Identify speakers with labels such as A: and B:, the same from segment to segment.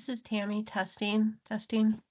A: This is Tammy testing, testing.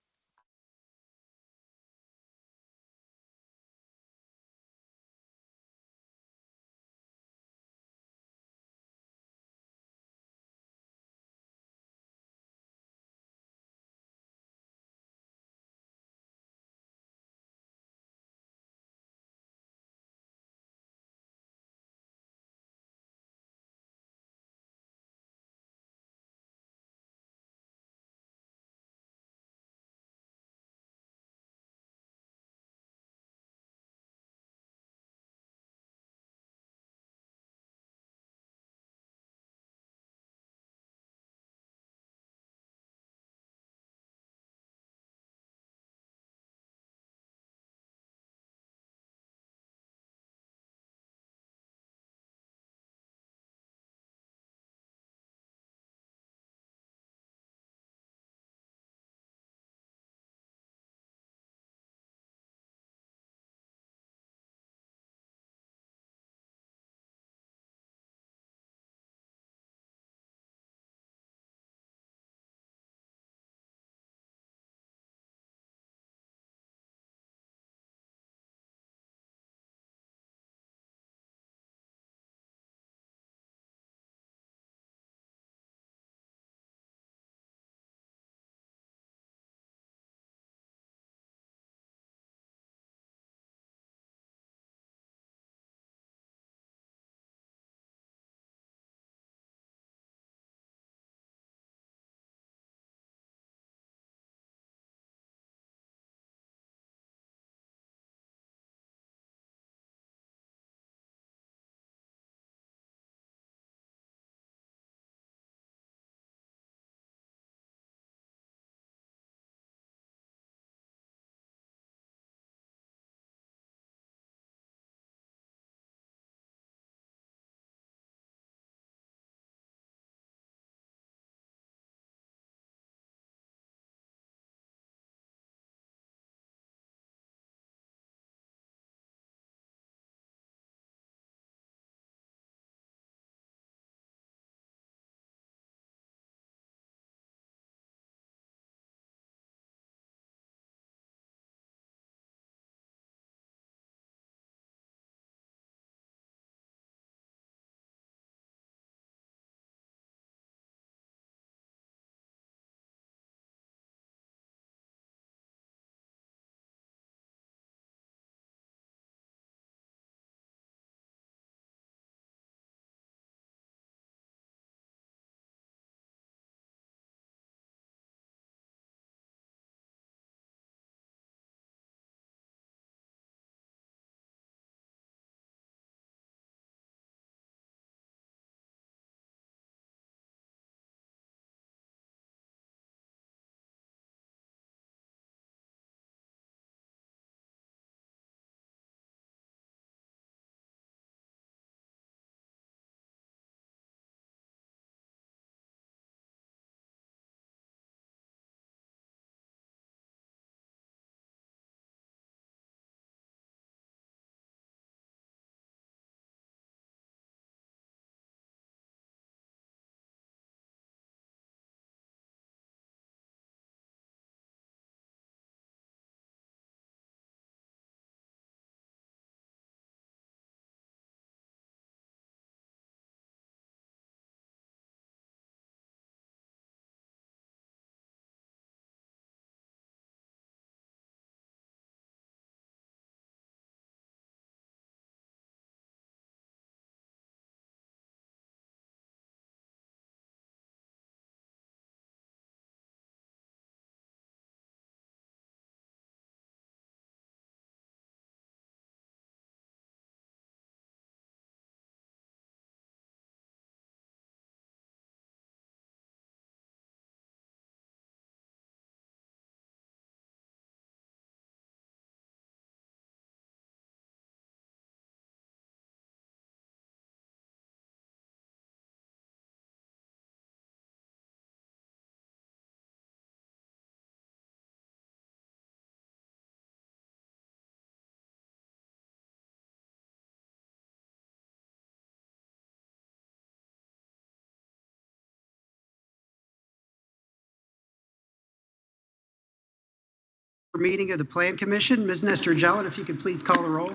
B: meeting of the Plan Commission. Ms. Nestor Jellin, if you could please call the roll.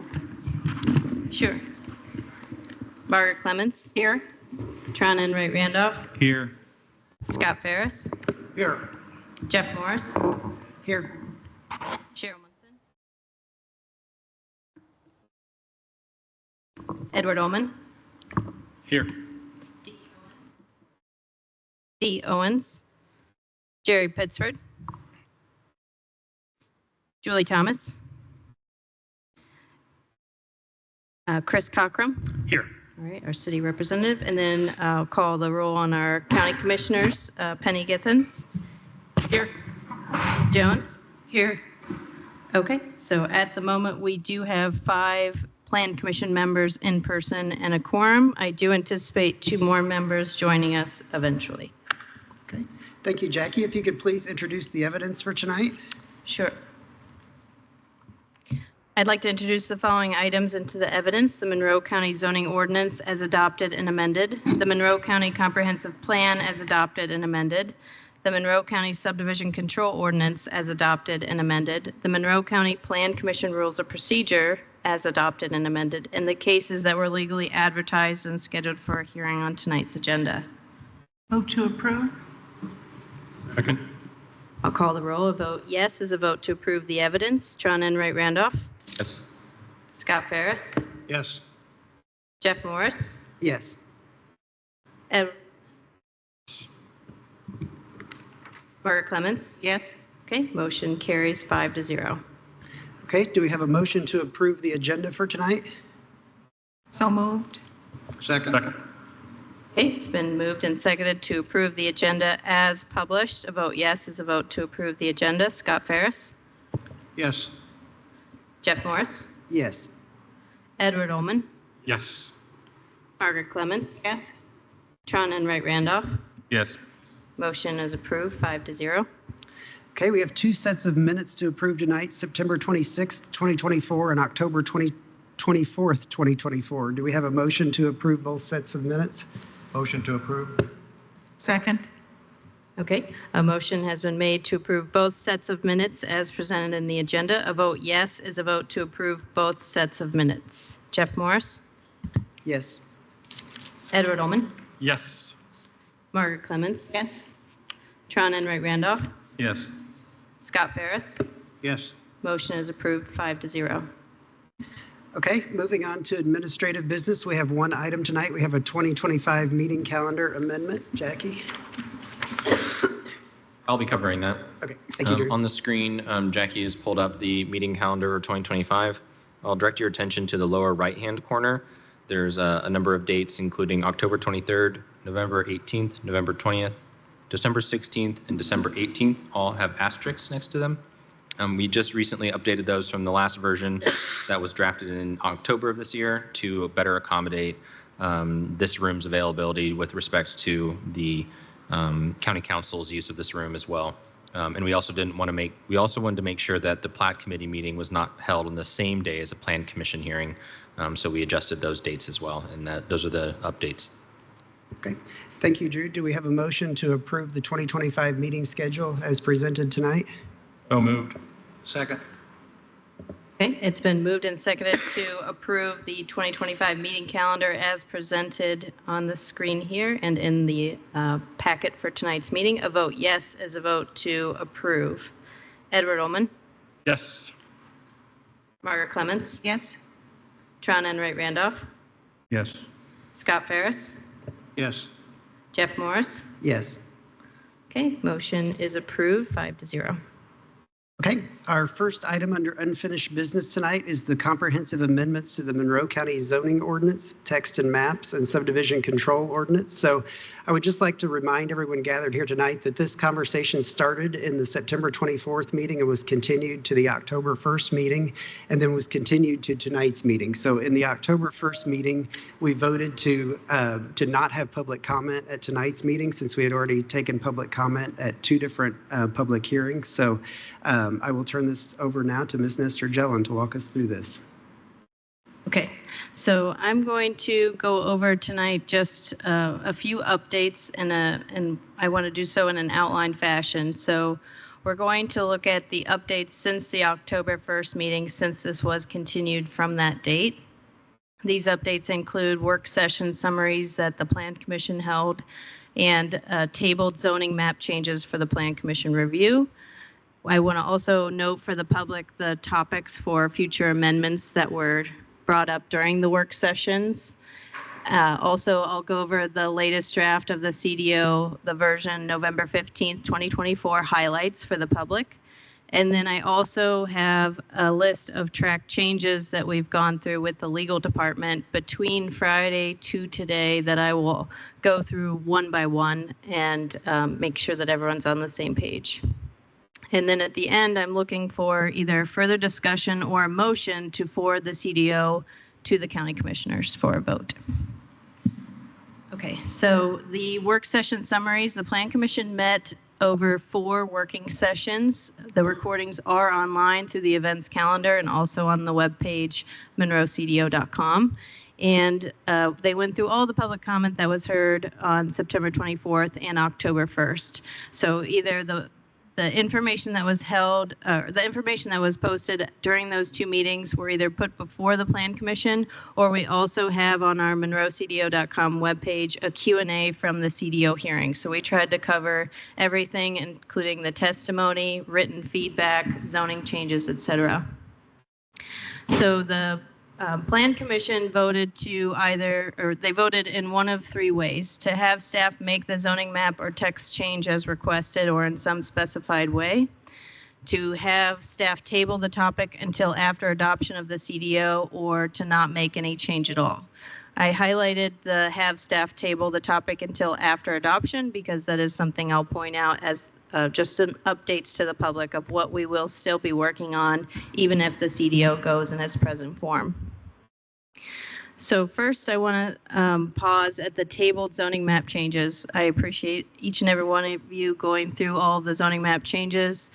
C: Sure. Margaret Clements.
A: Here.
C: Tron Enright Randolph.
D: Here.
C: Scott Ferris.
B: Here.
C: Jeff Morris.
B: Here.
C: Cheryl Munson. Edward Ullman.
D: Here.
C: D. Owens. Jerry Pittsford. Julie Thomas. Chris Cockrum.
D: Here.
C: All right, our city representative. And then I'll call the roll on our county commissioners. Penny Githens. Here. Jones.
A: Here.
C: Okay, so at the moment, we do have 5 Plan Commission members in person and a quorum. I do anticipate 2 more members joining us eventually.
B: Okay. Thank you, Jackie. If you could please introduce the evidence for tonight.
C: Sure. I'd like to introduce the following items into the evidence. The Monroe County zoning ordinance as adopted and amended. The Monroe County comprehensive plan as adopted and amended. The Monroe County subdivision control ordinance as adopted and amended. The Monroe County Plan Commission rules of procedure as adopted and amended. And the cases that were legally advertised and scheduled for a hearing on tonight's agenda.
A: Move to approve.
D: Second.
C: I'll call the roll. A vote yes is a vote to approve the evidence. Tron Enright Randolph.
D: Yes.
C: Scott Ferris.
D: Yes.
C: Jeff Morris.
B: Yes.
C: Margaret Clements.
A: Yes.
C: Okay, motion carries 5-0.
B: Okay. Do we have a motion to approve the agenda for tonight?
A: So moved.
D: Second. Second.
C: Okay, it's been moved and seconded to approve the agenda as published. A vote yes is a vote to approve the agenda. Scott Ferris.
D: Yes.
C: Jeff Morris.
B: Yes.
C: Edward Ullman.
D: Yes.
C: Margaret Clements.
A: Yes.
C: Tron Enright Randolph.
D: Yes.
C: Motion is approved 5-0.
B: Okay. We have 2 sets of minutes to approve tonight, September 26th, 2024 and October 24th, 2024. Do we have a motion to approve both sets of minutes?
D: Motion to approve.
A: Second.
C: Okay, a motion has been made to approve both sets of minutes as presented in the agenda. A vote yes is a vote to approve both sets of minutes. Jeff Morris.
B: Yes.
C: Edward Ullman.
D: Yes.
C: Margaret Clements.
A: Yes.
C: Tron Enright Randolph.
D: Yes.
C: Scott Ferris.
D: Yes.
C: Motion is approved 5-0.
B: Okay, moving on to administrative business. We have 1 item tonight. We have a 2025 meeting calendar amendment. Jackie?
E: I'll be covering that.
B: Okay, thank you, Drew.
E: On the screen, Jackie has pulled up the meeting calendar for 2025. I'll direct your attention to the lower right-hand corner. There's a number of dates, including October 23rd, November 18th, November 20th, December 16th, and December 18th. All have asterisks next to them. We just recently updated those from the last version that was drafted in October of this year to better accommodate this room's availability with respect to the county council's use of this room as well. And we also wanted to make sure that the plat committee meeting was not held on the same day as a plan commission hearing. So we adjusted those dates as well, and those are the updates.
B: Okay, thank you, Drew. Do we have a motion to approve the 2025 meeting schedule as presented tonight?
D: So moved. Second.
C: Okay, it's been moved and seconded to approve the 2025 meeting calendar as presented on the screen here and in the packet for tonight's meeting. A vote yes is a vote to approve. Edward Ullman.
D: Yes.
C: Margaret Clements.
A: Yes.
C: Tron Enright Randolph.
D: Yes.
C: Scott Ferris.
D: Yes.
C: Jeff Morris.
B: Yes.
C: Okay, motion is approved 5-0.
B: Okay, our first item under unfinished business tonight is the comprehensive amendments to the Monroe County zoning ordinance, text and maps, and subdivision control ordinance. So I would just like to remind everyone gathered here tonight that this conversation started in the September 24th meeting and was continued to the October 1st meeting, and then was continued to tonight's meeting. So in the October 1st meeting, we voted to not have public comment at tonight's meeting since we had already taken public comment at 2 different public hearings. So I will turn this over now to Ms. Nestor Jellin to walk us through this.
C: Okay, so I'm going to go over tonight just a few updates, and I want to do so in an outline fashion. So We're going to look at the updates since the October 1st meeting, since this was continued from that date. These updates include work session summaries that the Plan Commission held and tabled zoning map changes for the Plan Commission review. I want to also note for the public the topics for future amendments that were brought up during the work sessions. Also, I'll go over the latest draft of the CDO, the version November 15th, 2024 highlights for the public. And then I also have a list of track changes that we've gone through with the legal department between Friday to today that I will go through one by one and make sure that everyone's on the same page. And then at the end, I'm looking for either further discussion or a motion to forward the CDO to the county commissioners for a vote. Okay, so the work session summaries, the Plan Commission met over 4 working sessions. The recordings are online through the events calendar and also on the webpage, monroecdo.com. And they went through all the public comment that was heard on September 24th and October 1st. So either the information that was held, the information that was posted during those 2 meetings were either put before the Plan Commission, or we also have on our monroecdo.com webpage a Q&A from the CDO hearing. So we tried to cover everything, including the testimony, written feedback, zoning changes, etc. So the Plan Commission voted to they voted in one of 3 ways: to have staff make the zoning map or text change as requested or in some specified way, to have staff table the topic until after adoption of the CDO, or to not make any change at all. I highlighted the have staff table the topic until after adoption because that is something I'll point out as just some updates to the public of what we will still be working on, even if the CDO goes in its present form. So first, I want to pause at the tabled zoning map changes. I appreciate each and every one of you going through all the zoning map changes.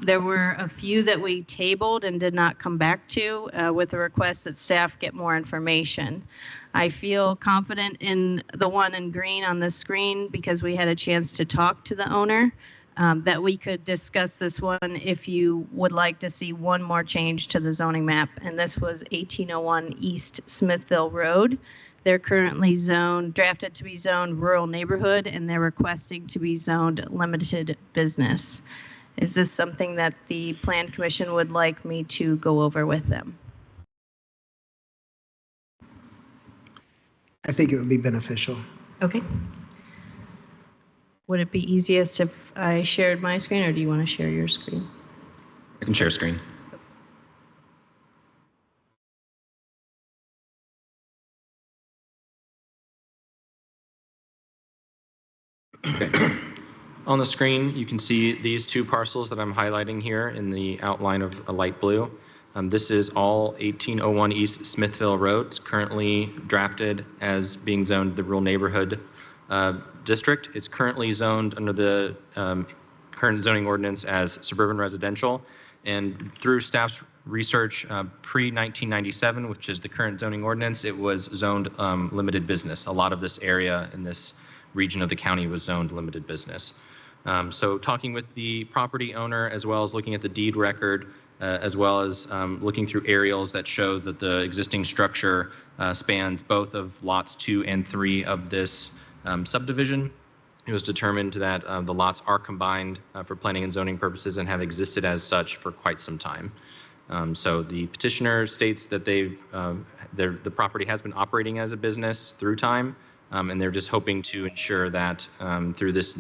C: There were a few that we tabled and did not come back to with a request that staff get more information. I feel confident in the one in green on the screen because we had a chance to talk to the owner, that we could discuss this one if you would like to see one more change to the zoning map. And this was 1801 East Smithville Road. They're currently drafted to be zoned rural neighborhood, and they're requesting to be zoned limited business. Is this something that the Plan Commission would like me to go over with them?
B: I think it would be beneficial.
C: Okay. Would it be easiest if I shared my screen, or do you want to share your screen?
E: I can share screen. Okay. On the screen, you can see these 2 parcels that I'm highlighting here in the outline of a light blue. This is all 1801 East Smithville Road. It's currently drafted as being zoned the rural neighborhood district. It's currently zoned under the current zoning ordinance as suburban residential. And through staff's research pre-1997, which is the current zoning ordinance, it was zoned limited business. A lot of this area in this region of the county was zoned limited business. So talking with the property owner, as well as looking at the deed record, as well as looking through aerials that show that the existing structure spans both of lots 2 and 3 of this subdivision. It was determined that the lots are combined for planning and zoning purposes and have existed as such for quite some time. So the petitioner states that the property has been operating as a business through time, and they're just hoping to ensure that through this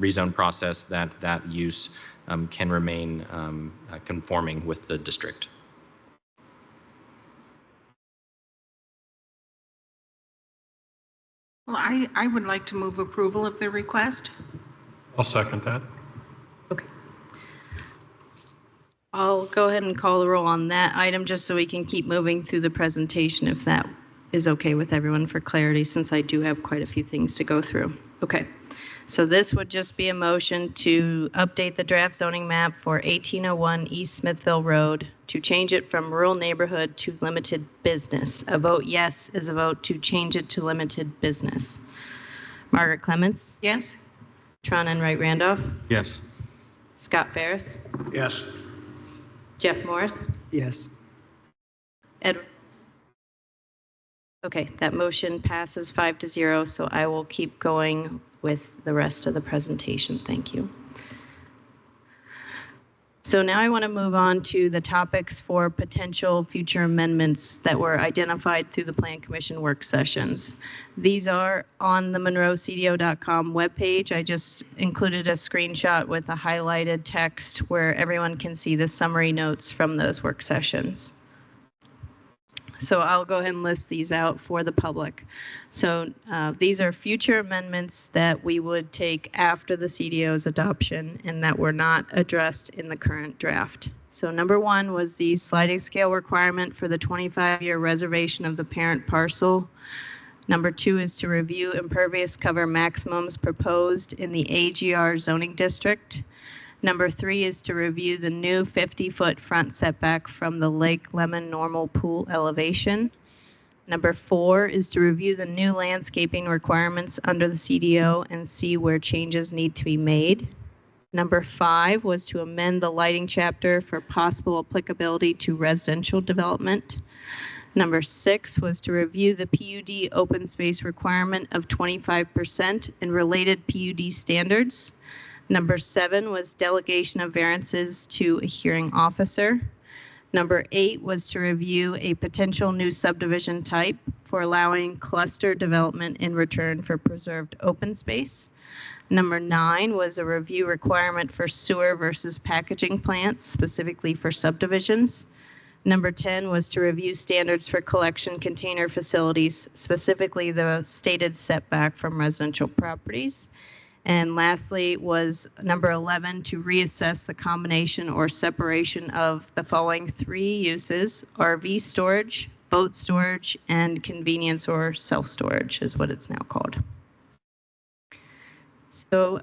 E: rezone process that use can remain conforming with the district.
A: Well, I would like to move approval of the request.
D: I'll second that.
C: Okay. I'll go ahead and call the roll on that item just so we can keep moving through the presentation if that is okay with everyone for clarity, since I do have quite a few things to go through. Okay. So this would just be a motion to update the draft zoning map for 1801 East Smithville Road to change it from rural neighborhood to limited business. A vote yes is a vote to change it to limited business. Margaret Clements,
A: Yes?
C: Tron Enright Randolph,
D: Yes.
C: Scott Ferris,
D: Yes.
C: Jeff Morris,
B: Yes.
C: Ed. Okay, that motion passes 5-0, so I will keep going with the rest of the presentation. Thank you. So now I want to move on to the topics for potential future amendments that were identified through the Plan Commission work sessions. These are on the monroecdo.com webpage. I just included a screenshot with a highlighted text where everyone can see the summary notes from those work sessions. So I'll go ahead and list these out for the public. So these are future amendments that we would take after the CDO's adoption and that were not addressed in the current draft. So number one was the sliding scale requirement for the 25-year reservation of the parent parcel. Number two is to review impervious cover maximums proposed in the AGR zoning district. Number three is to review the new 50-foot front setback from the Lake Lemon normal pool elevation. Number four is to review the new landscaping requirements under the CDO and see where changes need to be made. Number five was to amend the lighting chapter for possible applicability to residential development. Number six was to review the PUD open space requirement of 25% and related PUD standards. Number seven was delegation of variances to a hearing officer. Number eight was to review a potential new subdivision type for allowing cluster development in return for preserved open space. Number nine was a review requirement for sewer versus packaging plants, specifically for subdivisions. Number 10 was to review standards for collection container facilities, specifically the stated setback from residential properties. And lastly was number 11, to reassess the combination or separation of the following three uses: RV storage, boat storage, and convenience or self-storage is what it's now called. So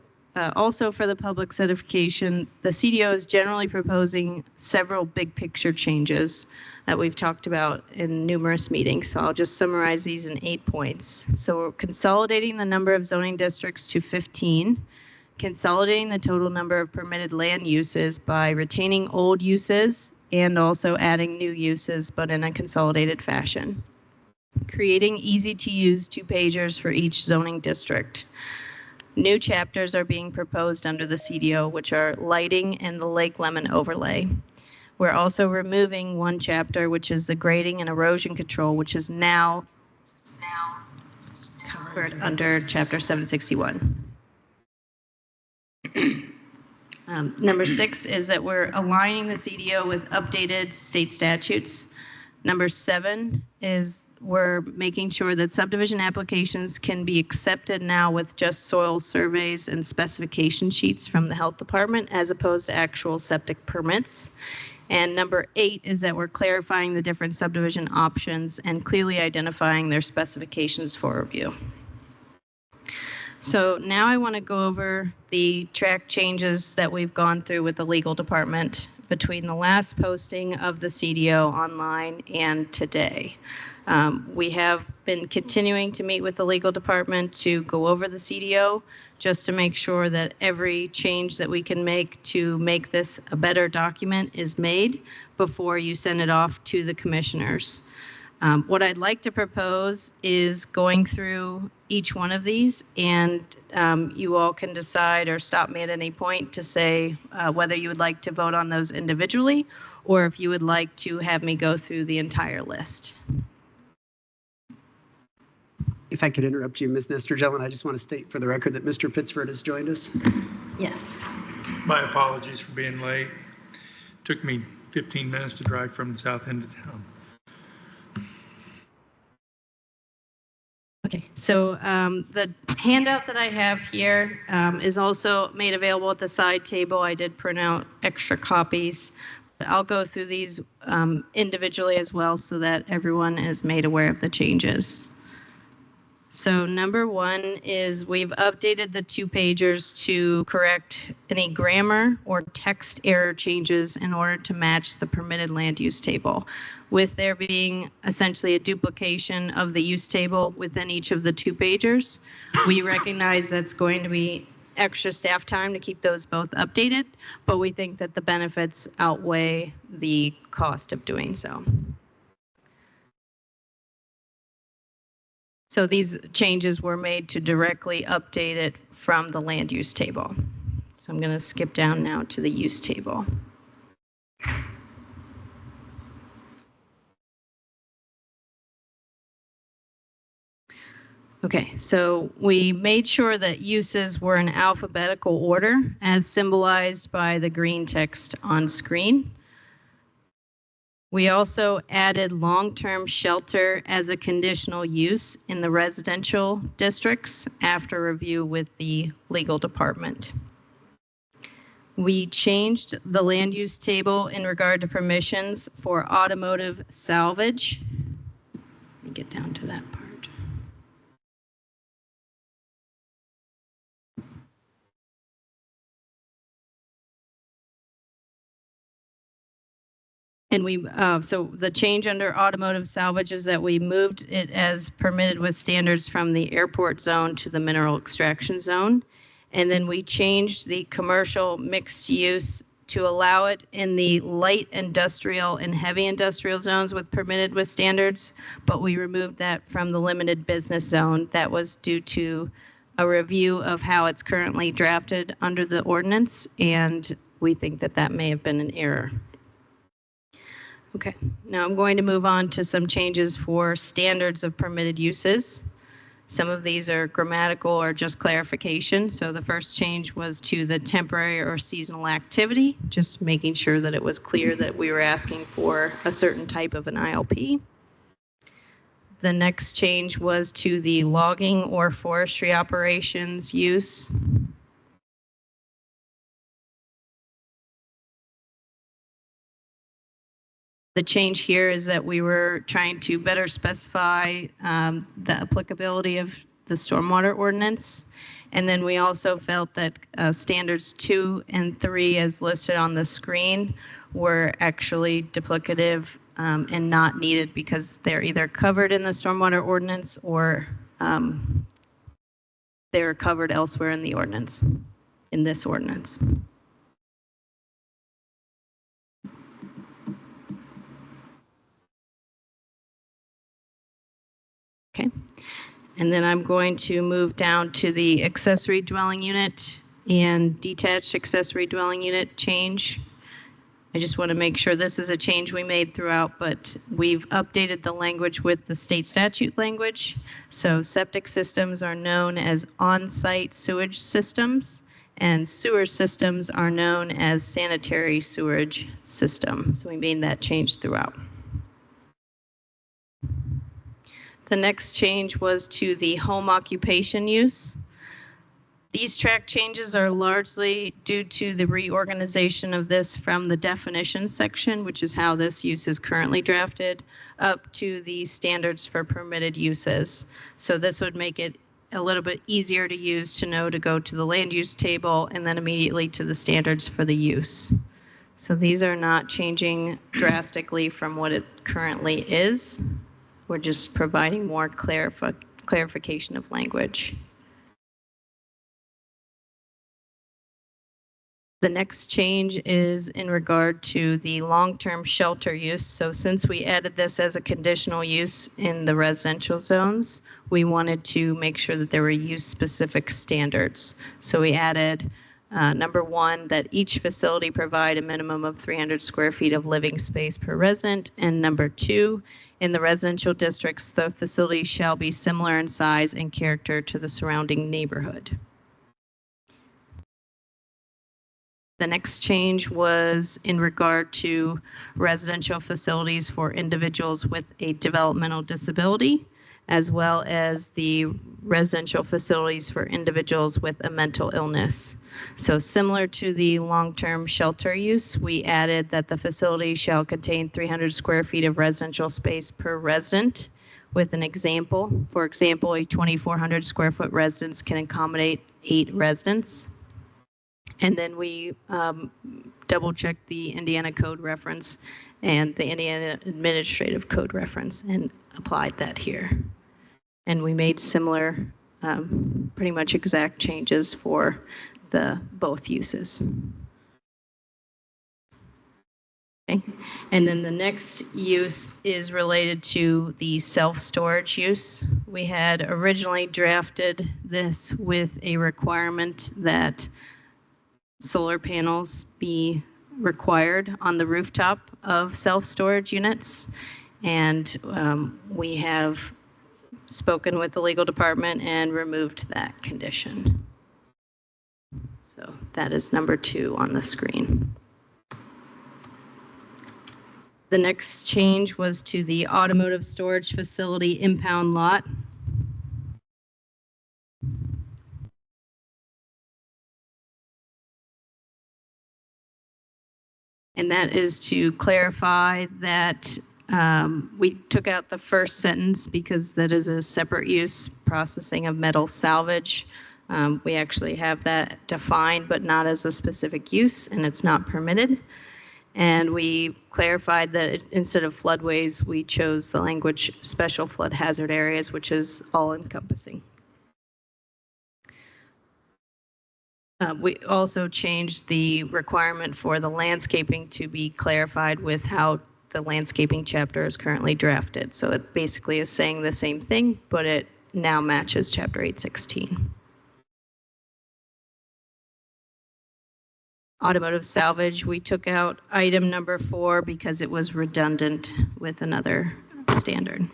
C: also for the public certification, the CDO is generally proposing several big picture changes that we've talked about in numerous meetings. So I'll just summarize these in 8 points. So we're consolidating the number of zoning districts to 15, consolidating the total number of permitted land uses by retaining old uses and also adding new uses, but in a consolidated fashion. Creating easy to use 2-pagers for each zoning district. New chapters are being proposed under the CDO, which are lighting and the Lake Lemon overlay. We're also removing one chapter, which is the grading and erosion control, which is now covered under Chapter 761. Number 6 is that we're aligning the CDO with updated state statutes. Number 7 is we're making sure that subdivision applications can be accepted now with just soil surveys and specification sheets from the health department as opposed to actual septic permits. And number 8 is that we're clarifying the different subdivision options and clearly identifying their specifications for review. So now I want to go over the track changes that we've gone through with the legal department between the last posting of the CDO online and today. We have been continuing to meet with the legal department to go over the CDO just to make sure that every change that we can make to make this a better document is made before you send it off to the commissioners. What I'd like to propose is going through each one of these, and you all can decide or stop me at any point to say whether you would like to vote on those individually or if you would like to have me go through the entire list.
B: If I could interrupt you, Ms. Nesterjelen, I just want to state for the record that Mr. Pittsford has joined us.
C: Yes.
F: My apologies for being late. Took me 15 minutes to drive from the south end of town.
C: Okay, so the handout that I have here is also made available at the side table. I did print out extra copies, but I'll go through these individually as well so that everyone is made aware of the changes. So number 1 is we've updated the 2-pagers to correct any grammar or text error changes in order to match the permitted land use table. With there being essentially a duplication of the use table within each of the 2-pagers, we recognize that's going to be extra staff time to keep those both updated, but we think that the benefits outweigh the cost of doing so. So these changes were made to directly update it from the land use table. So I'm going to skip down now to the use table. Okay, so we made sure that uses were in alphabetical order as symbolized by the green text on screen. We also added long-term shelter as a conditional use in the residential districts after review with the legal department. We changed the land use table in regard to permissions for automotive salvage. Let me get down to that part. And we, so the change under automotive salvage is that we moved it as permitted with standards from the airport zone to the mineral extraction zone. And then we changed the commercial mixed use to allow it in the light industrial and heavy industrial zones with permitted with standards, but we removed that from the limited business zone. That was due to a review of how it's currently drafted under the ordinance, and we think that that may have been an error. Okay, now I'm going to move on to some changes for standards of permitted uses. Some of these are grammatical or just clarification. So the first change was to the temporary or seasonal activity, just making sure that it was clear that we were asking for a certain type of an ILP. The next change was to the logging or forestry operations use. The change here is that we were trying to better specify the applicability of the stormwater ordinance. And then we also felt that standards 2 and 3 as listed on the screen were actually duplicative and not needed because they're either covered in the stormwater ordinance or they're covered elsewhere in the ordinance, in this ordinance. Okay, and then I'm going to move down to the accessory dwelling unit and detached accessory dwelling unit change. I just want to make sure this is a change we made throughout, but we've updated the language with the state statute language. So septic systems are known as on-site sewage systems, and sewer systems are known as sanitary sewage system. So we made that change throughout. The next change was to the home occupation use. These track changes are largely due to the reorganization of this from the definition section, which is how this use is currently drafted, up to the standards for permitted uses. So this would make it a little bit easier to use to know to go to the land use table and then immediately to the standards for the use. So these are not changing drastically from what it currently is. We're just providing more clarification of language. The next change is in regard to the long-term shelter use. So since we added this as a conditional use in the residential zones, we wanted to make sure that there were use-specific standards. So we added number 1, that each facility provide a minimum of 300 square feet of living space per resident, and number 2, in the residential districts, the facility shall be similar in size and character to the surrounding neighborhood. The next change was in regard to residential facilities for individuals with a developmental disability, as well as the residential facilities for individuals with a mental illness. So similar to the long-term shelter use, we added that the facility shall contain 300 square feet of residential space per resident, with an example. For example, a 2,400 square foot residence can accommodate 8 residents. And then we double-checked the Indiana code reference and the Indiana administrative code reference and applied that here. And we made similar pretty much exact changes for the both uses. Okay. And then the next use is related to the self-storage use. We had originally drafted this with a requirement that solar panels be required on the rooftop of self-storage units. And we have spoken with the legal department and removed that condition. So that is number 2 on the screen. The next change was to the automotive storage facility impound lot. And that is to clarify that we took out the first sentence because that is a separate use, processing of metal salvage. We actually have that defined, but not as a specific use, and it's not permitted. And we clarified that instead of floodways, we chose the language special flood hazard areas, which is all encompassing. We also changed the requirement for the landscaping to be clarified with how the landscaping chapter is currently drafted. So it basically is saying the same thing, but it now matches chapter 816. Automotive salvage, we took out item number 4 because it was redundant with another standard.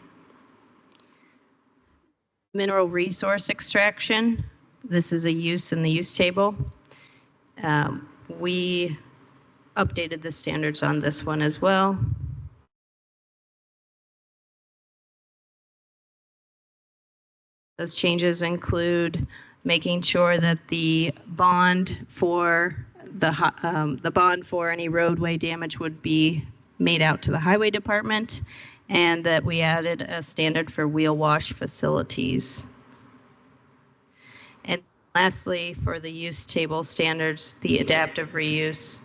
C: Mineral resource extraction, this is a use in the use table. We updated the standards on this one as well. Those changes include making sure that the bond for any roadway damage would be made out to the highway department, and that we added a standard for wheel wash facilities. And lastly, for the use table standards, the adaptive reuse,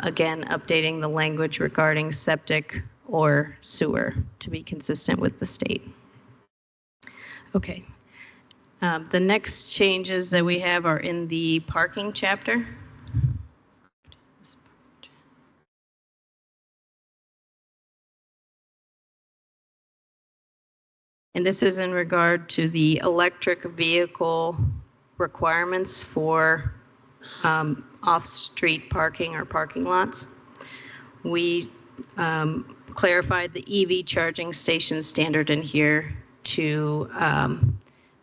C: again, updating the language regarding septic or sewer to be consistent with the state. Okay. The next changes that we have are in the parking chapter. And this is in regard to the electric vehicle requirements for off-street parking or parking lots. We clarified the EV charging station standard in here to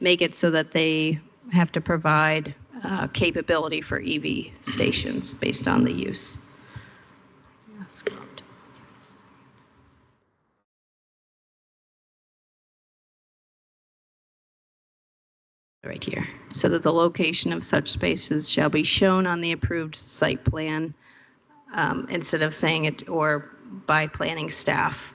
C: make it so that they have to provide capability for EV stations based on the use. Right here, so that the location of such spaces shall be shown on the approved site plan instead of saying it or by planning staff.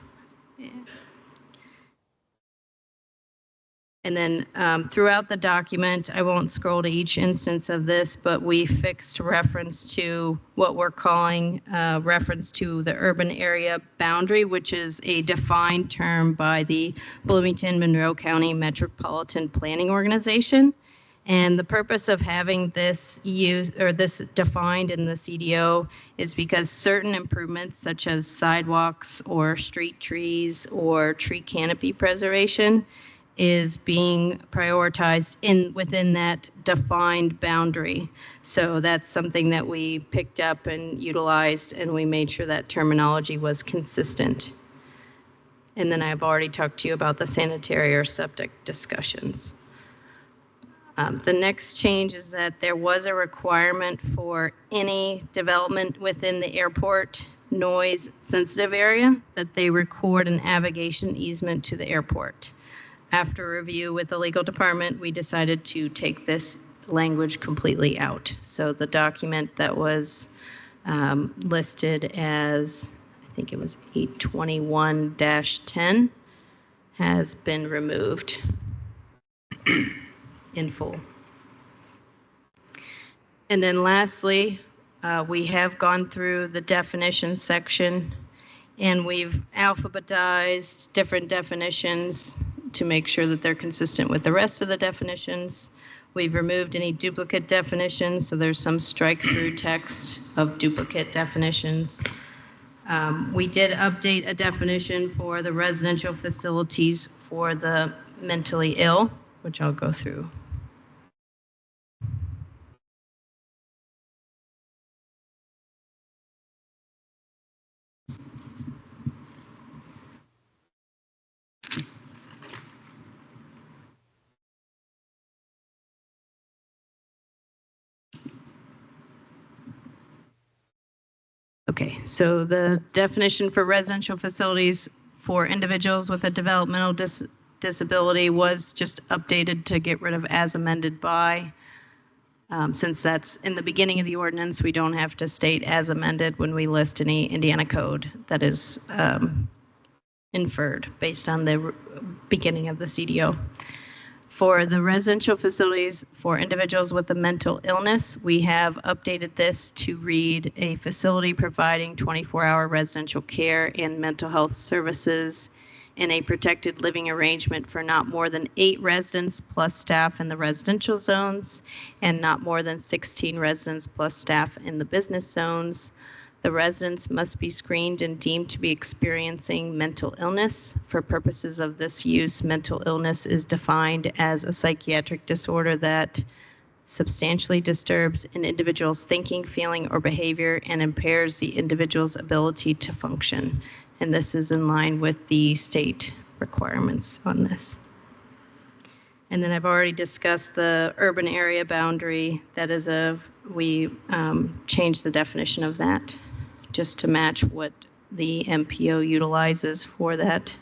C: And then throughout the document, I won't scroll to each instance of this, but we fixed reference to what we're calling reference to the urban area boundary, which is a defined term by the Bloomington-Monroe County Metropolitan Planning Organization. And the purpose of having this this defined in the CDO is because certain improvements such as sidewalks or street trees or tree canopy preservation is being prioritized within that defined boundary. So that's something that we picked up and utilized, and we made sure that terminology was consistent. And then I've already talked to you about the sanitary or septic discussions. The next change is that there was a requirement for any development within the airport noise sensitive area that they record an navigation easement to the airport. After review with the legal department, we decided to take this language completely out. So the document that was listed as, I think it was 821-10, has been removed in full. And then lastly, we have gone through the definition section, and we've alphabetized different definitions to make sure that they're consistent with the rest of the definitions. We've removed any duplicate definitions, so there's some strike-through text of duplicate definitions. We did update a definition for the residential facilities for the mentally ill, which I'll go through. Okay, so the definition for residential facilities for individuals with a developmental disability was just updated to get rid of as amended by. Since that's in the beginning of the ordinance, we don't have to state as amended when we list any Indiana code that is inferred based on the beginning of the CDO. For the residential facilities for individuals with a mental illness, we have updated this to read a facility providing 24-hour residential care and mental health services in a protected living arrangement for not more than 8 residents plus staff in the residential zones and not more than 16 residents plus staff in the business zones. The residents must be screened and deemed to be experiencing mental illness. For purposes of this use, mental illness is defined as a psychiatric disorder that substantially disturbs an individual's thinking, feeling, or behavior and impairs the individual's ability to function. And this is in line with the state requirements on this. And then I've already discussed the urban area boundary. That is we changed the definition of that just to match what the MPO utilizes for that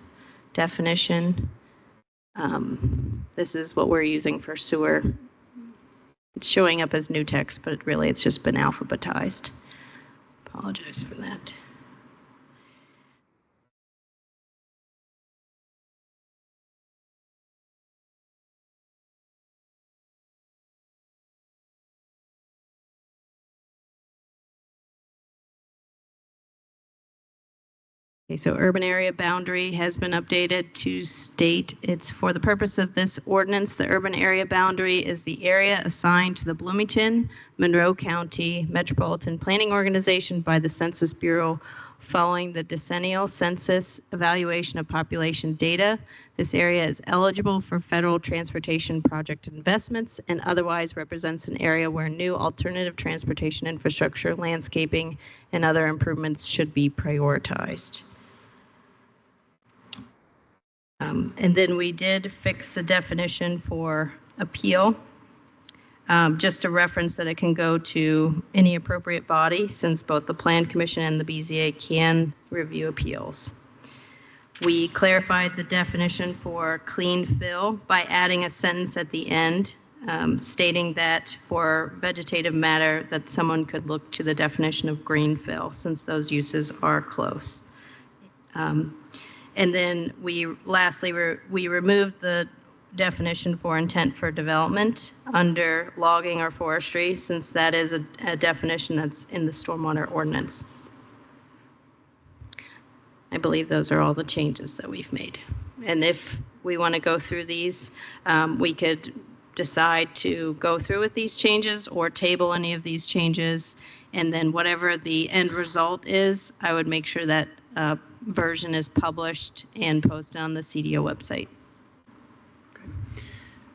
C: definition. This is what we're using for sewer. It's showing up as new text, but really it's just been alphabetized. Apologize for that. Okay, so urban area boundary has been updated to state it's for the purpose of this ordinance, the urban area boundary is the area assigned to the Bloomington, Monroe County Metropolitan Planning Organization by the Census Bureau following the decennial census evaluation of population data. This area is eligible for federal transportation project investments and otherwise represents an area where new alternative transportation infrastructure, landscaping, and other improvements should be prioritized. And then we did fix the definition for appeal, just a reference that it can go to any appropriate body since both the Plan Commission and the BZA can review appeals. We clarified the definition for clean fill by adding a sentence at the end stating that for vegetative matter that someone could look to the definition of green fill since those uses are close. And then lastly, we removed the definition for intent for development under logging or forestry, since that is a definition that's in the stormwater ordinance. I believe those are all the changes that we've made. And if we want to go through these, we could decide to go through with these changes or table any of these changes. And then whatever the end result is, I would make sure that version is published and posted on the CDO website.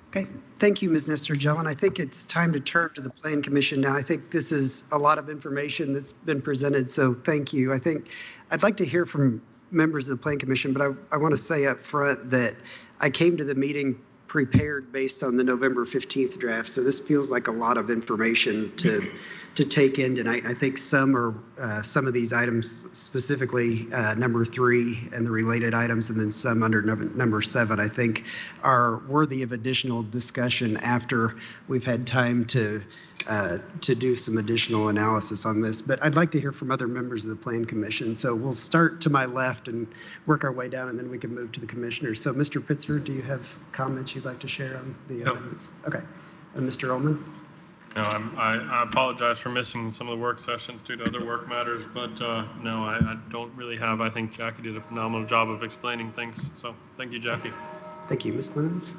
B: Okay, thank you, Ms. Nestor-Jelen. I think it's time to turn to the Plan Commission now. I think this is a lot of information that's been presented, so thank you. I think I'd like to hear from members of the Plan Commission, but I want to say up front that I came to the meeting prepared based on the November 15th draft, so this feels like a lot of information to take in tonight. I think some of these items, specifically number 3 and the related items, and then some under number 7, I think are worthy of additional discussion after we've had time to do some additional analysis on this. But I'd like to hear from other members of the Plan Commission. So we'll start to my left and work our way down, and then we can move to the commissioners. So Mr. Pitzer, do you have comments you'd like to share on the amendments? Okay. And Mr. Ullman?
D: No, I apologize for missing some of the work sessions due to other work matters, but no, I don't really have. I think Jackie did a phenomenal job of explaining things. So thank you, Jackie.
B: Thank you. Ms. Clemens?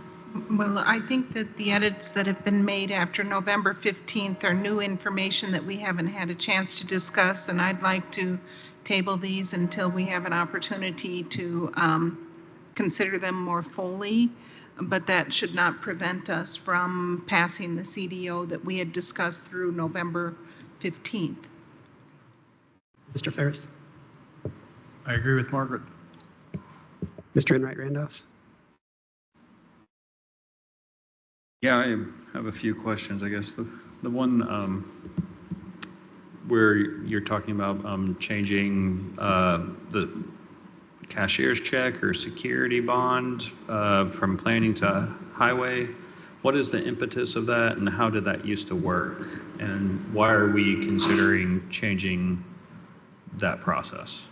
A: Well, I think that the edits that have been made after November 15th are new information that we haven't had a chance to discuss, and I'd like to table these until we have an opportunity to consider them more fully, but that should not prevent us from passing the CDO that we had discussed through November 15th.
B: Mr. Ferris?
G: I agree with Margaret.
B: Mr. Enright Randolph?
G: Yeah, I have a few questions, I guess. The one where you're talking about changing the cashier's check or security bond from planning to highway, what is the impetus of that and how did that used to work? And why are we considering changing that process?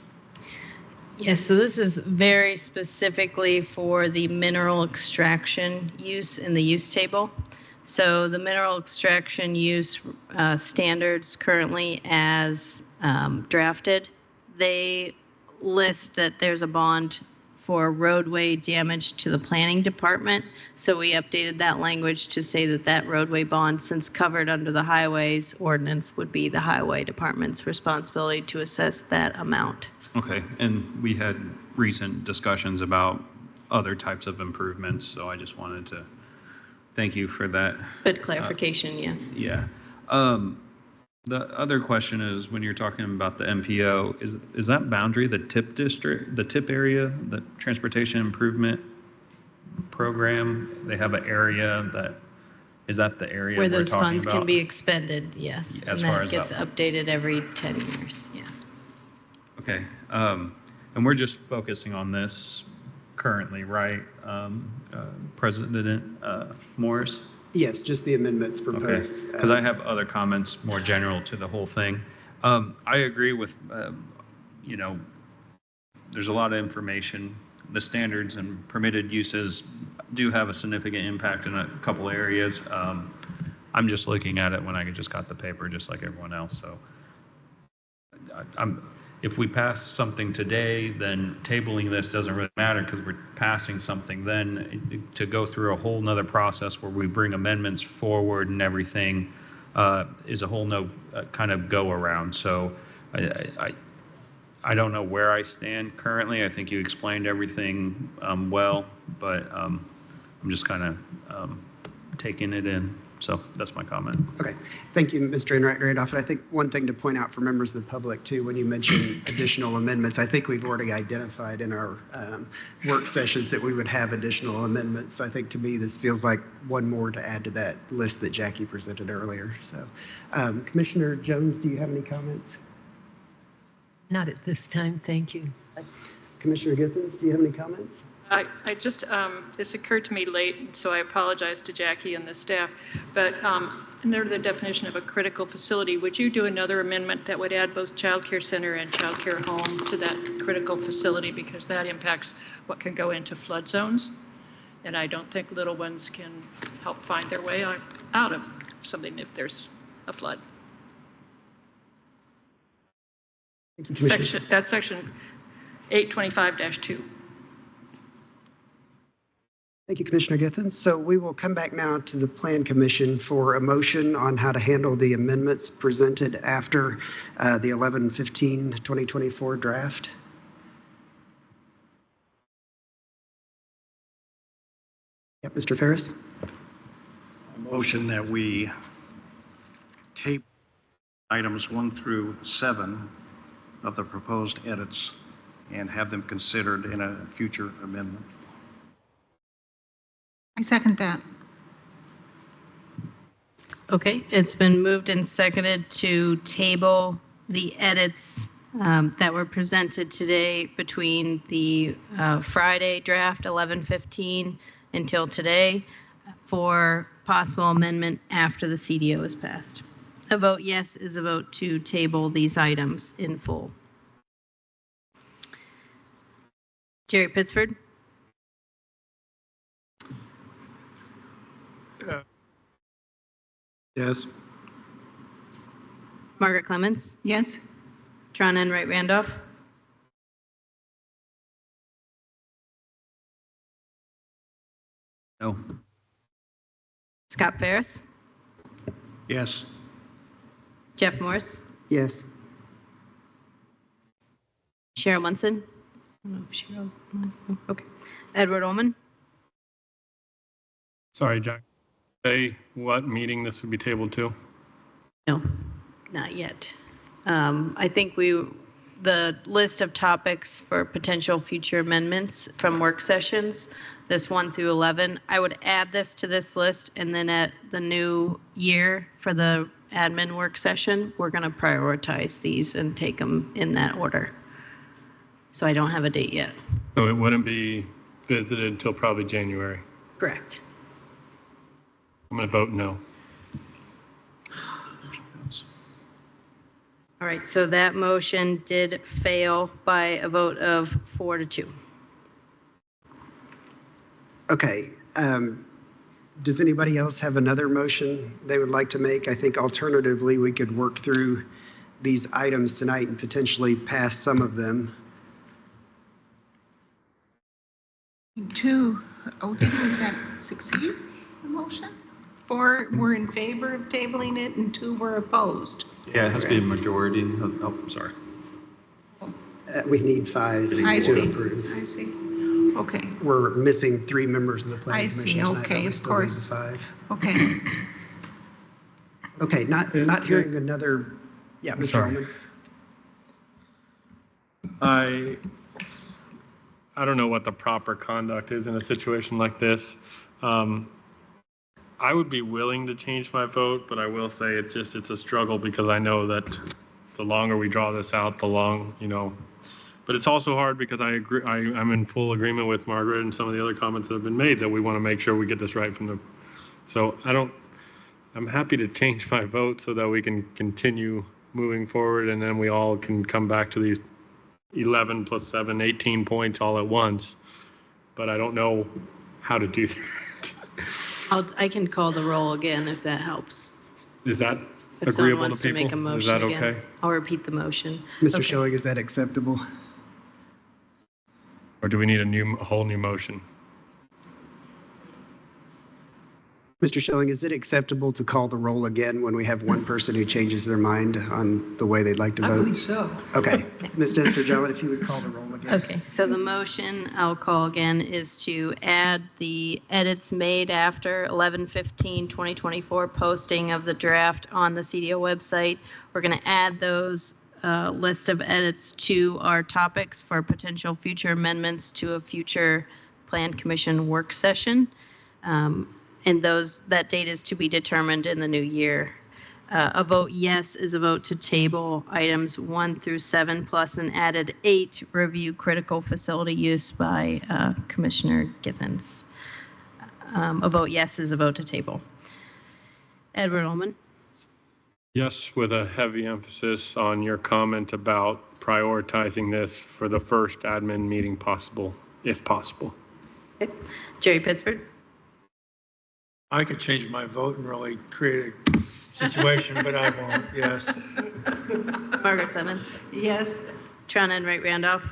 C: Yes, so this is very specifically for the mineral extraction use in the use table. So the mineral extraction use standards currently as drafted, they list that there's a bond for roadway damage to the planning department. So we updated that language to say that that roadway bond, since covered under the highways ordinance, would be the highway department's responsibility to assess that amount.
G: Okay, and we had recent discussions about other types of improvements, so I just wanted to thank you for that.
C: Good clarification, yes.
G: Yeah. The other question is, when you're talking about the MPO, is that boundary the TIP district, the TIP area, the Transportation Improvement Program? They have an area that, is that the area
C: Where
G: we're
C: those
G: talking
C: funds
G: about?
C: can be expended, yes.
G: As
C: And
G: far
C: that
G: as
C: gets
G: that-
C: updated every 10 years, yes.
G: Okay, and we're just focusing on this currently, right, President Morris?
B: Yes, just the amendments
G: Okay,
B: proposed.
G: because I have other comments more general to the whole thing. I agree with, you know, there's a lot of information. The standards and permitted uses do have a significant impact in a couple areas. I'm just looking at it when I just got the paper, just like everyone else, so. If we pass something today, then tabling this doesn't really matter because we're passing something. Then to go through a whole nother process where we bring amendments forward and everything is a whole no kind of go around. So I don't know where I stand currently. I think you explained everything well, but I'm just kind of taking it in. So that's my comment.
B: Okay, thank you, Mr. Enright Randolph. And I think one thing to point out for members of the public too, when you mention additional amendments, I think we've already identified in our work sessions that we would have additional amendments. So I think to me, this feels like one more to add to that list that Jackie presented earlier. So Commissioner Jones, do you have any comments?
H: Not at this time, thank you.
B: Commissioner Githens, do you have any comments?
I: I just, this occurred to me late, so I apologize to Jackie and the staff, but under the definition of a critical facility, would you do another amendment that would add both child care center and child care home to that critical facility, because that impacts what can go into flood zones? And I don't think little ones can help find their way out of something if there's a flood.
B: Thank you, Commissioner.
I: That's section 825-2.
B: Thank you, Commissioner Githens. So we will come back now to the Plan Commission for a motion on how to handle the amendments presented after the 11/15/2024 draft. Yep, Mr. Ferris.
J: Motion that we tape items 1 through 7 of the proposed edits and have them considered in a future amendment.
A: I second that.
C: Okay, it's been moved and seconded to table the edits that were presented today between the Friday draft 11/15 until today for possible amendment after the CDO is passed. A vote yes is a vote to table these items in full. Jerry Pittsford?
G: Yes.
C: Margaret Clemens?
A: Yes?
C: Tron Enright Randolph?
G: No.
C: Scott Ferris,
J: Yes.
C: Jeff Morse,
B: Yes.
C: Cheryl Munson. I don't know if Cheryl. Okay. Edward Ullman,
D: Sorry, Jack. Say what meeting this would be tabled to?
C: no, not yet. I think the list of topics for potential future amendments from work sessions, this 1 through 11, I would add this to this list, and then at the new year for the admin work session, we're going to prioritize these and take them in that order. So I don't have a date yet.
D: So it wouldn't be visited until probably January.
C: Correct.
D: I'm going to vote no.
C: All right, so that motion did fail by a vote of 4-2.
B: Okay. Does anybody else have another motion they would like to make? I think alternatively, we could work through these items tonight and potentially pass some of them.
A: Two, did that succeed, the motion? 4 were in favor of tabling it and 2 were opposed.
G: Yeah, it has to be a majority. Oh, sorry.
B: We need 5
A: I
B: to
A: see,
B: approve.
A: I see. Okay,
B: We're missing 3 members of the
A: I
B: planning
A: see,
B: commission tonight.
A: okay,
B: but we
A: of
B: still need
A: course.
B: 5.
A: okay.
B: Okay, not hearing another, yeah, Mr.
D: Sorry.
B: Ullman.
D: I don't know what the proper conduct is in a situation like this. I would be willing to change my vote, but I will say it's a struggle because I know that the longer we draw this out, but it's also hard because I agree, I'm in full agreement with Margaret and some of the other comments that have been made that we want to make sure we get this right so I'm happy to change my vote so that we can continue moving forward and then we all can come back to these 11 plus 7, 18 points all at once. But I don't know how to do that.
C: I can call the roll again if that helps.
D: Is that
C: If someone
D: agreeable
C: wants
D: to
C: to make a
D: people? Is
C: motion
D: that
C: again.
D: okay?
C: I'll repeat the motion.
B: Mr.
C: Okay.
B: Schilling, is that acceptable?
D: Or do we need a whole new motion?
B: Mr. Schilling, is it acceptable to call the roll again when we have one person who changes their mind on the way they'd like to vote?
H: I believe so.
B: Okay. Ms. Nestor Jelen, if you would call the roll again.
C: Okay, so the motion I'll call again is to add the edits made after 11/15/2024 posting of the draft on the CDO website. We're going to add those list of edits to our topics for potential future amendments to a future Plan Commission work session. And that date is to be determined in the new year. A vote yes is a vote to table items 1 through 7 plus an added 8 review critical facility use by Commissioner Githens. A vote yes is a vote to table. Edward Ullman.
D: Yes, with a heavy emphasis on your comment about prioritizing this for the first admin meeting possible, if possible.
C: Okay. Jerry Pittsburgh.
F: I could change my vote and really create a situation, but I won't, yes.
C: Margaret Clemens.
A: Yes,
C: Trina and Wright Randolph.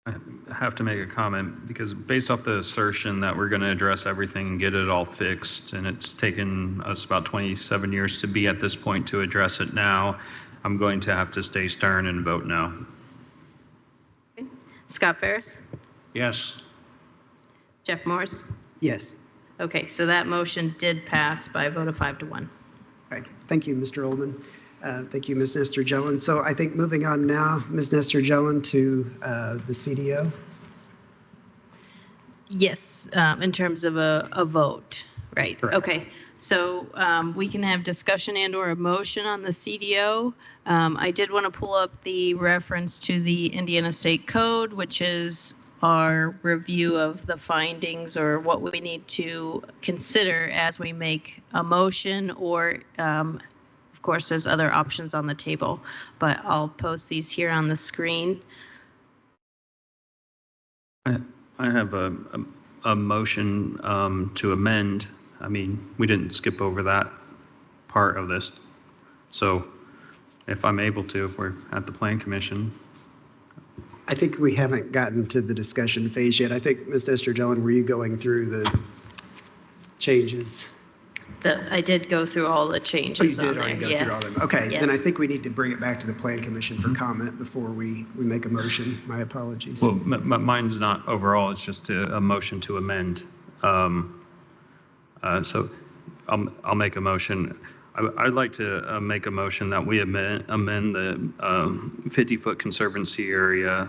G: I have to make a comment because based off the assertion that we're going to address everything and get it all fixed, and it's taken us about 27 years to be at this point to address it now, I'm going to have to stay stern and vote no.
C: Okay. Scott Ferris.
J: Yes.
C: Jeff Morse.
B: Yes.
C: Okay, so that motion did pass by a vote of 5-1.
B: All right. Thank you, Mr. Ullman. Thank you, Ms. Nestor Jelen. So I think moving on now, Ms. Nestor Jelen to the CDO.
C: Yes, in terms of a vote, right?
B: Correct.
C: Okay, so we can have discussion and/or a motion on the CDO. I did want to pull up the reference to the Indiana State Code, which is our review of the findings or what we need to consider as we make a motion, or of course, there's other options on the table, but I'll post these here on the screen.
G: I have a motion to amend. I mean, we didn't skip over that part of this. So if I'm able to, if we're at the Plan Commission.
B: I think we haven't gotten to the discussion phase yet. I think, Ms. Esterjellen, were you going through the changes?
C: I did go through all the
B: Oh, you
C: changes on
B: did
C: there.
B: already go
C: Yes.
B: through all of them. Okay,
C: Yes.
B: then I think we need to bring it back to the Plan Commission for comment before we make a motion. My apologies.
G: Well, mine's not overall, it's just a motion to amend. So I'll make a motion. I'd like to make a motion that we amend the 50-foot conservancy area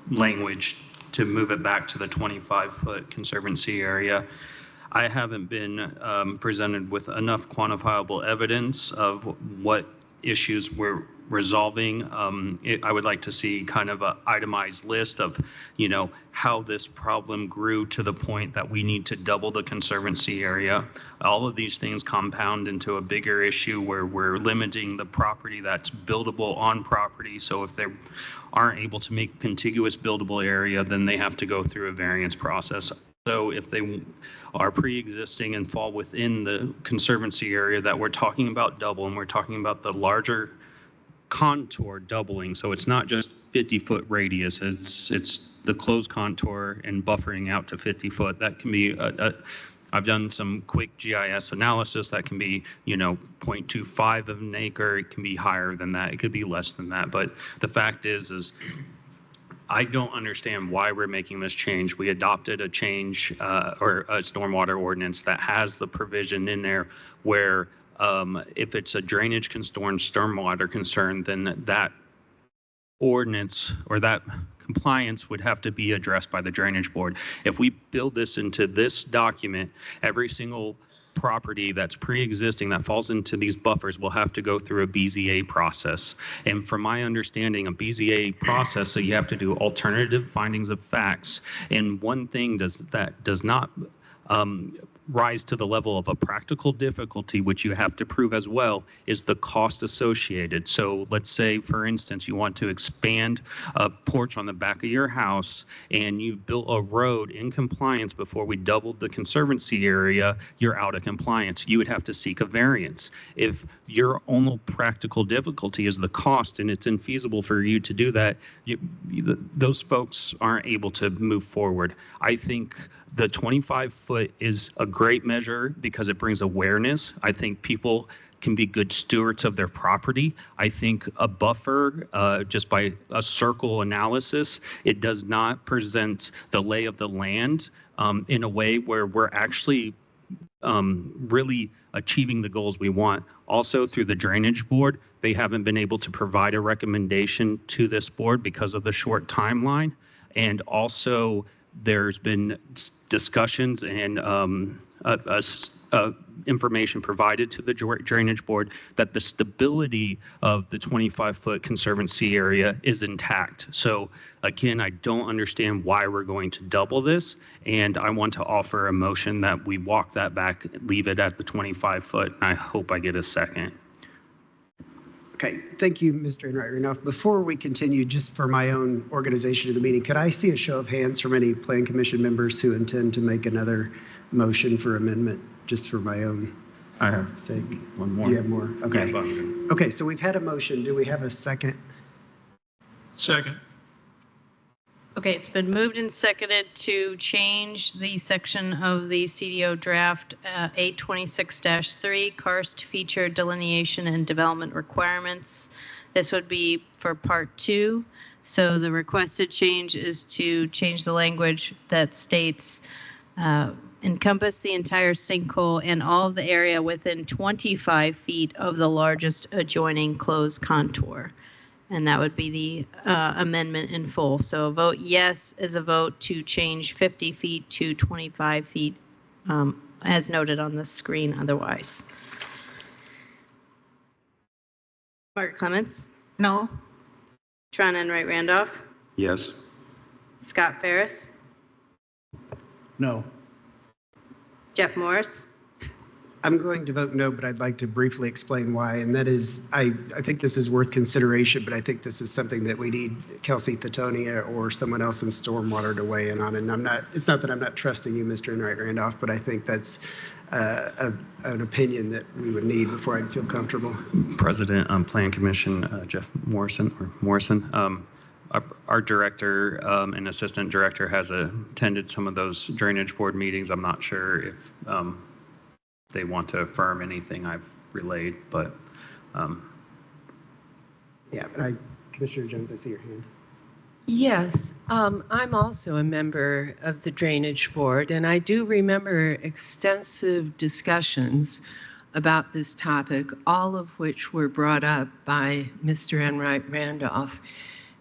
G: language to move it back to the 25-foot conservancy area. I haven't been presented with enough quantifiable evidence of what issues we're resolving. I would like to see kind of an itemized list of, how this problem grew to the point that we need to double the conservancy area. All of these things compound into a bigger issue where we're limiting the property that's buildable on property. So if they aren't able to make contiguous buildable area, then they have to go through a variance process. So if they are pre-existing and fall within the conservancy area that we're talking about double, and we're talking about the larger contour doubling, so it's not just 50-foot radius, it's the closed contour and buffering out to 50 foot. That can be I've done some quick GIS analysis that can be 0.25 of an acre. It can be higher than that, it could be less than that, but the fact is I don't understand why we're making this change. We adopted a change or a stormwater ordinance that has the provision in there where if it's a drainage concern, stormwater concern, then that ordinance or that compliance would have to be addressed by the drainage board. If we build this into this document, every single property that's pre-existing that falls into these buffers will have to go through a BZA process. And from my understanding, a BZA process, so you have to do alternative findings of facts. And one thing that does not rise to the level of a practical difficulty, which you have to prove as well, is the cost associated. So let's say, for instance, you want to expand a porch on the back of your house and you built a road in compliance before we doubled the conservancy area, you're out of compliance. You would have to seek a variance. If your only practical difficulty is the cost and it's infeasible for you to do that, those folks aren't able to move forward. I think the 25-foot is a great measure because it brings awareness. I think people can be good stewards of their property. I think a buffer, just by a circle analysis, it does not present the lay of the land in a way where we're actually really achieving the goals we want. Also, through the drainage board, they haven't been able to provide a recommendation to this board because of the short timeline. And also, there's been discussions and information provided to the drainage board that the stability of the 25-foot conservancy area is intact. So again, I don't understand why we're going to double this, and I want to offer a motion that we walk that back, leave it at the 25-foot, and I hope I get a second.
B: Okay, thank you, Mr. Enright Renouf. Before we continue, just for my own organization of the meeting, could I see a show of hands from any Plan Commission members who intend to make another motion for amendment, just for my own sake?
G: One more.
B: You have more? Okay. Okay, so we've had a motion. Do we have a second?
F: Second.
C: Okay, it's been moved and seconded to change the section of the CDO draft 826-3, karst feature delineation and development requirements. This would be for part 2. So the requested change is to change the language that states encompass the entire sinkhole and all of the area within 25 feet of the largest adjoining closed contour. And that would be the amendment in full. So a vote yes is a vote to change 50 feet to 25 feet, as noted on the screen otherwise. Margaret Clements,
A: No?
C: Tron Enright Randolph,
G: Yes.
C: Scott Ferris,
J: No.
C: Jeff Morris,
B: I'm going to vote no, but I'd like to briefly explain why. And that is, I think this is worth consideration, but I think this is something that we need Kelsey Thetonia or someone else in Stormwater to weigh in on. And it's not that I'm not trusting you, Mr. Enright Randolph, but I think that's an opinion that we would need before I'd feel comfortable.
G: President, Plan Commission, Jeff Morrison, our director and assistant director has attended some of those drainage board meetings. I'm not sure if they want to affirm anything I've relayed, but
B: Yeah, but Commissioner Jones, I see your hand.
H: Yes, I'm also a member of the Drainage Board, and I do remember extensive discussions about this topic, all of which were brought up by Mr. Enright Randolph.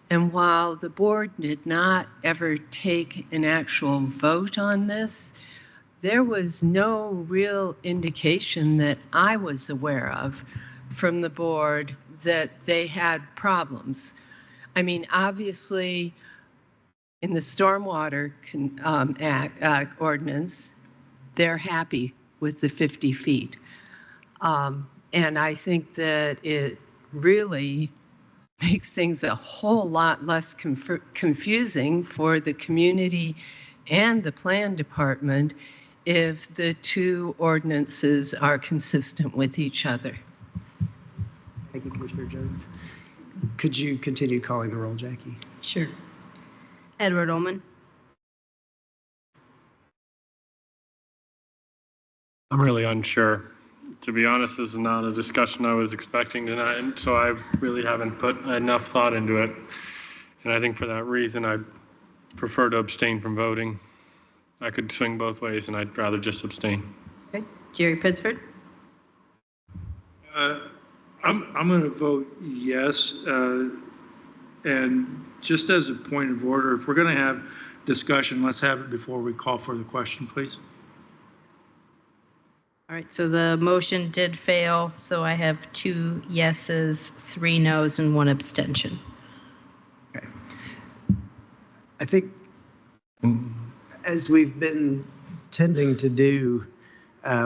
H: And while the board did not ever take an actual vote on this, there was no real indication that I was aware of from the board that they had problems. I mean, obviously, in the Stormwater ordinance, they're happy with the 50 feet. And I think that it really makes things a whole lot less confusing for the community and the plan department if the two ordinances are consistent with each other.
B: Thank you, Commissioner Jones. Could you continue calling the roll, Jackie?
C: Sure. Edward Ullman.
D: I'm really unsure. To be honest, this is not a discussion I was expecting tonight, and so I really haven't put enough thought into it. And I think for that reason, I prefer to abstain from voting. I could swing both ways, and I'd rather just abstain.
C: Okay. Jerry Pittsford.
F: I'm going to vote yes. And just as a point of order, if we're going to have discussion, let's have it before we call for the question, please.
C: All right, so the motion did fail, so I have 2 yeses, 3 noes, and 1 abstention.
B: Okay. I think as we've been tending to do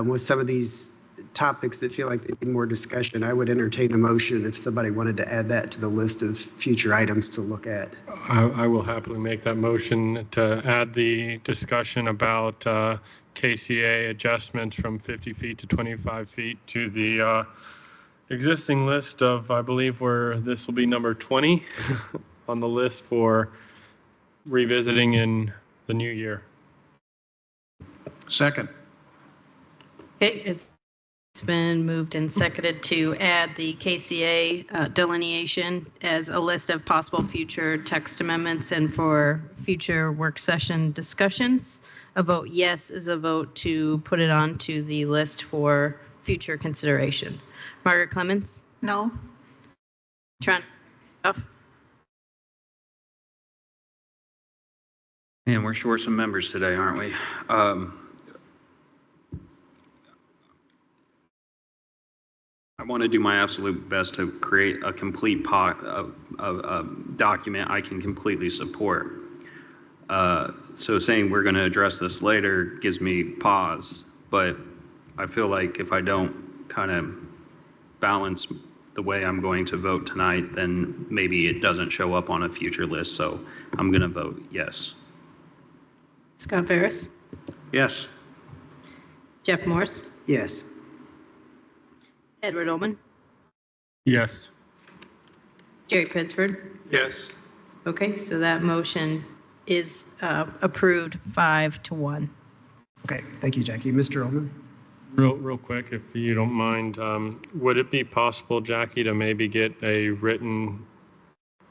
B: with some of these topics that feel like they need more discussion, I would entertain a motion if somebody wanted to add that to the list of future items to look at.
D: I will happily make that motion to add the discussion about KCA adjustments from 50 feet to 25 feet to the existing list of, I believe, where this will be number 20 on the list for revisiting in the new year.
J: Second.
C: Okay, it's been moved and seconded to add the KCA delineation as a list of possible future text amendments and for future work session discussions. A vote yes is a vote to put it onto the list for future consideration. Margaret Clemens?
A: No?
C: Trent?
G: man, we're short some members today, aren't we? I want to do my absolute best to create a complete document I can completely support. So saying we're going to address this later gives me pause, but I feel like if I don't kind of balance the way I'm going to vote tonight, then maybe it doesn't show up on a future list. So I'm going to vote yes.
C: Scott Ferris?
J: Yes.
C: Jeff Morse?
B: Yes.
C: Edward Ullman?
D: Yes.
C: Jerry Pittsford?
F: Yes.
C: Okay, so that motion is approved 5-1.
B: Okay, thank you, Jackie. Mr. Ullman?
D: Real quick, if you don't mind, would it be possible, Jackie, to maybe get a written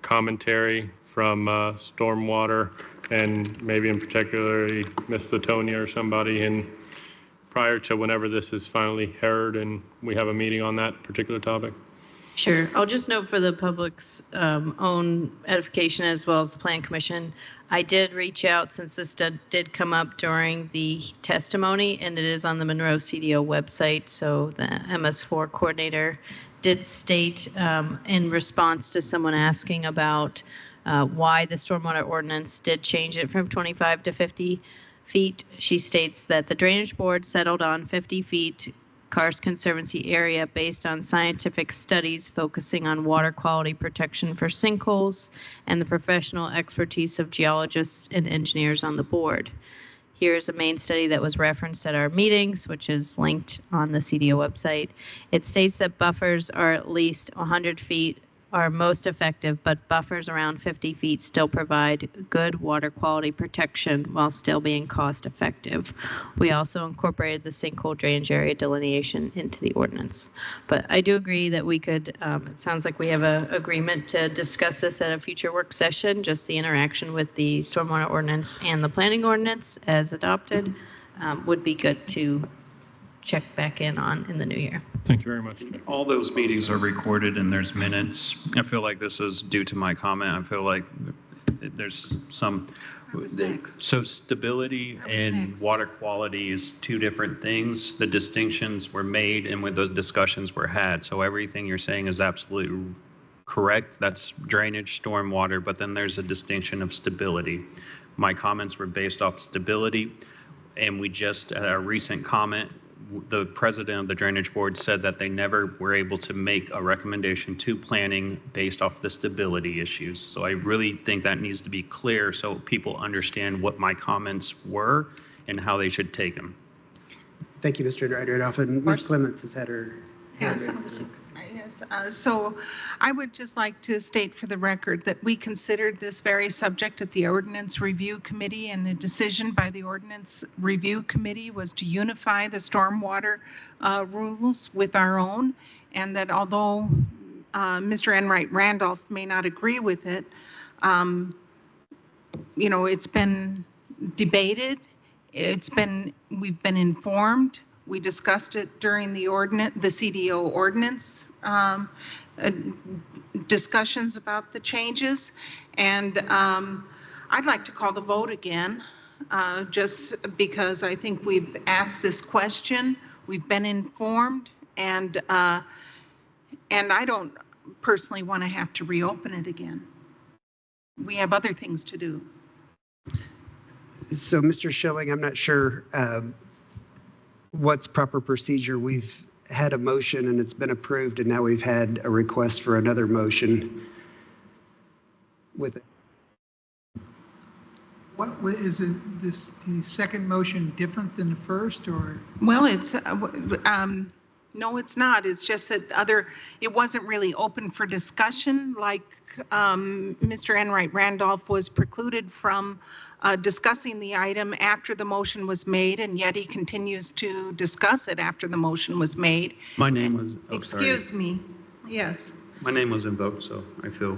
D: commentary from Stormwater and maybe in particularly Ms. Latonia or somebody in prior to whenever this is finally heard and we have a meeting on that particular topic?
C: Sure. I'll just note for the public's own edification as well as the Plan Commission, I did reach out since this did come up during the testimony, and it is on the Monroe CDO website. So the MS4 coordinator did state in response to someone asking about why the stormwater ordinance did change it from 25 to 50 feet. She states that the Drainage Board settled on 50 feet Karst Conservancy area based on scientific studies focusing on water quality protection for sinkholes and the professional expertise of geologists and engineers on the board. Here's a main study that was referenced at our meetings, which is linked on the CDO website. It states that buffers are at least 100 feet are most effective, but buffers around 50 feet still provide good water quality protection while still being cost effective. We also incorporated the sinkhole drainage area delineation into the ordinance. But I do agree that we could, it sounds like we have an agreement to discuss this at a future work session, just the interaction with the stormwater ordinance and the planning ordinance as adopted would be good to check back in on in the new year.
D: Thank you very much.
G: All those meetings are recorded and there's minutes. I feel like this is due to my comment. I feel like there's some,
A: was next?
G: so stability
A: That was
G: and
A: next.
G: water quality is two different things. The distinctions were made and when those discussions were had. So everything you're saying is absolutely correct. That's drainage, stormwater, but then there's a distinction of stability. My comments were based off stability, and we just, at a recent comment, the president of the Drainage Board said that they never were able to make a recommendation to planning based off the stability issues. So I really think that needs to be clear so people understand what my comments were and how they should take them.
B: Thank you, Mr. Randolph. And Ms. Clements has had her.
A: Yes. Yes, so I would just like to state for the record that we considered this very subject at the Ordinance Review Committee, and the decision by the Ordinance Review Committee was to unify the stormwater rules with our own, and that although Mr. Enright Randolph may not agree with it, you know, it's been debated, we've been informed. We discussed it during the CDO ordinance discussions about the changes. And I'd like to call the vote again, just because I think we've asked this question, we've been informed, and I don't personally want to have to reopen it again. We have other things to do.
B: So, Mr. Schilling, I'm not sure what's proper procedure. We've had a motion and it's been approved, and now we've had a request for another motion with it.
K: What is it, the second motion different than the first, or?
A: Well, it's, no, it's not. It's just that it wasn't really open for discussion, like Mr. Enright Randolph was precluded from discussing the item after the motion was made, and yet he continues to discuss it after the motion was made.
G: My name was,
A: Excuse me. Yes.
G: My name was invoked, so I feel,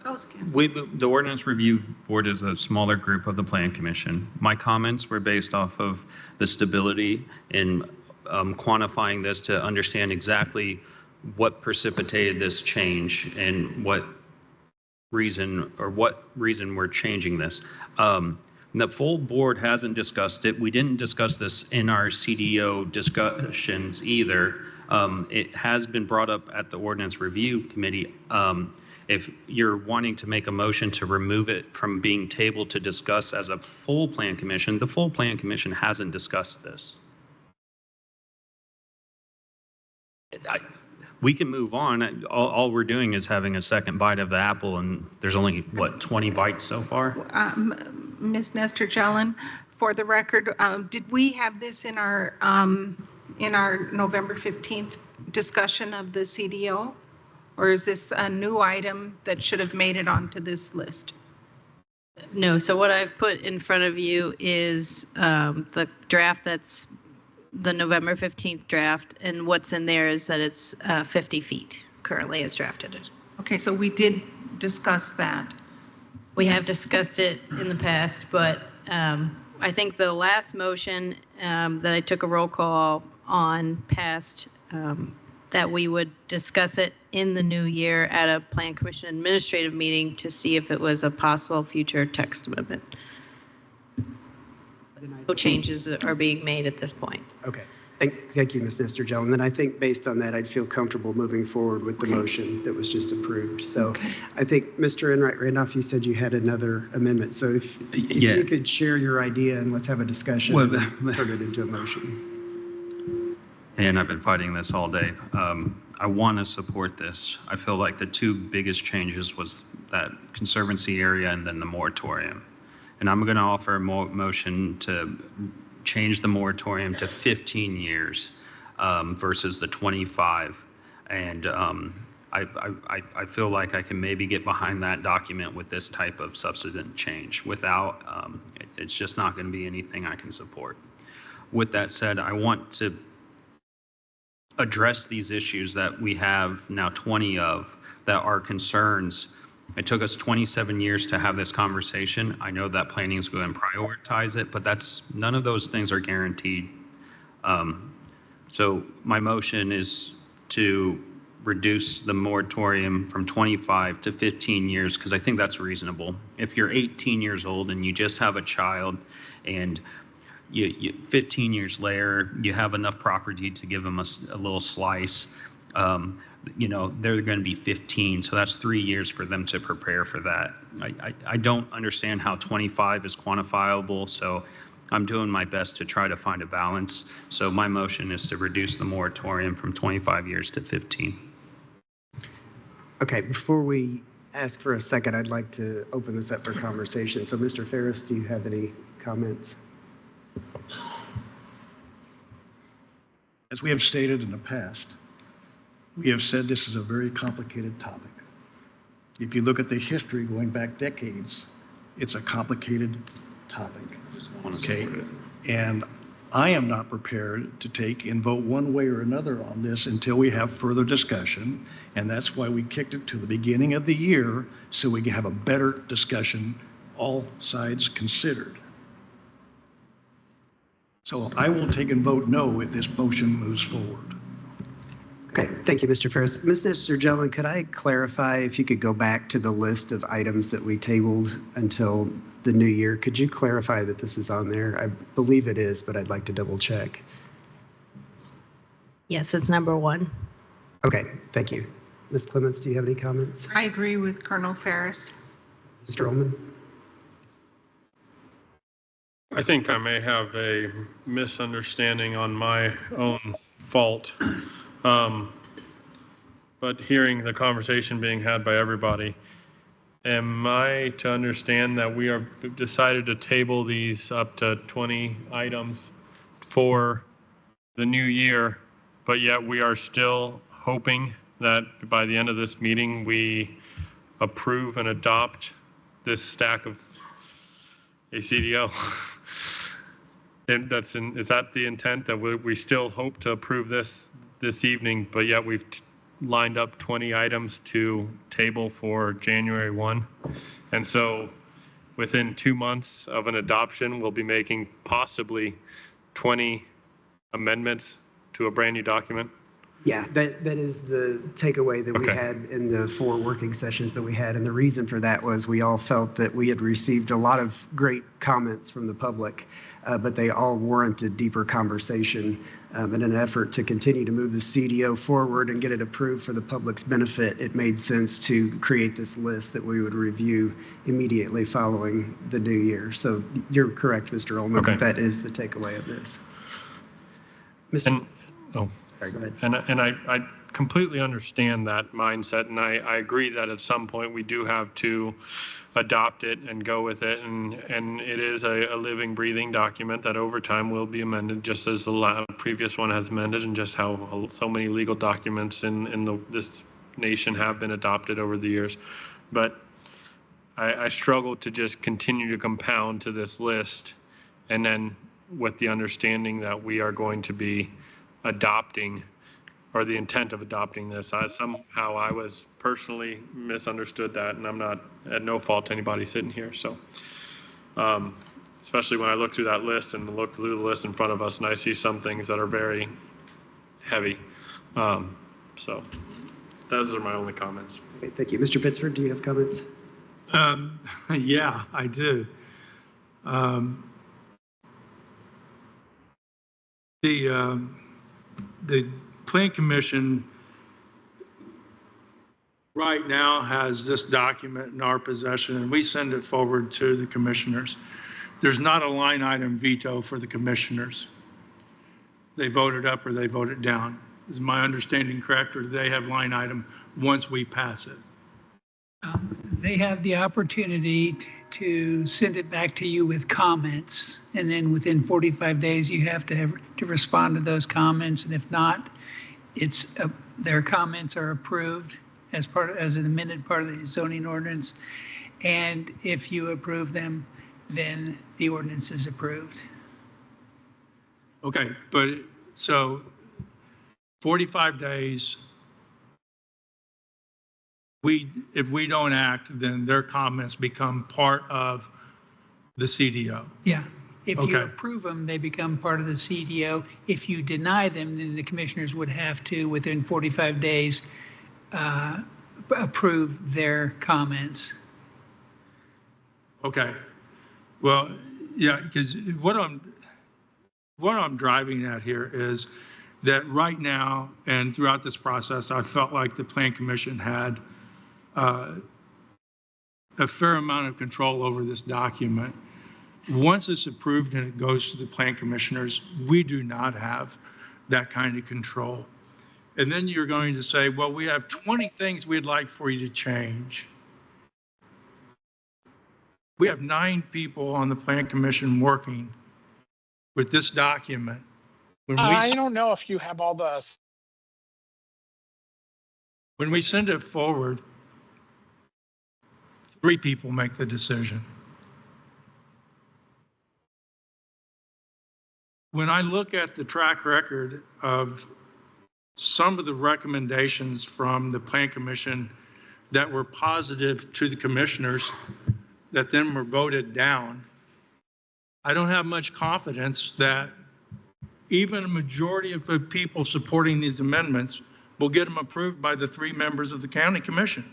A: Okay.
G: the Ordinance Review Board is a smaller group of the Plan Commission. My comments were based off of the stability in quantifying this to understand exactly what precipitated this change and what reason we're changing this. The full board hasn't discussed it. We didn't discuss this in our CDO discussions either. It has been brought up at the Ordinance Review Committee. If you're wanting to make a motion to remove it from being tabled to discuss as a full Plan Commission, the full Plan Commission hasn't discussed this. We can move on. All we're doing is having a second bite of the apple, and there's only, what, 20 bites so far?
A: Ms. Nestor Jelen, for the record, did we have this in our November 15th discussion of the CDO? Or is this a new item that should have made it onto this list?
C: No, so what I've put in front of you is the draft that's the November 15th draft, and what's in there is that it's 50 feet currently as drafted.
A: Okay, so we did discuss that.
C: We have discussed it in the past, but I think the last motion that I took a roll call on passed that we would discuss it in the new year at a Plan Commission administrative meeting to see if it was a possible future text amendment. No changes are being made at this point.
B: Okay. Thank you, Ms. Nestor Jelen. Then I think based on that, I'd feel comfortable moving forward with the motion that was just approved. So I think, Mr. Enright Randolph, you said you had another amendment. So if you could share your idea and let's have a discussion and turn it into a motion.
G: And I've been fighting this all day. I want to support this. I feel like the two biggest changes was that conservancy area and then the moratorium. And I'm going to offer a motion to change the moratorium to 15 years versus the 25. And I feel like I can maybe get behind that document with this type of substantive change. Without, it's just not going to be anything I can support. With that said, I want to address these issues that we have now 20 of that are concerns. It took us 27 years to have this conversation. I know that planning is going to prioritize it, but none of those things are guaranteed. So my motion is to reduce the moratorium from 25 to 15 years, because I think that's reasonable. If you're 18 years old and you just have a child and 15 years later, you have enough property to give them a little slice, they're going to be 15. So that's 3 years for them to prepare for that. I don't understand how 25 is quantifiable. So I'm doing my best to try to find a balance. So my motion is to reduce the moratorium from 25 years to 15.
B: Okay, before we ask for a second, I'd like to open this up for conversation. So Mr. Ferris, do you have any comments?
J: As we have stated in the past, we have said this is a very complicated topic. If you look at the history going back decades, it's a complicated topic. Okay, and I am not prepared to take and vote one way or another on this until we have further discussion, and that's why we kicked it to the beginning of the year so we can have a better discussion, all sides considered. So I will take and vote no if this motion moves forward.
B: Okay, thank you, Mr. Ferris. Mr. Gentleman, could I clarify if you could go back to the list of items that we tabled until the new year? Could you clarify that this is on there? I believe it is, but I'd like to double check.
C: Yes, it's number 1.
B: Okay, thank you. Ms. Clements, do you have any comments?
A: I agree with Colonel Ferris.
B: Mr. Ullman?
D: I think I may have a misunderstanding on my own fault. But hearing the conversation being had by everybody, am I to understand that we are decided to table these up to 20 items for the new year, but yet we are still hoping that by the end of this meeting, we approve and adopt this stack of a CDO? And is that the intent, that we still hope to approve this evening, but yet we've lined up 20 items to table for January 1? And so within 2 months of an adoption, we'll be making possibly 20 amendments to a brand new document?
B: Yeah, that is the takeaway that we had in the 4 working sessions that we had. And the reason for that was we all felt that we had received a lot of great comments from the public, but they all warranted deeper conversation. In an effort to continue to move the CDO forward and get it approved for the public's benefit, it made sense to create this list that we would review immediately following the new year. So you're correct, Mr. Ullman, that is the takeaway of this.
D: And I completely understand that mindset, and I agree that at some point we do have to adopt it and go with it, and it is a living, breathing document that over time will be amended, just as the previous one has amended, and just how so many legal documents in this nation have been adopted over the years. But I struggle to just continue to compound to this list, and then with the understanding that we are going to be adopting, or the intent of adopting this. Somehow I was personally misunderstood that, and I'm not at no fault to anybody sitting here. So, especially when I look through that list and look through the list in front of us, and I see some things that are very heavy. So those are my only comments.
B: Okay, thank you. Mr. Pittsford, do you have comments?
F: Yeah, I do. The Plan Commission right now has this document in our possession, and we send it forward to the commissioners. There's not a line item veto for the commissioners. They vote it up or they vote it down. Is my understanding correct, or do they have line item once we pass it?
K: They have the opportunity to send it back to you with comments, and then within 45 days, you have to respond to those comments. And if not, their comments are approved, as an amended part of the zoning ordinance. And if you approve them, then the ordinance is approved.
F: Okay, but so 45 days, if we don't act, then their comments become part of the CDO.
K: Yeah. If you
F: Okay.
K: approve them, they become part of the CDO. If you deny them, then the commissioners would have to, within 45 days, approve their comments.
F: Okay. Well, yeah, because what I'm driving at here is that right now and throughout this process, I felt like the Plan Commission had a fair amount of control over this document. Once it's approved and it goes to the Plan Commissioners, we do not have that kind of control. And then you're going to say, well, we have 20 things we'd like for you to change. We have 9 people on the Plan Commission working with this document.
L: I don't know if you have all the.
F: When we send it forward, 3 people make the decision. When I look at the track record of some of the recommendations from the Plan Commission that were positive to the commissioners that then were voted down, I don't have much confidence that even a majority of the people supporting these amendments will get them approved by the 3 members of the county commission.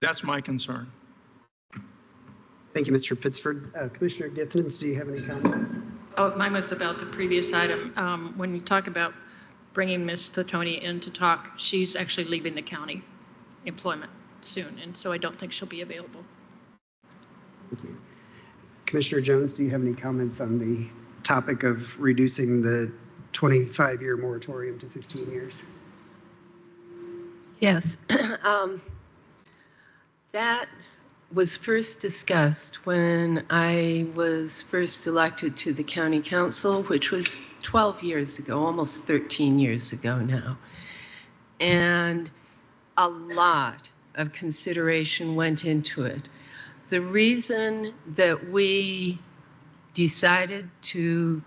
F: That's my concern.
B: Thank you, Mr. Pittsford. Commissioner Githens, do you have any comments?
I: Oh, mine was about the previous item. When you talk about bringing Ms. Tony in to talk, she's actually leaving the county employment soon, and so I don't think she'll be available.
B: Thank you. Commissioner Jones, do you have any comments on the topic of reducing the 25-year moratorium to 15 years?
H: Yes. That was first discussed when I was first elected to the county council, which was 12 years ago, almost 13 years ago now. And a lot of consideration went into it. The reason that we decided to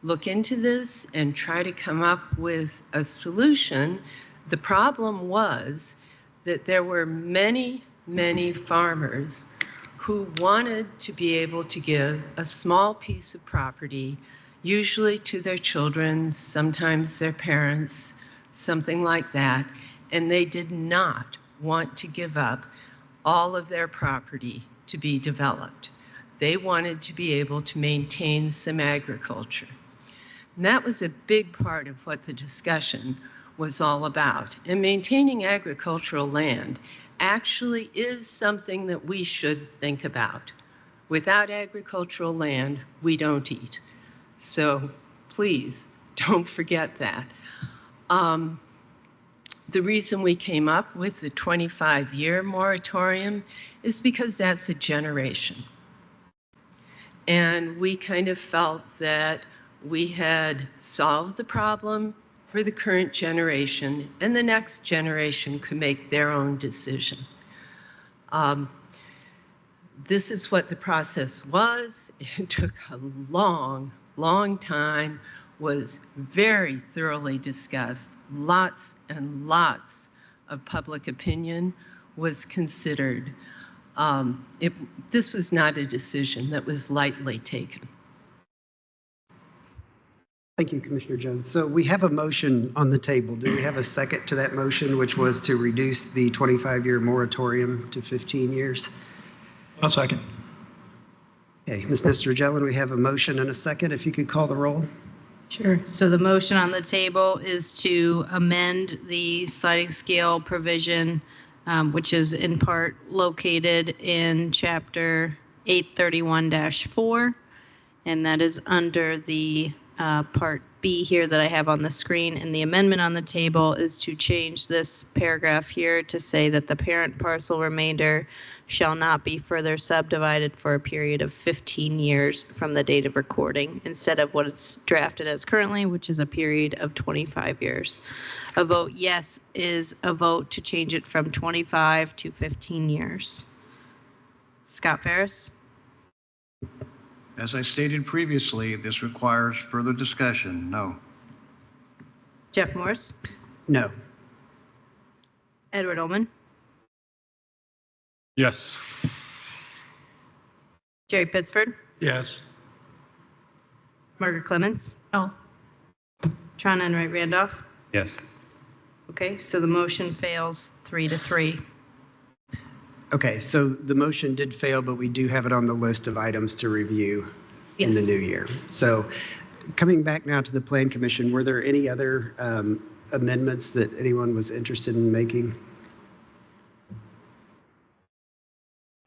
H: look into this and try to come up with a solution, the problem was that there were many farmers who wanted to be able to give a small piece of property, usually to their children, sometimes their parents, something like that, and they did not want to give up all of their property to be developed. They wanted to be able to maintain some agriculture. And that was a big part of what the discussion was all about. And maintaining agricultural land actually is something that we should think about. Without agricultural land, we don't eat. So please don't forget that. The reason we came up with the 25-year moratorium is because that's a generation. And we kind of felt that we had solved the problem for the current generation, and the next generation could make their own decision. This is what the process was. It took a long time, was very thoroughly discussed. Lots and lots of public opinion was considered. This was not a decision that was lightly taken.
B: Thank you, Commissioner Jones. So we have a motion on the table. Do we have a second to that motion, which was to reduce the 25-year moratorium to 15 years?
F: I'll second.
B: Okay, Ms. Nestor-Jelen, we have a motion and a second. If you could call the roll.
C: Sure. So the motion on the table is to amend the sliding scale provision, which is in part located in Chapter 831-4, and that is under the Part B B here that I have on the screen, and the amendment on the table is to change this paragraph here to say that the parent parcel remainder shall not be further subdivided for a period of 15 years from the date of recording, instead of what it's drafted as currently, which is a period of 25 years. A vote yes is a vote to change it from 25 to 15 years. Scott Ferris?
J: As I stated previously, this requires further discussion. No.
C: Jeff Morris?
B: No.
C: Edward Ullman?
D: Yes.
C: Jerry Pittsford?
F: Yes.
C: Margaret Clemens?
A: Oh,
C: Tron Enright Randolph?
G: Yes.
C: Okay, so the motion fails 3-3.
B: Okay, so the motion did fail, but we do have it on the list of items to review in the
C: Yes.
B: new year. So coming back now to the Plan Commission, were there any other amendments that anyone was interested in making?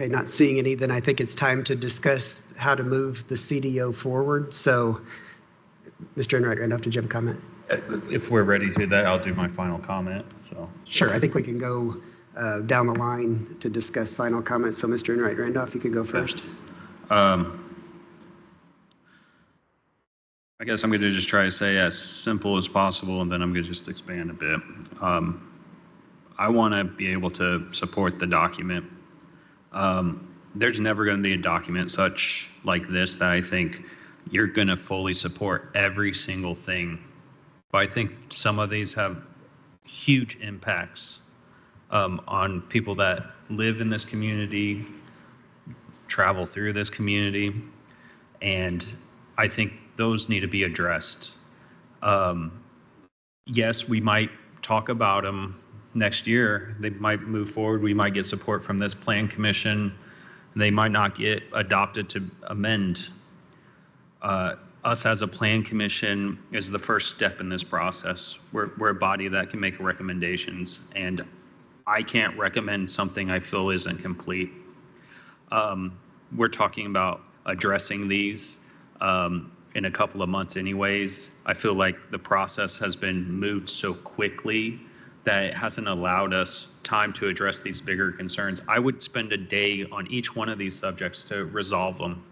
B: Okay, not seeing any, then I think it's time to discuss how to move the CDO forward. So Mr. Enright Randolph, did you have a comment?
G: If we're ready to that, I'll do my final comment, so.
B: Sure, I think we can go down the line to discuss final comments. So Mr. Enright Randolph, you could go first.
G: I guess I'm going to just try to say as simple as possible, and then I'm going to just expand a bit. I want to be able to support the document. There's never going to be a document such like this that I think you're going to fully support every single thing. But I think some of these have huge impacts on people that live in this community, travel through this community, and I think those need to be addressed. Yes, we might talk about them next year. They might move forward. We might get support from this Plan Commission. They might not get adopted to amend. Us as a Plan Commission is the first step in this process. We're a body that can make recommendations, and I can't recommend something I feel isn't complete. We're talking about addressing these in a couple of months anyways. I feel like the process has been moved so quickly that it hasn't allowed us time to address these bigger concerns. I would spend a day on each one of these subjects to resolve them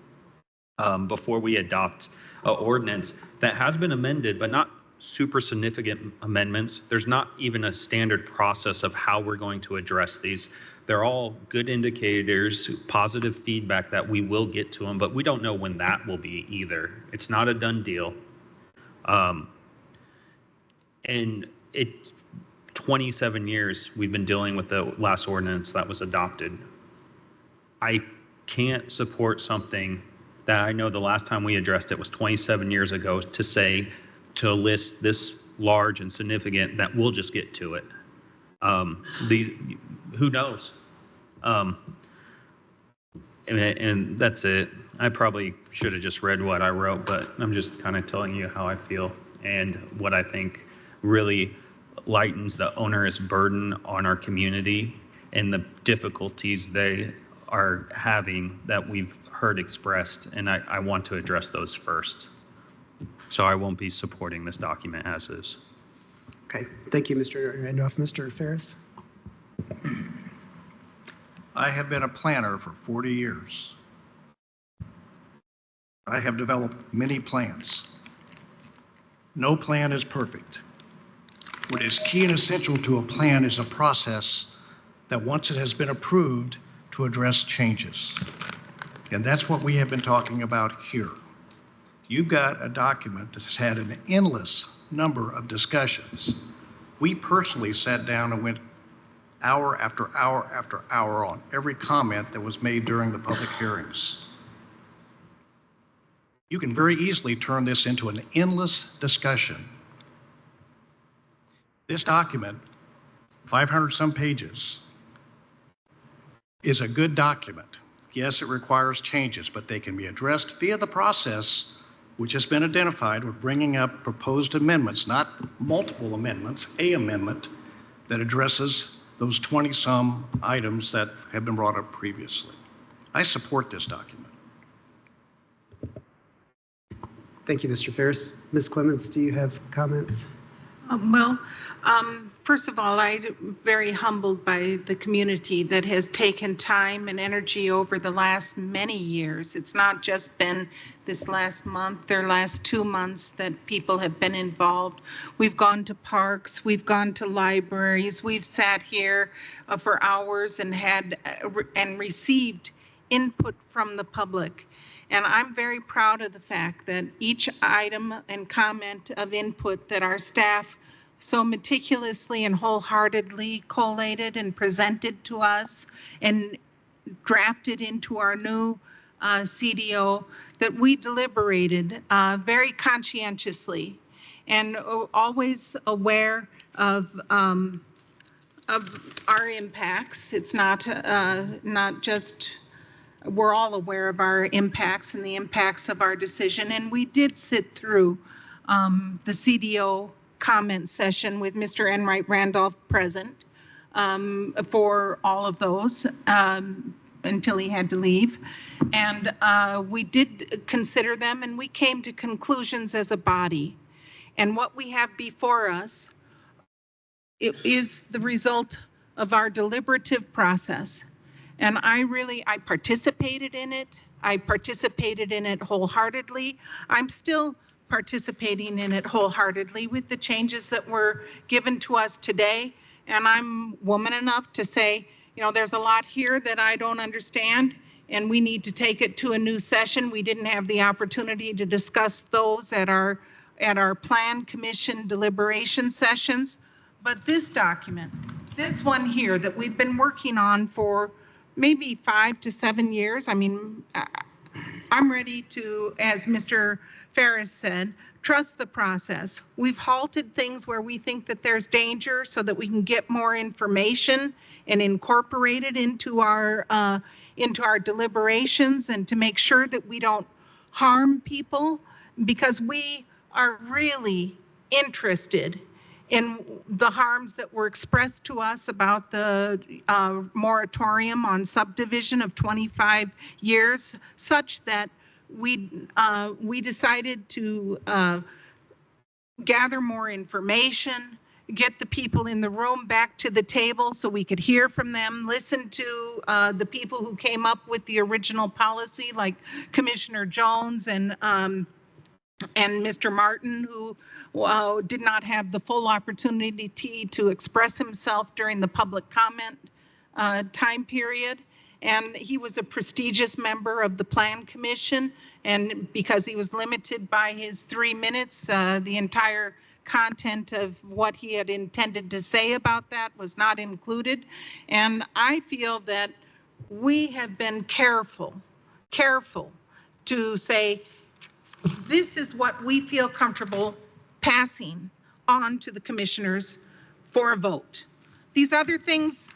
G: before we adopt an ordinance that has been amended, but not super significant amendments. There's not even a standard process of how we're going to address these. They're all good indicators, positive feedback that we will get to them, but we don't know when that will be either. It's not a done deal. And 27 years we've been dealing with the last ordinance that was adopted. I can't support something that I know the last time we addressed it was 27 years ago to list this large and significant that we'll just get to it. Who knows? And that's it. I probably should have just read what I wrote, but I'm just kind of telling you how I feel and what I think really lightens the onerous burden on our community and the difficulties they are having that we've heard expressed, and I want to address those first. So I won't be supporting this document as is.
B: Okay, thank you, Mr. Randolph. Mr. Ferris?
J: I have been a planner for 40 years. I have developed many plans. No plan is perfect. What is key and essential to a plan is a process that once it has been approved to address changes. And that's what we have been talking about here. You've got a document that's had an endless number of discussions. We personally sat down and went hour after hour after hour on every comment that was made during the public hearings. You can very easily turn this into an endless discussion. This document, 500 some pages, is a good document. Yes, it requires changes, but they can be addressed via the process which has been identified with bringing up proposed amendments, not multiple amendments, an amendment that addresses those 20-some items that have been brought up previously. I support this document.
B: Thank you, Mr. Ferris. Ms. Clements, do you have comments?
A: Well, first of all, I'm very humbled by the community that has taken time and energy over the last many years. It's not just been this last month or last 2 months that people have been involved. We've gone to parks, we've gone to libraries, we've sat here for hours and had and received input from the public. And I'm very proud of the fact that each item and comment of input that our staff so meticulously and wholeheartedly collated and presented to us and drafted into our new CDO, that we deliberated very conscientiously and always aware of our impacts. It's not just, we're all aware of our impacts and the impacts of our decision. And we did sit through the CDO comment session with Mr. Enright Randolph present for all of those until he had to leave. And we did consider them and we came to conclusions as a body. And what we have before us, it is the result of our deliberative process. And I participated in it. I participated in it wholeheartedly. I'm still participating in it wholeheartedly with the changes that were given to us today. And I'm woman enough to say, you know, there's a lot here that I don't understand and we need to take it to a new session. We didn't have the opportunity to discuss those at our Plan Commission deliberation sessions. But this document, this one here that we've been working on for maybe 5 to 7 years. I mean, I'm ready to, as Mr. Ferris said, trust the process. We've halted things where we think that there's danger so that we can get more information and incorporate it into our deliberations and to make sure that we don't harm people, because we are really interested in the harms that were expressed to us about the moratorium on subdivision of 25 years, such that we decided to gather more information, get the people in the room back to the table so we could hear from them, listen to the people who came up with the original policy, like Commissioner Jones and Mr. Martin, who did not have the full opportunity to express himself during the public comment time period. And he was a prestigious member of the Plan Commission, and because he was limited by his 3 minutes, the entire content of what he had intended to say about that was not included. And I feel that we have been careful to say, this is what we feel comfortable passing on to the commissioners for a vote. These other things,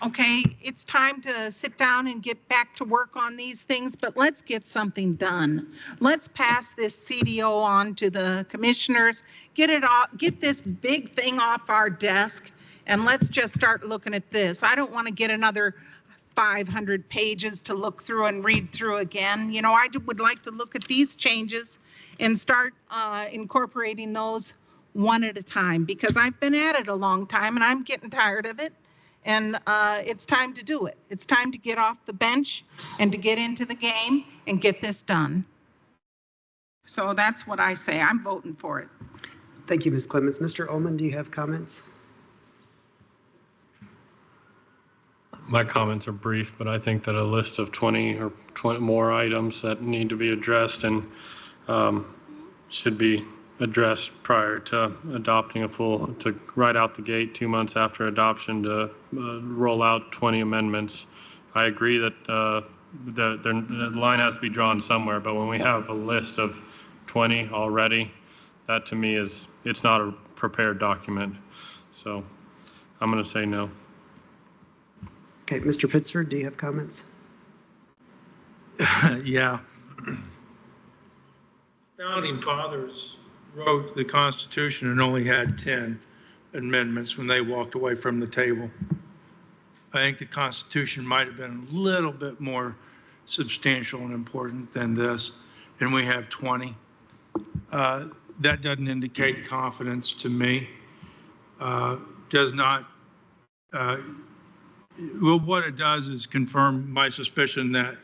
A: okay, it's time to sit down and get back to work on these things, but let's get something done. Let's pass this CDO on to the commissioners, get this big thing off our desk, and let's just start looking at this. I don't want to get another 500 pages to look through and read through again. You know, I would like to look at these changes and start incorporating those one at a time, because I've been at it a long time and I'm getting tired of it. And it's time to do it. It's time to get off the bench and to get into the game and get this done. So that's what I say. I'm voting for it.
B: Thank you, Ms. Clements. Mr. Ullman, do you have comments?
D: My comments are brief, but I think that a list of 20 or 20 more items that need to be addressed and should be addressed prior to adopting to right out the gate 2 months after adoption to roll out 20 amendments. I agree that the line has to be drawn somewhere, but when we have a list of 20 already, that to me it's not a prepared document. So I'm going to say no.
B: Okay, Mr. Pittsford, do you have comments?
F: Yeah. Founding fathers wrote the Constitution and only had 10 amendments when they walked away from the table. I think the Constitution might have been a little bit more substantial and important than this, and we have 20. That doesn't indicate confidence to me. Does not, well, what it does is confirm my suspicion that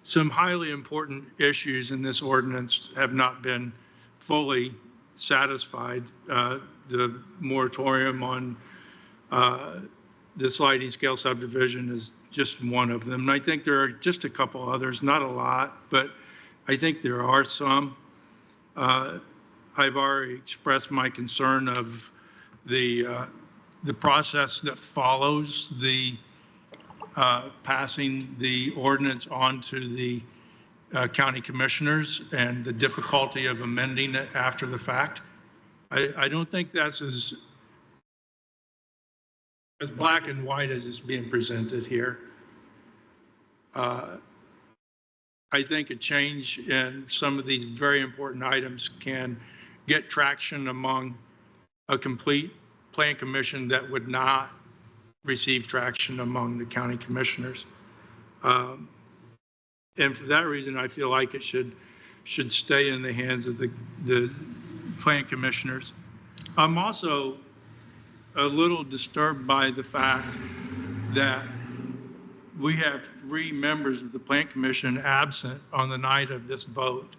F: some highly important issues in this ordinance have not been fully satisfied. The moratorium on the sliding scale subdivision is just one of them. And I think there are just a couple others, not a lot, but I think there are some. I've already expressed my concern of the process that follows the passing the ordinance on to the county commissioners and the difficulty of amending it after the fact. I don't think that's as black and white as it's being presented here. I think a change in some of these very important items can get traction among a complete plan commission that would not receive traction among the county commissioners. And for that reason, I feel like it should stay in the hands of the plan commissioners. I'm also a little disturbed by the fact that we have 3 members of the Plan Commission absent on the night of this vote,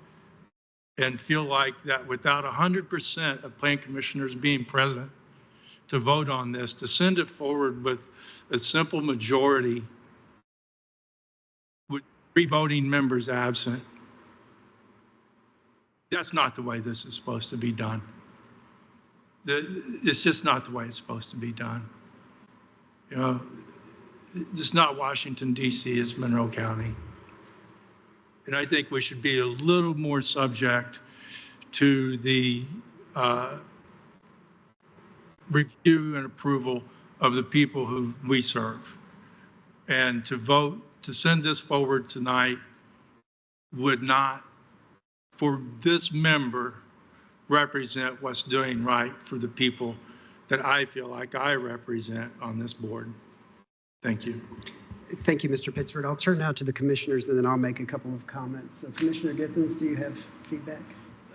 F: and feel like that without 100% of Plan Commissioners being present to vote on this, to send it forward with a simple majority with 3 voting members absent, that's not the way this is supposed to be done. It's just not the way it's supposed to be done. You know, it's not Washington, D.C., it's Monroe County. And I think we should be a little more subject to the review and approval of the people who we serve. And to vote, to send this forward tonight would not, for this member, represent what's doing right for the people that I feel like I represent on this board. Thank you.
B: Thank you, Mr. Pittsford. I'll turn now to the commissioners, and then I'll make a couple of comments. So Commissioner Githens, do you have feedback?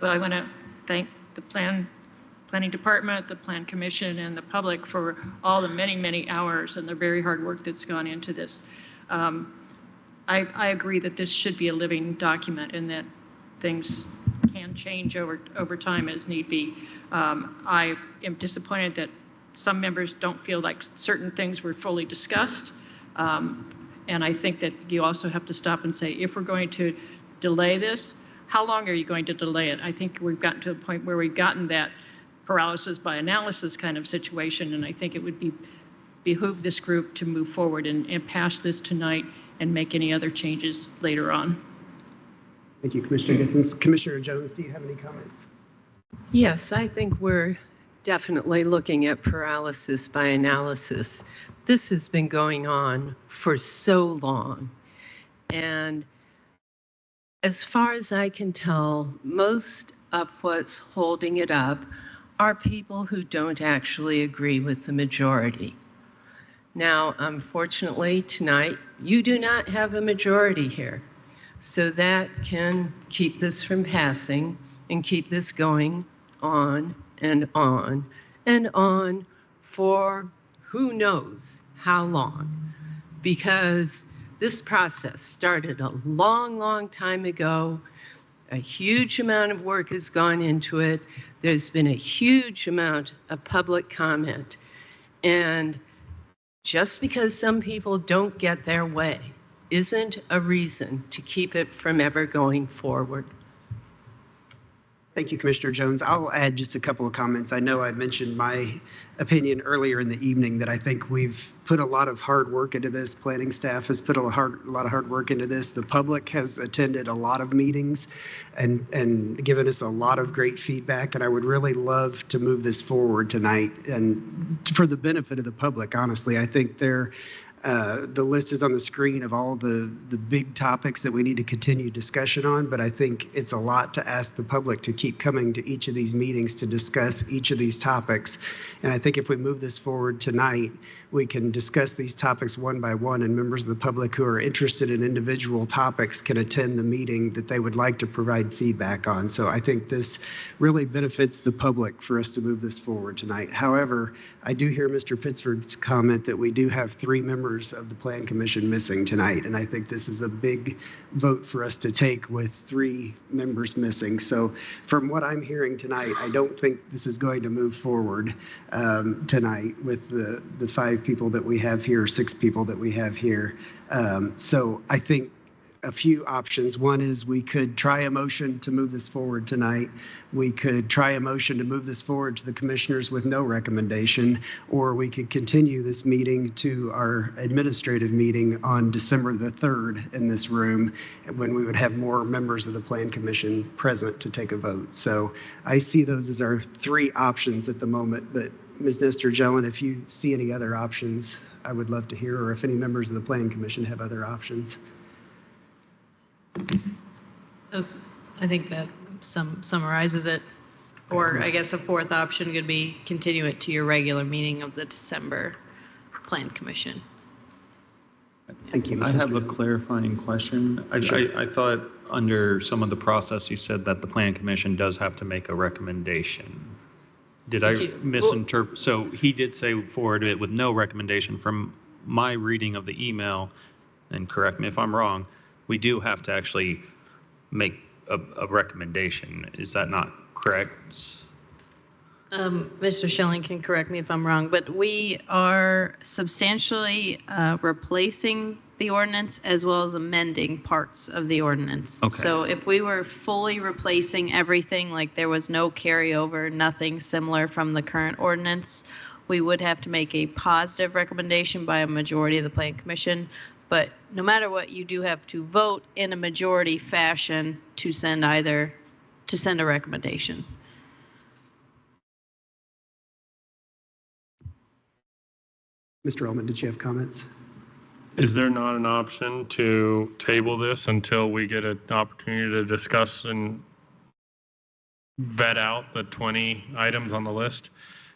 I: Well, I want to thank the planning department, the plan commission, and the public for all the many, many hours and the very hard work that's gone into this. I agree that this should be a living document and that things can change over time as need be. I am disappointed that some members don't feel like certain things were fully discussed. And I think that you also have to stop and say, if we're going to delay this, how long are you going to delay it? I think we've gotten to a point where we've gotten that paralysis by analysis kind of situation, and I think it would behoove this group to move forward and pass this tonight and make any other changes later on.
B: Thank you, Commissioner Githens. Commissioner Jones, do you have any comments?
H: Yes, I think we're definitely looking at paralysis by analysis. This has been going on for so long. And as far as I can tell, most of what's holding it up are people who don't actually agree with the majority. Now, unfortunately, tonight, you do not have a majority here. So that can keep this from passing and keep this going on and on and on for who knows how long. Because this process started a long, long time ago. A huge amount of work has gone into it. There's been a huge amount of public comment. And just because some people don't get their way isn't a reason to keep it from ever going forward.
B: Thank you, Commissioner Jones. I'll add just a couple of comments. I know I mentioned my opinion earlier in the evening that I think we've put a lot of hard work into this. Planning staff has put a lot of hard work into this. The public has attended a lot of meetings and given us a lot of great feedback. And I would really love to move this forward tonight and for the benefit of the public, honestly. I think The list is on the screen of all the big topics that we need to continue discussion on, but I think it's a lot to ask the public to keep coming to each of these meetings to discuss each of these topics. And I think if we move this forward tonight, we can discuss these topics one by one, and members of the public who are interested in individual topics can attend the meeting that they would like to provide feedback on. So I think this really benefits the public for us to move this forward tonight. However, I do hear Mr. Pittsford's comment that we do have 3 members of the Plan Commission missing tonight, and I think this is a big vote for us to take with 3 members missing. So from what I'm hearing tonight, I don't think this is going to move forward tonight with the 5 people that we have here, 6 people that we have here. So I think a few options. One is we could try a motion to move this forward tonight. We could try a motion to move this forward to the commissioners with no recommendation, or we could continue this meeting to our administrative meeting on December the 3rd in this room, when we would have more members of the Plan Commission present to take a vote. So I see those as our 3 options at the moment, but Ms. Nestor-Jelen, if you see any other options, I would love to hear, or if any members of the Plan Commission have other options.
C: I think that summarizes it. Or I guess a 4th option could be continue it to your regular meeting of the December Plan Commission.
B: Thank you.
G: I have a clarifying question. I thought under some of the process you said that the Plan Commission does have to make a recommendation. Did I misinterpret? So he did say forward it with no recommendation. From my reading of the email, and correct me if I'm wrong, we do have to actually make a recommendation. Is that not correct?
C: Mr. Schilling can correct me if I'm wrong, but we are substantially replacing the ordinance as well as amending parts of the ordinance.
G: Okay.
C: So if we were fully replacing everything, like there was no carryover, nothing similar from the current ordinance, we would have to make a positive recommendation by a majority of the Plan Commission. But no matter what, you do have to vote in a majority fashion to send a recommendation.
B: Mr. Ullman, did you have comments?
D: Is there not an option to table this until we get an opportunity to discuss and vet out the 20 items on the list?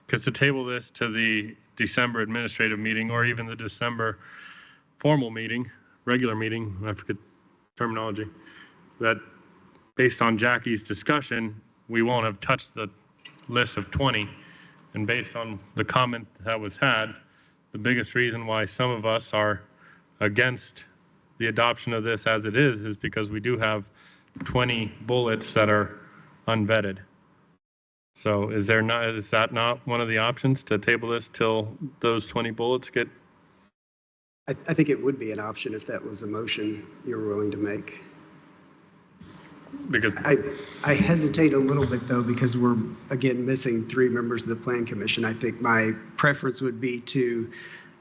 D: Because to table this to the December administrative meeting, or even the December formal meeting, regular meeting, I forget terminology, that based on Jackie's discussion, we won't have touched the list of 20. And based on the comment that was had, the biggest reason why some of us are against the adoption of this as it is because we do have 20 bullets that are unvetted. So is that not one of the options, to table this till those 20 bullets get?
B: I think it would be an option if that was a motion you're willing to make.
D: Because
B: I hesitate a little bit, though, because we're, again, missing 3 members of the Plan Commission. I think my preference would be to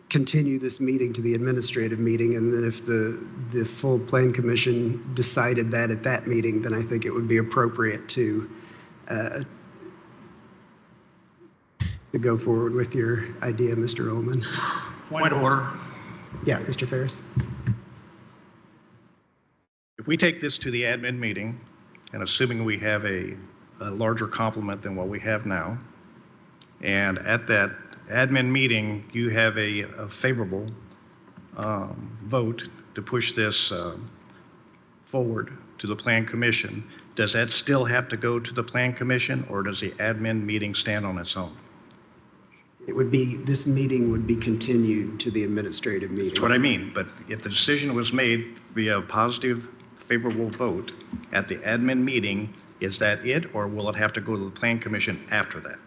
B: continue this meeting to the administrative meeting, and then if the full Plan Commission decided that at that meeting, then I think it would be appropriate to go forward with your idea, Mr. Ullman.
J: Point of order.
B: Yeah, Mr. Ferris.
J: If we take this to the admin meeting, and assuming we have a larger complement than what we have now, and at that admin meeting, you have a favorable vote to push this forward to the Plan Commission, does that still have to go to the Plan Commission, or does the admin meeting stand on its own?
B: This meeting would be continued to the administrative meeting.
J: That's what I mean, but if the decision was made via a positive, favorable vote at the admin meeting, is that it, or will it have to go to the Plan Commission after that?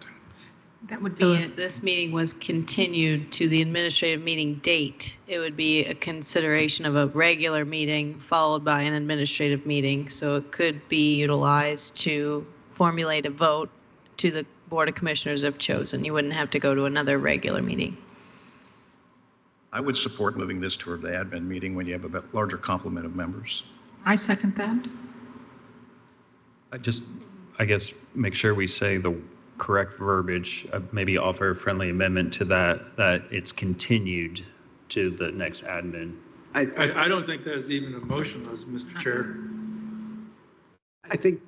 C: That would be if this meeting was continued to the administrative meeting date, it would be a consideration of a regular meeting followed by an administrative meeting. So it could be utilized to formulate a vote to the Board of Commissioners if chosen. You wouldn't have to go to another regular meeting.
J: I would support moving this toward the admin meeting when you have a bit larger complement of members.
A: I second that.
G: I guess, make sure we say the correct verbiage, maybe offer a friendly amendment to that it's continued to the next admin.
F: I don't think that is even a motion, Mr. Chair.
B: I think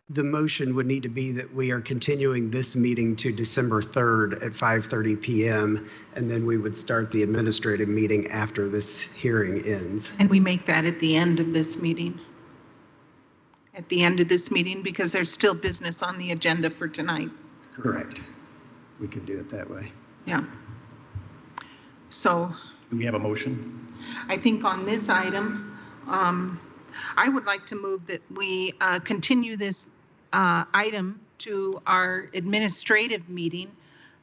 B: the motion would need to be that we are continuing this meeting to December 3rd at 5:30 PM, and then we would start the administrative meeting after this hearing ends.
A: And we make that at the end of this meeting. At the end of this meeting, because there's still business on the agenda for tonight.
B: Correct. We could do it that way.
A: Yeah. So
J: Do we have a motion?
A: I think on this item, I would like to move that we continue this item to our administrative meeting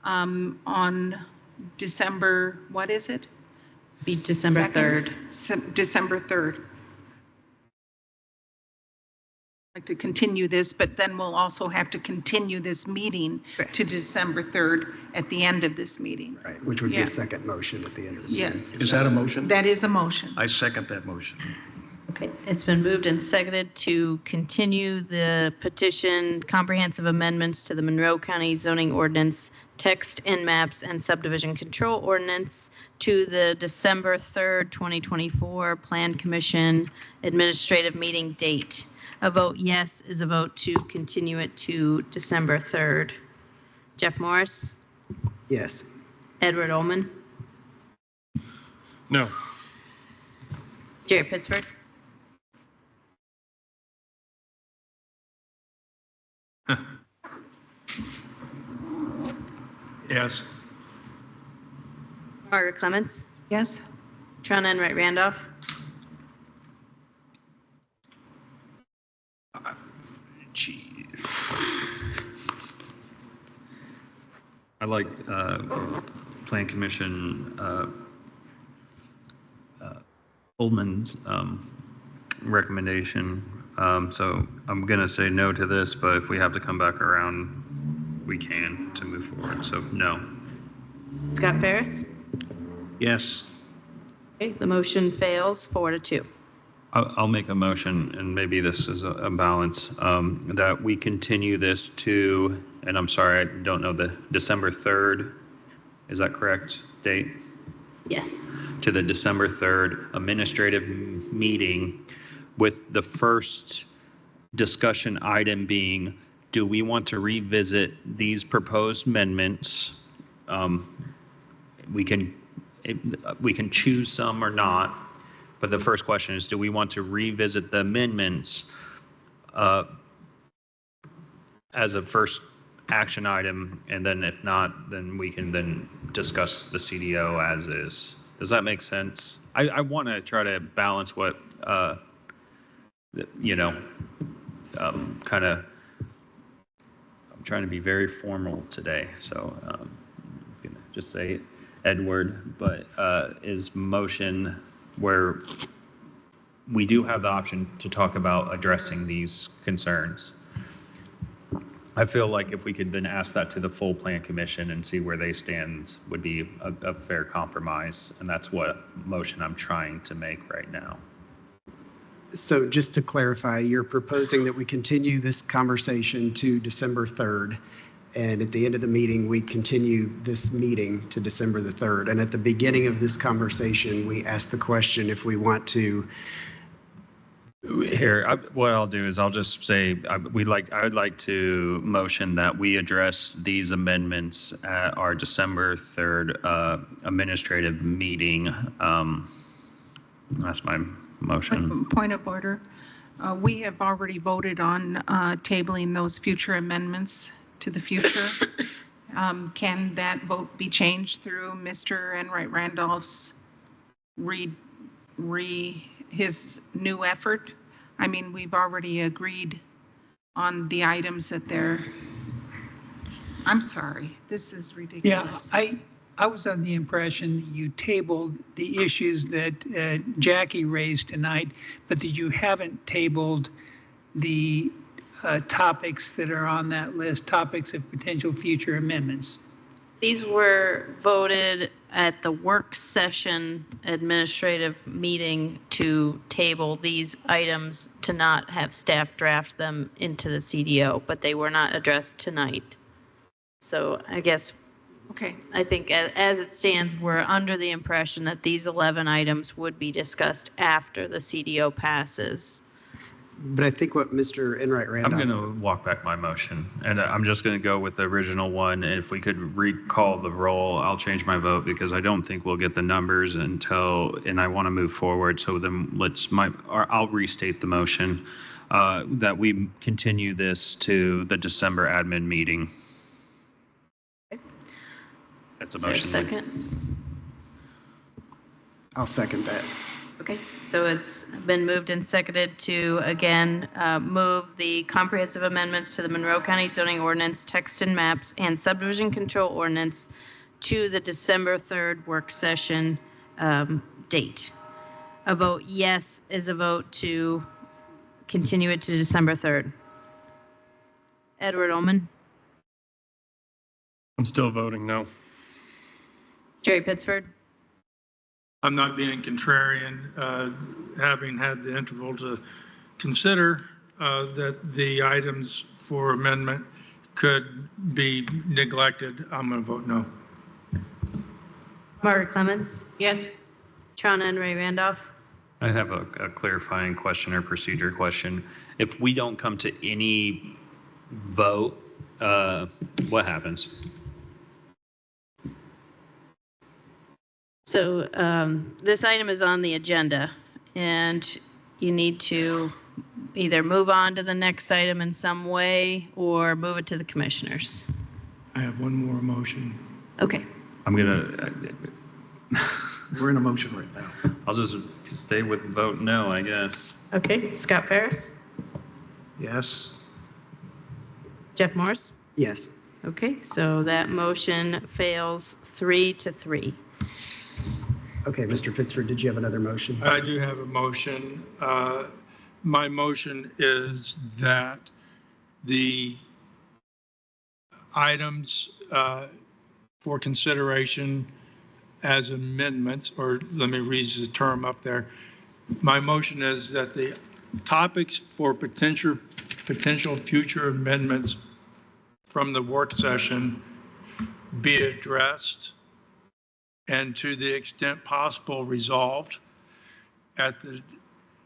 A: on December, what is it?
C: Be December 3rd.
A: December 3rd. Like to continue this, but then we'll also have to continue this meeting to December 3rd at the end of this meeting.
B: Right, which would be
A: Yeah.
B: a second motion at the end of the meeting.
A: Yes.
J: Is that a motion?
A: That is a motion.
J: I second that motion.
C: Okay, it's been moved and seconded to continue the petition comprehensive amendments to the Monroe County zoning ordinance, text and maps and subdivision control ordinance to the December 3rd, 2024 Plan Commission administrative meeting date. A vote yes is a vote to continue it to December 3rd. Jeff Morris,
B: Yes.
C: Edward Ullman,
D: No.
C: Jerry Pittsburgh,
F: Yes.
C: Margaret Clements,
A: Yes?
C: Trona Enright Randolph,
G: I like Plan Commission Oldman's recommendation. So I'm going to say no to this, but if we have to come back around, we can to move forward. So no.
C: Scott Ferris.
J: Yes.
C: Okay, the motion fails 4-2.
G: I'll make a motion, and maybe this is a balance, that we continue this to, and I'm sorry, I don't know the December 3rd. Is that correct date?
C: Yes.
G: To the December 3rd administrative meeting, with the first discussion item being, do we want to revisit these proposed amendments? We can choose some or not, but the first question is, do we want to revisit the amendments as a first action item, and then if not, then we can then discuss the CDO as is. Does that make sense? I want to try to balance what, kind of, I'm trying to be very formal today, so I'm going to just say Edward, but is motion where we do have the option to talk about addressing these concerns. I feel like if we could then ask that to the full Plan Commission and see where they stand would be a fair compromise, and that's what motion I'm trying to make right now.
B: So just to clarify, you're proposing that we continue this conversation to December 3rd, and at the end of the meeting, we continue this meeting to December the 3rd. And at the beginning of this conversation, we ask the question if we want to.
G: Here, what I'll do is I'll just say, I would like to motion that we address these amendments at our December 3rd administrative meeting. That's my motion.
A: Point of order. We have already voted on tabling those future amendments to the future. Can that vote be changed through Mr. Enright Randolph's his new effort? I mean, we've already agreed on the items that they're, I'm sorry, this is
K: Yeah,
A: ridiculous.
K: I was under the impression that you tabled the issues that Jackie raised tonight, but that you haven't tabled the topics that are on that list, topics of potential future amendments.
C: These were voted at the work session administrative meeting to table these items to not have staff draft them into the CDO, but they were not addressed tonight. So I guess
A: Okay.
C: I think as it stands, we're under the impression that these 11 items would be discussed after the CDO passes.
B: But I think what Mr. Enright
G: I'm
B: Randolph.
G: going to walk back my motion, and I'm just going to go with the original one. And if we could recall the roll, I'll change my vote because I don't think we'll get the numbers until, and I want to move forward. So then I'll restate the motion that we continue this to the December admin meeting. That's a
C: Is there a
G: motion.
C: second?
B: I'll second that.
C: Okay, so it's been moved and seconded to, again, move the comprehensive amendments to the Monroe County zoning ordinance, text and maps, and subdivision control ordinance to the December 3rd work session date. A vote yes is a vote to continue it to December 3rd. Edward Ullman,
D: I'm still voting no.
C: Jerry Pittsford,
F: I'm not being contrarian, having had the interval to consider that the items for amendment could be neglected. I'm going to vote no.
C: Margaret Clemens,
A: Yes.
C: Shauna and Ray Randolph.
G: I have a clarifying question or procedure question. If we don't come to any vote, what happens?
C: So this item is on the agenda, and you need to either move on to the next item in some way or move it to the commissioners.
F: I have one more motion.
C: Okay.
G: I'm gonna,
J: We're in a motion right now.
G: I'll just stay with vote no, I guess.
C: Okay. Scott Ferris,
J: Yes?
C: Jeff Morris.
B: Yes.
C: Okay, so that motion fails 3-3.
B: Okay, Mr. Pittsford, did you have another motion?
F: I do have a motion. My motion is that the items for consideration as amendments, or let me read the term up there. My motion is that the topics for potential future amendments from the work session be addressed and to the extent possible resolved at the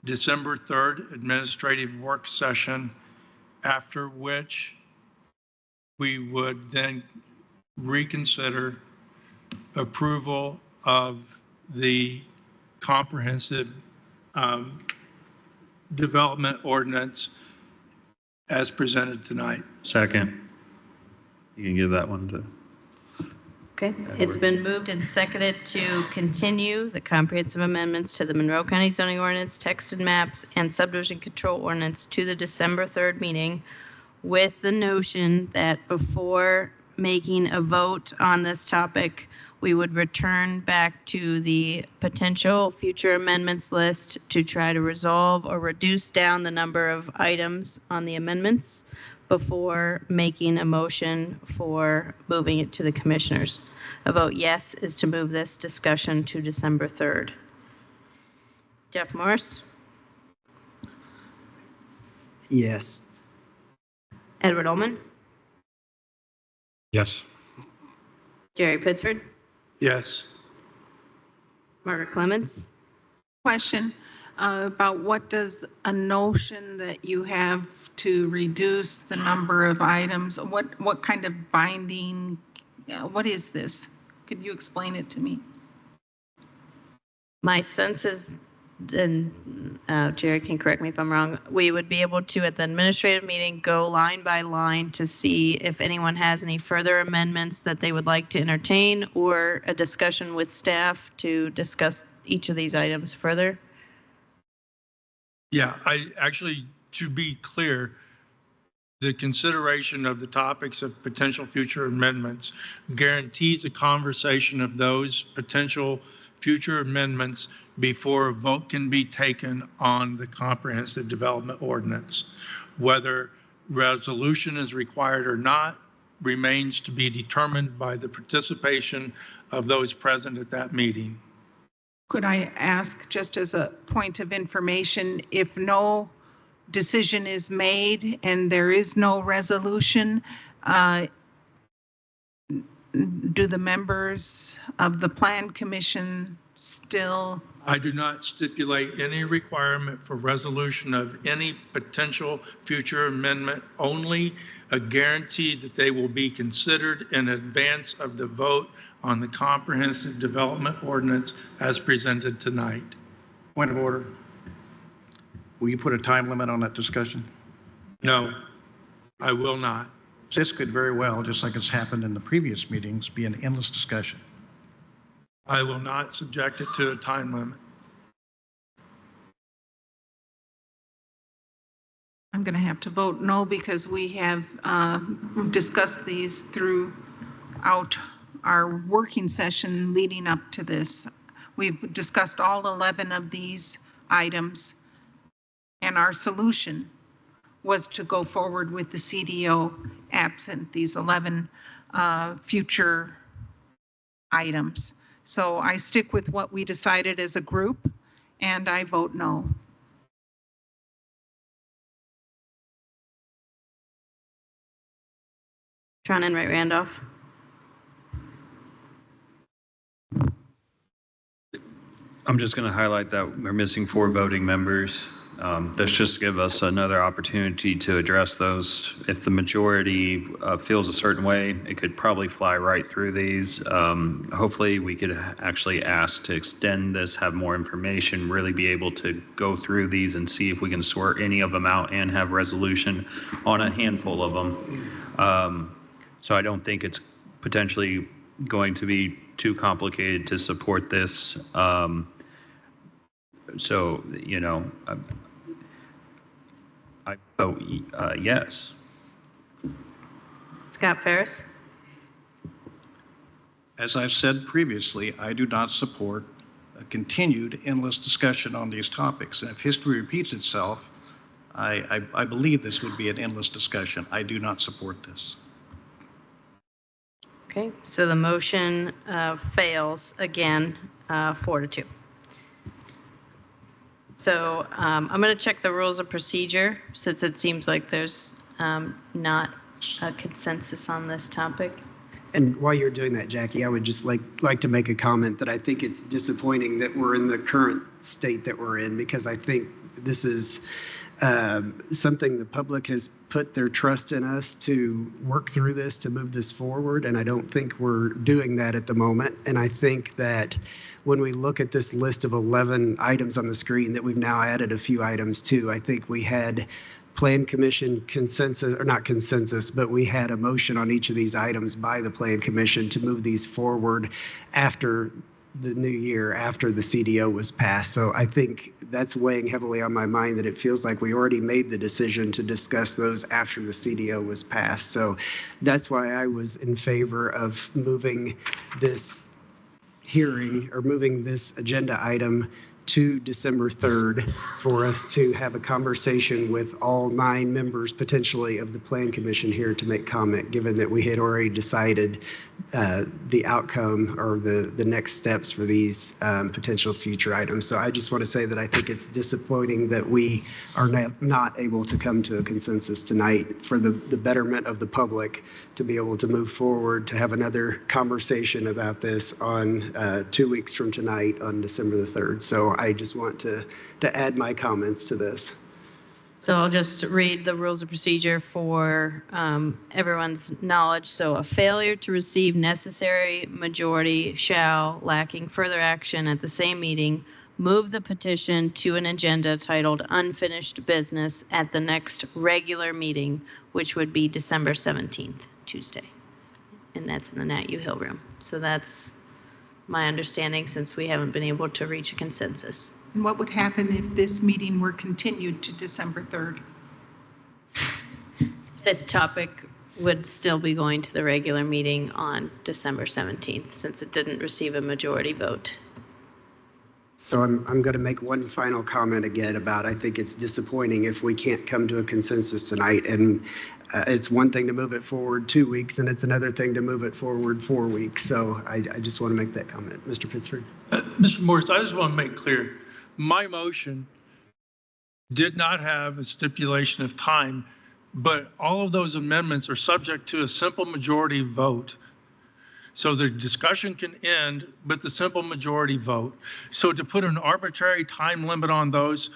F: December 3rd administrative work session, after which we would then reconsider approval of the comprehensive development ordinance as presented tonight.
G: Second. You can give that one to.
C: Okay, it's been moved and seconded to continue the comprehensive amendments to the Monroe County zoning ordinance, text and maps, and subdivision control ordinance to the December 3rd meeting, with the notion that before making a vote on this topic, we would return back to the potential future amendments list to try to resolve or reduce down the number of items on the amendments before making a motion for moving it to the commissioners. A vote yes is to move this discussion to December 3rd. Jeff Morris,
B: Yes.
C: Edward Ullman,
D: Yes.
C: Jerry Pittsford,
F: Yes.
C: Margaret Clemens.
A: Question about what does a notion that you have to reduce the number of items, what kind of binding, what is this? Could you explain it to me?
C: My sense is, and Jerry can correct me if I'm wrong, we would be able to, at the administrative meeting, go line by line to see if anyone has any further amendments that they would like to entertain, or a discussion with staff to discuss each of these items further.
F: Yeah, I actually, to be clear, the consideration of the topics of potential future amendments guarantees a conversation of those potential future amendments before a vote can be taken on the comprehensive development ordinance. Whether resolution is required or not remains to be determined by the participation of those present at that meeting.
A: Could I ask, just as a point of information, if no decision is made and there is no resolution, do the members of the Plan Commission still?
F: I do not stipulate any requirement for resolution of any potential future amendment, only a guarantee that they will be considered in advance of the vote on the comprehensive development ordinance as presented tonight.
J: Point of order. Will you put a time limit on that discussion?
F: No, I will not.
J: This could very well, just like it's happened in the previous meetings, be an endless discussion.
F: I will not subject it to a time limit.
A: I'm going to have to vote no because we have discussed these throughout our working session leading up to this. We've discussed all 11 of these items, and our solution was to go forward with the CDO absent these 11 future items. So I stick with what we decided as a group, and I vote no.
C: Tron and Wright Randolph.
G: I'm just going to highlight that we're missing 4 voting members. This just give us another opportunity to address those. If the majority feels a certain way, it could probably fly right through these. Hopefully, we could actually ask to extend this, have more information, really be able to go through these and see if we can sort any of them out and have resolution on a handful of them. So I don't think it's potentially going to be too complicated to support this. So, you know, I vote yes.
C: Scott Ferris.
J: As I've said previously, I do not support a continued endless discussion on these topics. And if history repeats itself, I believe this would be an endless discussion. I do not support this.
C: Okay, so the motion fails again, 4-2. So I'm going to check the rules of procedure since it seems like there's not a consensus on this topic.
B: And while you're doing that, Jackie, I would just like to make a comment that I think it's disappointing that we're in the current state that we're in, because I think this is something the public has put their trust in us to work through this, to move this forward, and I don't think we're doing that at the moment. And I think that when we look at this list of 11 items on the screen that we've now added a few items to, I think we had Plan Commission consensus, or not consensus, but we had a motion on each of these items by the Plan Commission to move these forward after the new year, after the CDO was passed. So I think that's weighing heavily on my mind, that it feels like we already made the decision to discuss those after the CDO was passed. So that's why I was in favor of moving this hearing, or moving this agenda item to December 3rd for us to have a conversation with all 9 members potentially of the Plan Commission here to make comment, given that we had already decided the outcome or the next steps for these potential future items. So I just want to say that I think it's disappointing that we are not able to come to a consensus tonight for the betterment of the public, to be able to move forward, to have another conversation about this on 2 weeks from tonight on December the 3rd. So I just want to add my comments to this.
C: So I'll just read the rules of procedure for everyone's knowledge. So a failure to receive necessary majority shall, lacking further action at the same meeting, move the petition to an agenda titled Unfinished Business at the next regular meeting, which would be December 17th, Tuesday. And that's in the Nat U Hill room. So that's my understanding, since we haven't been able to reach a consensus.
A: And what would happen if this meeting were continued to December 3rd?
C: This topic would still be going to the regular meeting on December 17th, since it didn't receive a majority vote.
B: So I'm going to make one final comment again about, I think it's disappointing if we can't come to a consensus tonight. And it's one thing to move it forward 2 weeks, and it's another thing to move it forward 4 weeks. So I just want to make that comment. Mr. Pittsford.
F: Mr. Morris, I just want to make clear, my motion did not have a stipulation of time, but all of those amendments are subject to a simple majority vote. So the discussion can end with the simple majority vote. So to put an arbitrary time limit on those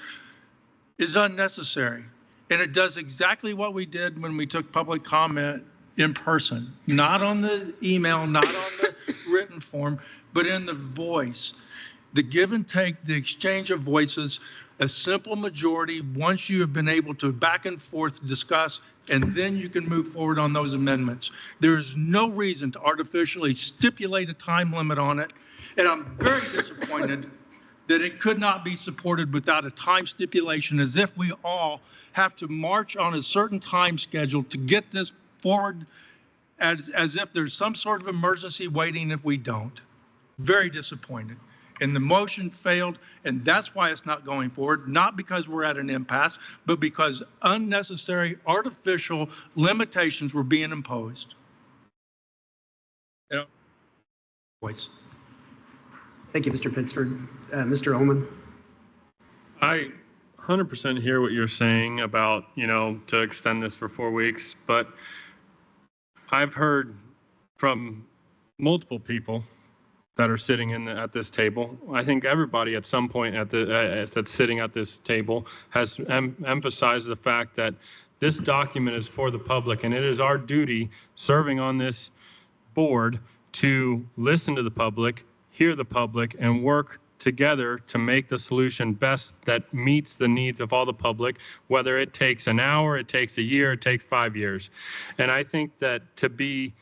F: is unnecessary. And it does exactly what we did when we took public comment in person, not on the email, not on the written form, but in the voice. The give and take, the exchange of voices, a simple majority, once you have been able to back and forth discuss, and then you can move forward on those amendments. There is no reason to artificially stipulate a time limit on it, and I'm very disappointed that it could not be supported without a time stipulation, as if we all have to march on a certain time schedule to get this forward, as if there's some sort of emergency waiting if we don't. Very disappointed. And the motion failed, and that's why it's not going forward, not because we're at an impasse, but because unnecessary artificial limitations were being imposed. You know, voice.
B: Thank you, Mr. Pittsford. Mr. Ullman?
D: I 100% hear what you're saying about, to extend this for 4 weeks, but I've heard from multiple people that are sitting at this table. I think everybody at some point that's sitting at this table has emphasized the fact that this document is for the public, and it is our duty serving on this board to listen to the public, hear the public, and work together to make the solution best that meets the needs of all the public, whether it takes an hour, it takes a year, it takes 5 years. And I think that to be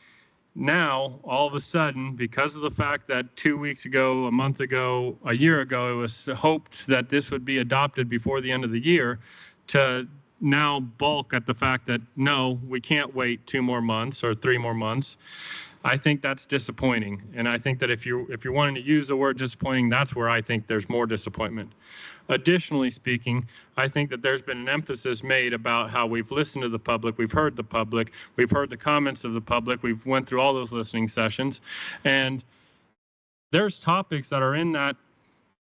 D: now, all of a sudden, because of the fact that 2 weeks ago, a month ago, a year ago, it was hoped that this would be adopted before the end of the year, to now balk at the fact that, no, we can't wait 2 more months or 3 more months. I think that's disappointing. And I think that if you're wanting to use the word disappointing, that's where I think there's more disappointment. Additionally speaking, I think that there's been an emphasis made about how we've listened to the public, we've heard the public, we've heard the comments of the public, we've went through all those listening sessions, and there's topics that are in that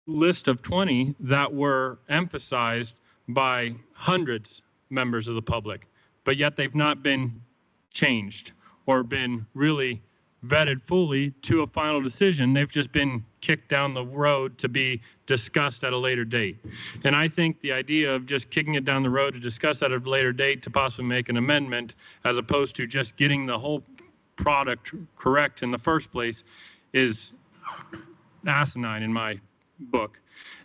D: list of 20 that were emphasized by hundreds members of the public, but yet they've not been changed or been really vetted fully to a final decision. They've just been kicked down the road to be discussed at a later date. And I think the idea of just kicking it down the road to discuss at a later date to possibly make an amendment, as opposed to just getting the whole product correct in the first place, is asinine in my book.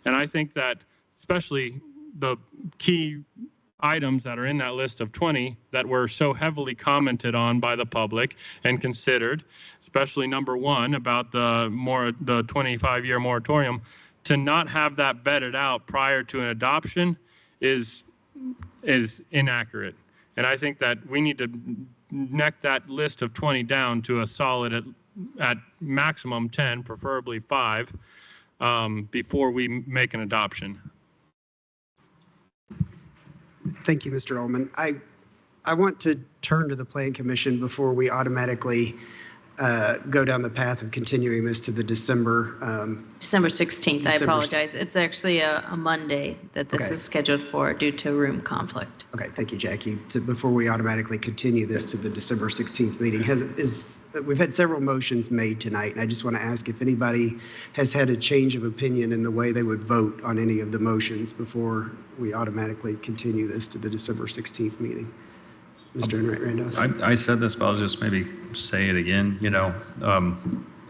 D: And I think that especially the key items that are in that list of 20 that were so heavily commented on by the public and considered, especially number 1 about the 25-year moratorium, to not have that vetted out prior to an adoption is inaccurate. And I think that we need to neck that list of 20 down to a solid at maximum 10, preferably 5, before we make an adoption.
B: Thank you, Mr. Ullman. I want to turn to the Plan Commission before we automatically go down the path of continuing this to the December
C: 16th, I apologize. It's actually a Monday that this
B: Okay.
C: is scheduled for due to room conflict.
B: Okay, thank you, Jackie. Before we automatically continue this to the December 16th meeting, we've had several motions made tonight, and I just want to ask if anybody has had a change of opinion in the way they would vote on any of the motions before we automatically continue this to the December 16th meeting. Mr. Enright Randolph?
G: I said this, but I'll just maybe say it again.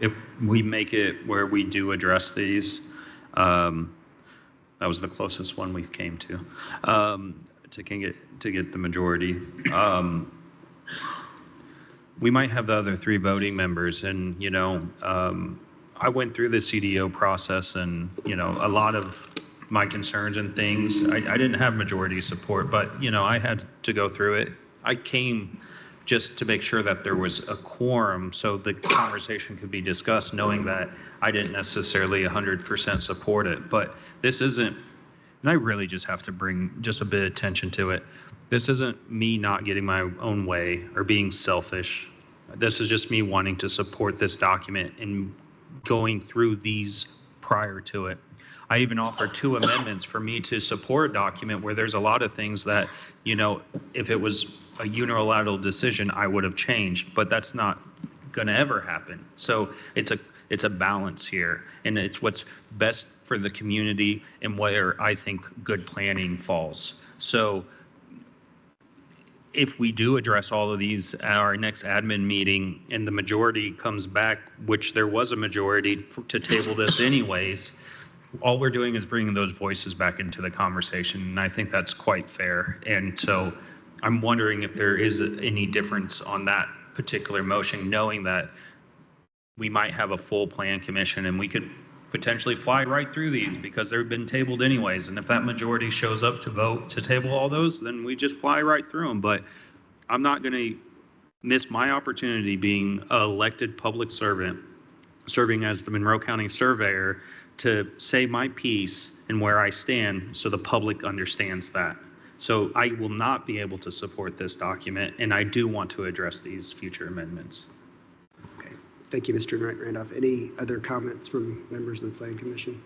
G: If we make it where we do address these, that was the closest one we came to get the majority. We might have the other 3 voting members, and I went through the CDO process, and a lot of my concerns and things, I didn't have majority support, but I had to go through it. I came just to make sure that there was a quorum so the conversation could be discussed, knowing that I didn't necessarily 100% support it. But this isn't, and I really just have to bring just a bit of attention to it. This isn't me not getting my own way or being selfish. This is just me wanting to support this document and going through these prior to it. I even offered 2 amendments for me to support a document where there's a lot of things that, if it was a unilateral decision, I would have changed, but that's not going to ever happen. So it's a balance here, and it's what's best for the community and where I think good planning falls. So if we do address all of these at our next admin meeting and the majority comes back, which there was a majority to table this anyways, all we're doing is bringing those voices back into the conversation, and I think that's quite fair. And so I'm wondering if there is any difference on that particular motion, knowing that we might have a full plan commission and we could potentially fly right through these because they've been tabled anyways. And if that majority shows up to vote to table all those, then we just fly right through them. But I'm not going to miss my opportunity being an elected public servant, serving as the Monroe County Surveyor, to say my piece and where I stand so the public understands that. So I will not be able to support this document, and I do want to address these future amendments.
B: Okay. Thank you, Mr. Randolph. Any other comments from members of the Plan Commission?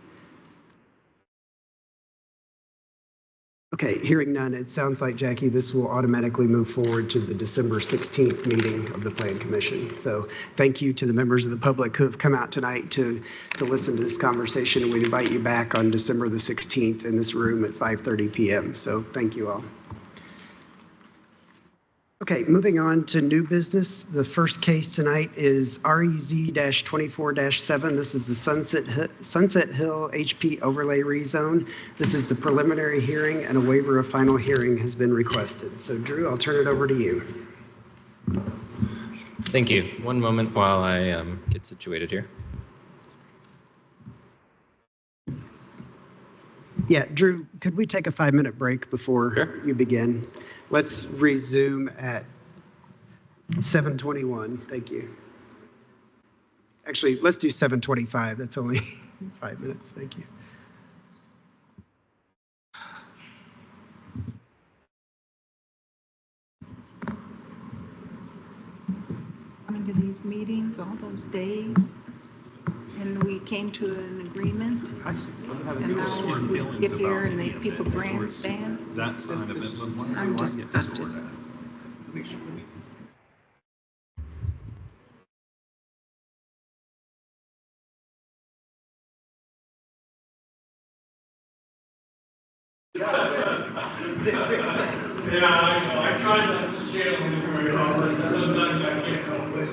B: Okay, hearing none, it sounds like, Jackie, this will automatically move forward to the December 16th meeting of the Plan Commission. So thank you to the members of the public who have come out tonight to listen to this conversation, and we invite you back on December the 16th in this room at 5:30 p.m. So thank you all. Okay, moving on to new business. The first case tonight is REZ-24-7. This is the Sunset Hill HP overlay rezone. This is the preliminary hearing, and a waiver of final hearing has been requested. So Drew, I'll turn it over to you.
E: Thank you. One moment while I get situated here.
B: Yeah, Drew, could we take a 5-minute break before you begin? Let's resume at 7:21. Thank you. Actually, let's do 7:25. That's only 5 minutes. Thank you.
A: Coming to these meetings all those days, and we came to an agreement, and now we get here and people grandstand.
G: That's not a minimum.
A: I'm disgusted.
D: Yeah, I tried not to share with you very often, but sometimes I can't help it.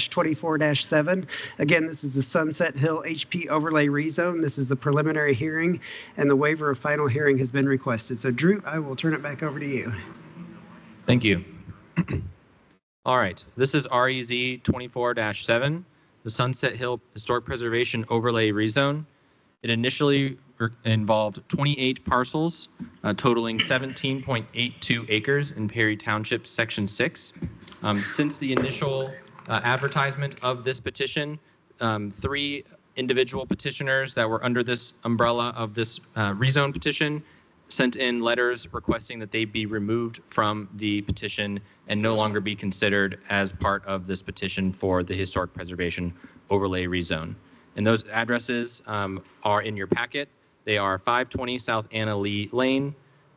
B: 2024-7. Again, this is the Sunset Hill HP overlay rezone. This is the preliminary hearing, and the waiver of final hearing has been requested. So Drew, I will turn it back over to you.
E: Thank you. All right, this is REZ 24-7, the Sunset Hill Historic Preservation Overlay Rezone. It initially involved 28 parcels, totaling 17.82 acres in Perry Township, Section 6. Since the initial advertisement of this petition, 3 individual petitioners that were under this umbrella of this rezone petition sent in letters requesting that they be removed from the petition and no longer be considered as part of this petition for the Historic Preservation Overlay Rezone. And those addresses are in your packet. They are 520 South Anna Lee Lane,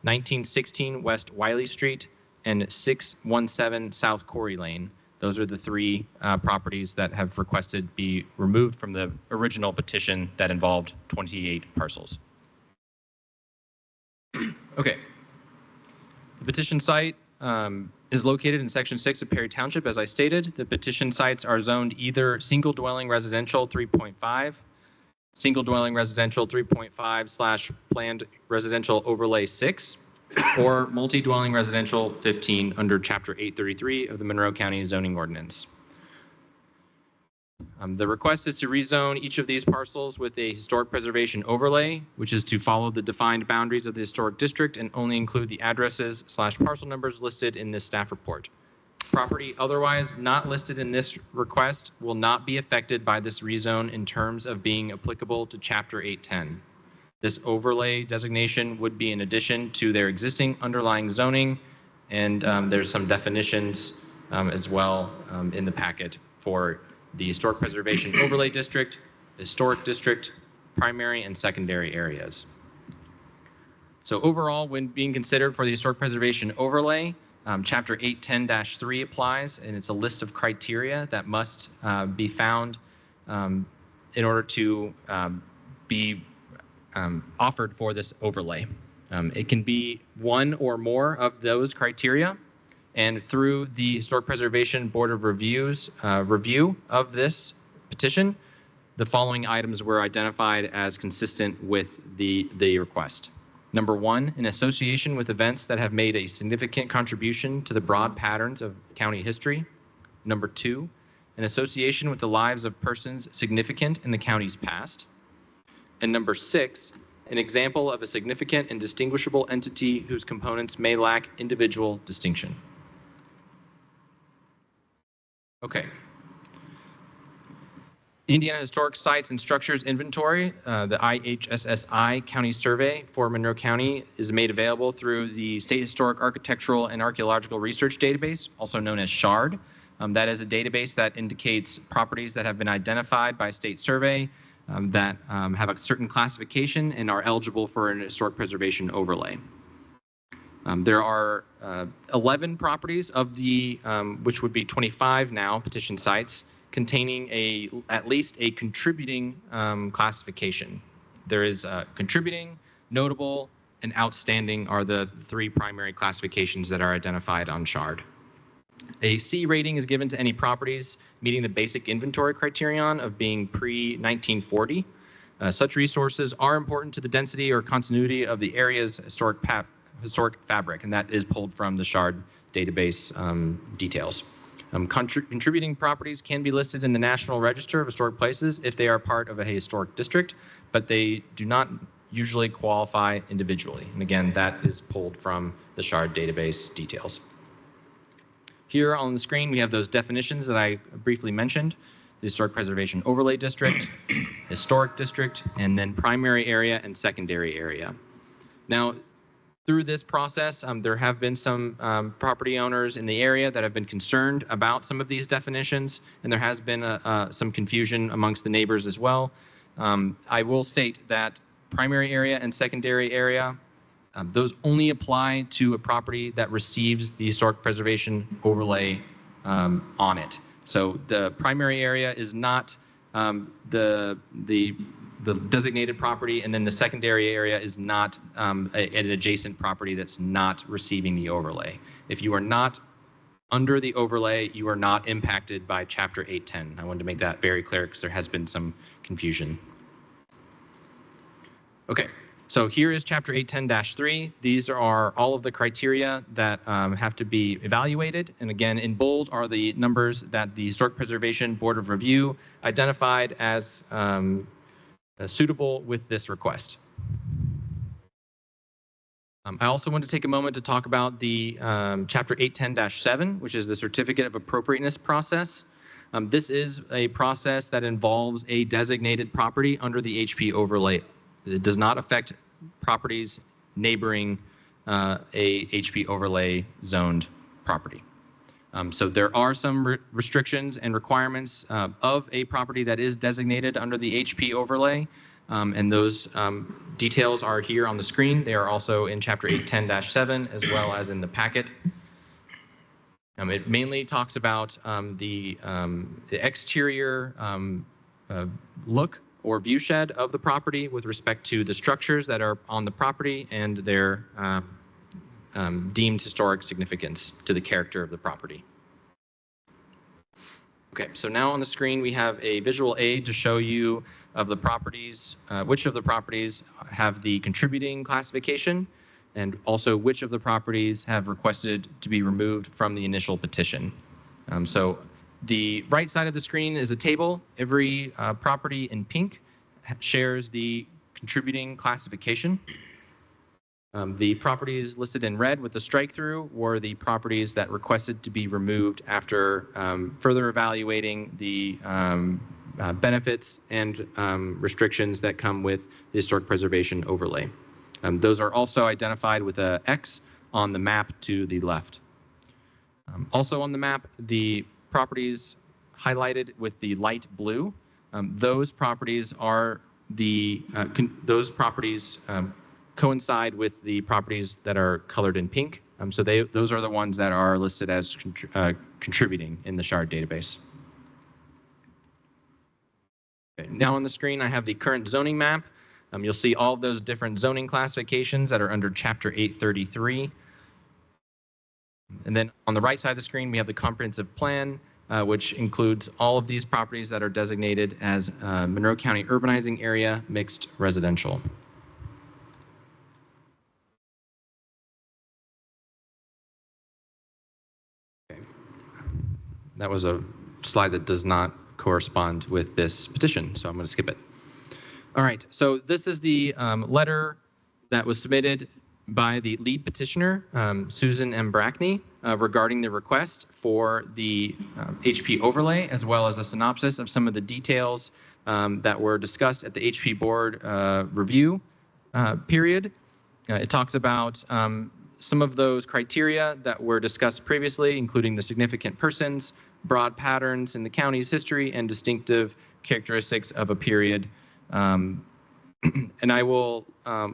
E: 1916 West Wiley Street, and 617 South Corey Lane. Those are the 3 properties that have requested be removed from the original petition that involved 28 parcels. Okay. The petition site is located in Section 6 of Perry Township, as I stated. The petition sites are zoned either single dwelling residential 3.5, single dwelling residential 3.5 / planned residential overlay 6, or multi-dwelling residential 15 under Chapter 833 of the Monroe County Zoning Ordinance. The request is to rezone each of these parcels with a historic preservation overlay, which is to follow the defined boundaries of the historic district and only include the addresses / parcel numbers listed in this staff report. Property otherwise not listed in this request will not be affected by this rezone in terms of being applicable to Chapter 810. This overlay designation would be in addition to their existing underlying zoning, and there's some definitions as well in the packet for the Historic Preservation Overlay District, Historic District, primary and secondary areas. So overall, when being considered for the Historic Preservation Overlay, Chapter 810-3 applies, and it's a list of criteria that must be found in order to be offered for this overlay. It can be one or more of those criteria, and through the Historic Preservation Board of Review's review of this petition, the following items were identified as consistent with the request. Number 1, in association with events that have made a significant contribution to the broad patterns of county history. Number 2, in association with the lives of persons significant in the county's past. And number 6, an example of a significant and distinguishable entity whose components may lack individual distinction. Okay. Indiana Historic Sites and Structures Inventory, the IHSSI County Survey for Monroe County, is made available through the State Historic Architectural and Archaeological Research Database, also known as SHARD. That is a database that indicates properties that have been identified by state survey that have a certain classification and are eligible for an historic preservation overlay. There are 11 properties of the, which would be 25 now, petition sites, containing at least a contributing classification. There is contributing, notable, and outstanding are the 3 primary classifications that are identified on SHARD. A C rating is given to any properties meeting the basic inventory criterion of being pre-1940. Such resources are important to the density or continuity of the area's historic fabric, and that is pulled from the SHARD database details. Contributing properties can be listed in the National Register of Historic Places if they are part of a historic district, but they do not usually qualify individually. And again, that is pulled from the SHARD database details. Here on the screen, we have those definitions that I briefly mentioned: the Historic Preservation Overlay District, Historic District, and then primary area and secondary area. Now, through this process, there have been some property owners in the area that have been concerned about some of these definitions, and there has been some confusion amongst the neighbors as well. I will state that primary area and secondary area, those only apply to a property that receives the historic preservation overlay on it. So the primary area is not the designated property, and then the secondary area is not an adjacent property that's not receiving the overlay. If you are not under the overlay, you are not impacted by Chapter 810. I wanted to make that very clear because there has been some confusion. Okay, so here is Chapter 810-3. These are all of the criteria that have to be evaluated. And again, in bold are the numbers that the Historic Preservation Board of Review identified as suitable with this request. I also want to take a moment to talk about the Chapter 810-7, which is the Certificate of Appropriateness process. This is a process that involves a designated property under the HP overlay. It does not affect properties neighboring a HP overlay zoned property. So there are some restrictions and requirements of a property that is designated under the HP overlay. And those details are here on the screen. They are also in Chapter 810-7 as well as in the packet. It mainly talks about the exterior look or view shed of the property with respect to the structures that are on the property and their deemed historic significance to the character of the property. Okay, so now on the screen we have a visual aid to show you of the properties, which of the properties have the contributing classification, and also which of the properties have requested to be removed from the initial petition. So the right side of the screen is a table. Every property in pink shares the contributing classification. The properties listed in red with the strike through were the properties that requested to be removed after further evaluating the benefits and restrictions that come with the historic preservation overlay. Those are also identified with a X on the map to the left. Also on the map, the properties highlighted with the light blue, those properties are coincide with the properties that are colored in pink. So those are the ones that are listed as contributing in the shard database. Okay, now on the screen, I have the current zoning map. You'll see all of those different zoning classifications that are under Chapter 833. And then on the right side of the screen, we have the comprehensive plan, which includes all of these properties that are designated as Monroe County Urbanizing Area Mixed Residential. Okay. That was a slide that does not correspond with this petition, so I'm going to skip it. All right, so this is the letter that was submitted by the lead petitioner, Susan M. Brackney, regarding the request for the HP overlay, as well as a synopsis of some of the details that were discussed at the HP board review period. It talks about some of those criteria that were discussed previously, including the significant persons, broad patterns in the county's history, and distinctive characteristics of a period. And I will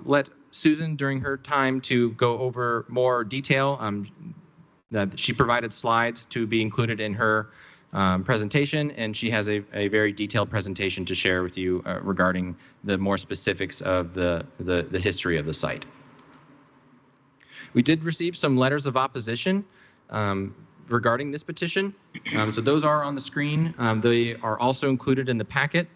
E: let Susan, during her time, to go over more detail. That she provided slides to be included in her presentation, and she has a very detailed presentation to share with you regarding the more specifics of the history of the site. We did receive some letters of opposition regarding this petition. So those are on the screen. They are also included in the packet.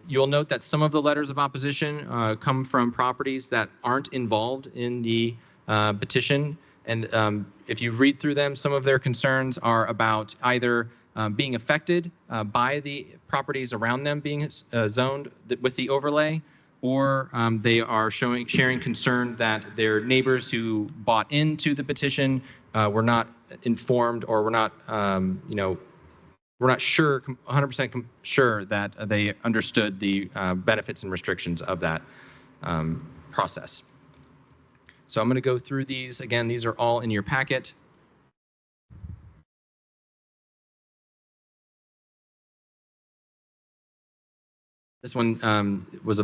E: You'll note that some of the letters of opposition come from properties that aren't involved in the petition. And if you read through them, some of their concerns are about either being affected by the properties around them being zoned with the overlay, or they are sharing concern that their neighbors who bought into the petition were not informed, or were not, we're not sure, 100% sure that they understood the benefits and restrictions of that process. So I'm going to go through these. Again, these are all in your packet. This one was a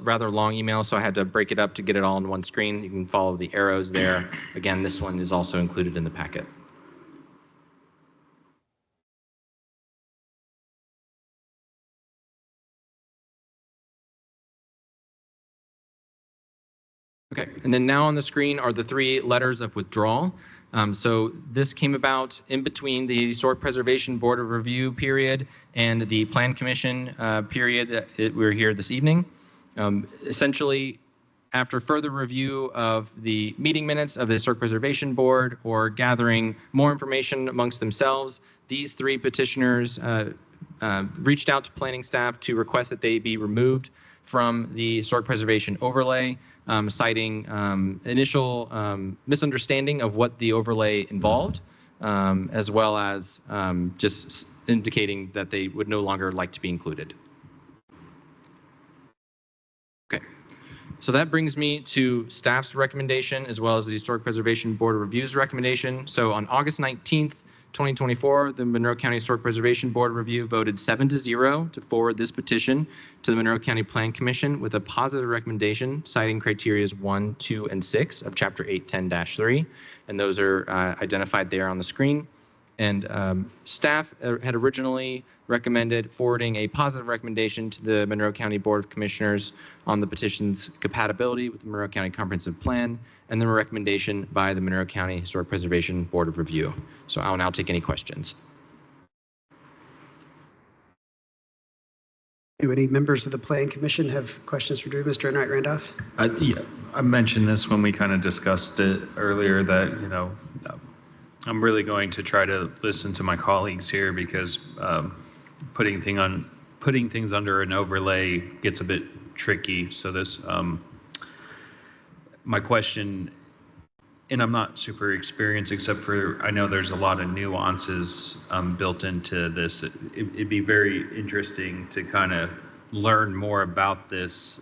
E: rather long email, so I had to break it up to get it all on one screen. You can follow the arrows there. Again, this one is also included in the packet. Okay, and then now on the screen are the 3 letters of withdrawal. So this came about in between the Historic Preservation Board of Review period and the Plan Commission period that we're here this evening. Essentially, after further review of the meeting minutes of the Historic Preservation Board or gathering more information amongst themselves, these three petitioners reached out to planning staff to request that they be removed from the Historic Preservation overlay, citing initial misunderstanding of what the overlay involved, as well as just indicating that they would no longer like to be included. Okay, so that brings me to staff's recommendation as well as the Historic Preservation Board of Review's recommendation. So on August 19th, 2024, the Monroe County Historic Preservation Board of Review voted 7-0 to forward this petition to the Monroe County Plan Commission with a positive recommendation citing criterias 1, 2, and 6 of Chapter 810-3, and those are identified there on the screen. And staff had originally recommended forwarding a positive recommendation to the Monroe County Board of Commissioners on the petition's compatibility with the Monroe County Comprehensive Plan, and then a recommendation by the Monroe County Historic Preservation Board of Review. So I'll now take any questions.
B: Do any members of the Plan Commission have questions for Drew? Mr. Enright Randolph?
G: Yeah, I mentioned this when we kind of discussed it earlier that, you know, I'm really going to try to listen to my colleagues here because putting things under an overlay gets a bit tricky. So this, my question, and I'm not super experienced except for I know there's a lot of nuances built into this. It'd be very interesting to kind of learn more about this,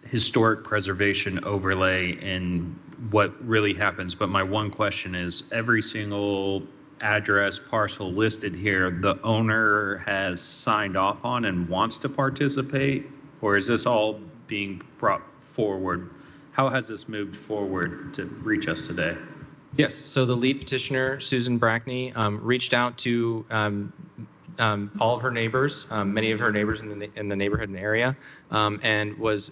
G: historic preservation overlay and what really happens. But my one question is, every single address parcel listed here, the owner has signed off on and wants to participate, or is this all being brought forward? How has this moved forward to reach us today?
E: Yes, so the lead petitioner, Susan Brackney, reached out to all of her neighbors, many of her neighbors in the neighborhood and area, and was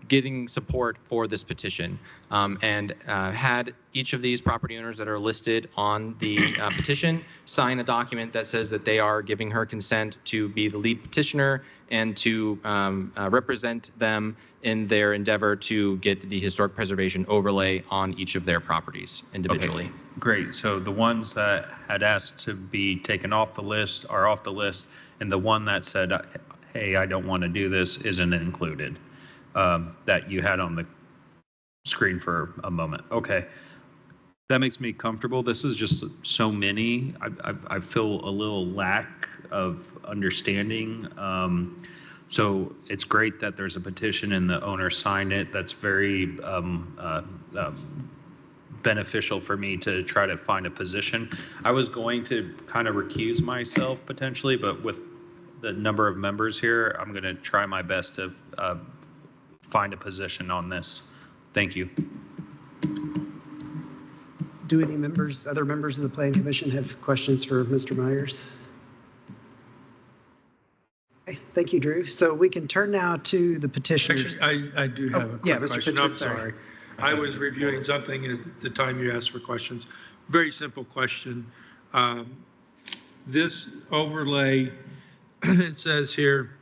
E: getting support for this petition, and had each of these property owners that are listed on the petition sign a document that says that they are giving her consent to be the lead petitioner and to represent them in their endeavor to get the historic preservation overlay on each of their properties individually.
G: Okay, great. So the ones that had asked to be taken off the list are off the list, and the one that said, hey, I don't want to do this isn't included, that you had on the screen for a moment. Okay. That makes me comfortable. This is just so many. I feel a little lack of understanding. So it's great that there's a petition and the owner signed it. That's very beneficial for me to try to find a position. I was going to kind of recuse myself potentially, but with the number of members here, I'm going to try my best to find a position on this. Thank you.
B: Do any other members of the Plan Commission have questions for Mr. Myers? Okay, thank you, Drew. So we can turn now to the petitioners.
F: Actually, I do have a quick
B: Mr.
F: question.
B: Pittsford,
F: I'm sorry. I was reviewing something at the time you asked for questions. Very simple question. This overlay, it says here,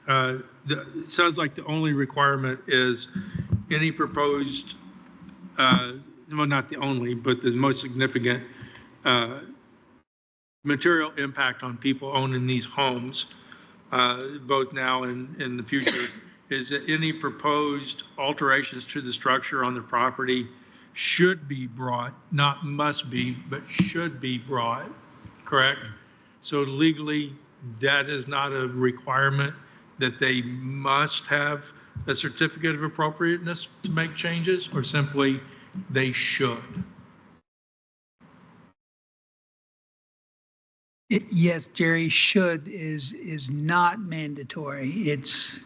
F: it sounds like the only requirement is any proposed, well, not the only, but the most significant material impact on people owning these homes, both now and in the future, is that any proposed alterations to the structure on the property should be brought, not must be, but should be brought, correct? So legally, that is not a requirement that they must have a certificate of appropriateness to make changes, or simply they should?
K: Yes, Jerry, should is not mandatory. It's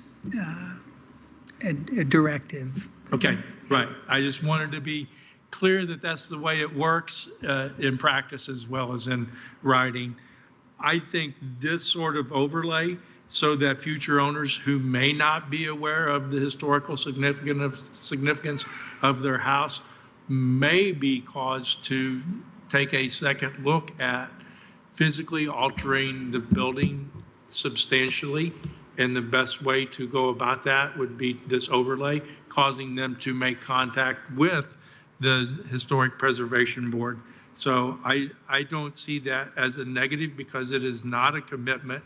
K: a directive.
F: Okay, right. I just wanted to be clear that that's the way it works in practice as well as in writing. I think this sort of overlay so that future owners who may not be aware of the historical significance of their house may be caused to take a second look at physically altering the building substantially. And the best way to go about that would be this overlay, causing them to make contact with the Historic Preservation Board. So I don't see that as a negative because it is not a commitment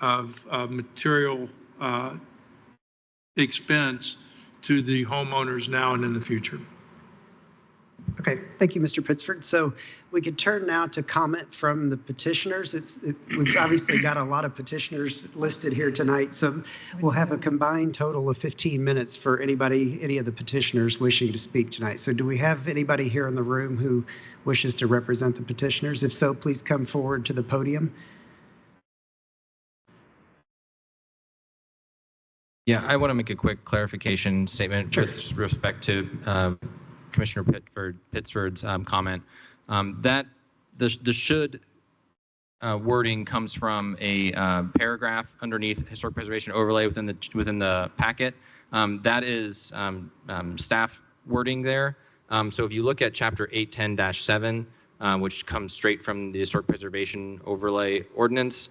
F: of material expense to the homeowners now and in the future.
B: Okay, thank you, Mr. Pittsford. So we could turn now to comment from the petitioners. We've obviously got a lot of petitioners listed here tonight, so we'll have a combined total of 15 minutes for any of the petitioners wishing to speak tonight. So do we have anybody here in the room who wishes to represent the petitioners? If so, please come forward to the podium.
E: Yeah, I want to make a quick clarification statement with respect to Commissioner Pittsford's comment. That the should wording comes from a paragraph underneath historic preservation overlay within the packet. That is staff wording there. So if you look at chapter 810-7, which comes straight from the historic preservation overlay ordinance,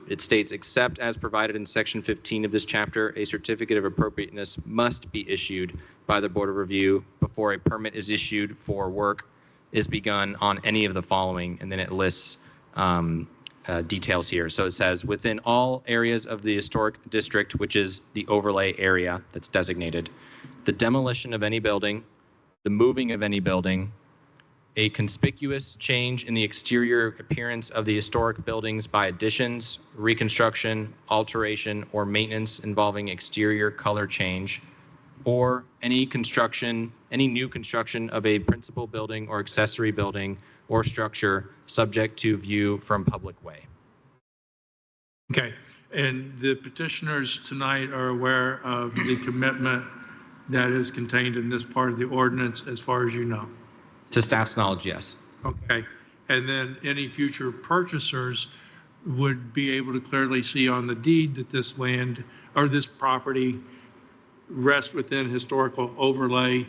E: it states, except as provided in section 15 of this chapter, a certificate of appropriateness must be issued by the Board of Review before a permit is issued for work is begun on any of the following, and then it lists details here. So it says, within all areas of the historic district, which is the overlay area that's designated, the demolition of any building, the moving of any building, a conspicuous change in the exterior appearance of the historic buildings by additions, reconstruction, alteration, or maintenance involving exterior color change, or any new construction of a principal building or accessory building or structure subject to view from public way.
F: Okay, and the petitioners tonight are aware of the commitment that is contained in this part of the ordinance as far as you know?
E: To staff's knowledge, yes.
F: Okay, and then any future purchasers would be able to clearly see on the deed that this land or this property rests within historical overlay,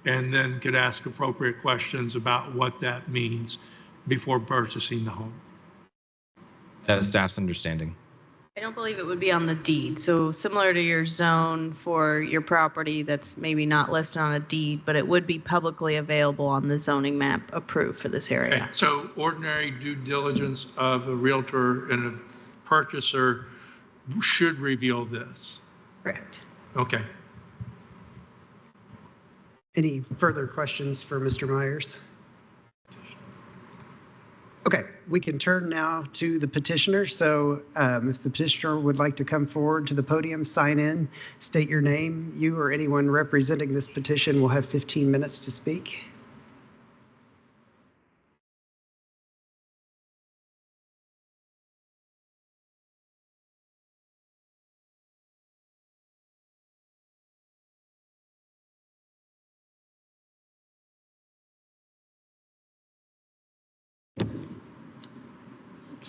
F: and then could ask appropriate questions about what that means before purchasing the home.
E: That is staff's understanding.
C: I don't believe it would be on the deed. So similar to your zone for your property that's maybe not listed on a deed, but it would be publicly available on the zoning map approved for this area.
F: Okay, so ordinary due diligence of a realtor and a purchaser should reveal this.
C: Correct.
F: Okay.
B: Any further questions for Mr. Myers? Okay, we can turn now to the petitioner. So if the petitioner would like to come forward to the podium, sign in, state your name. You or anyone representing this petition will have 15 minutes to speak.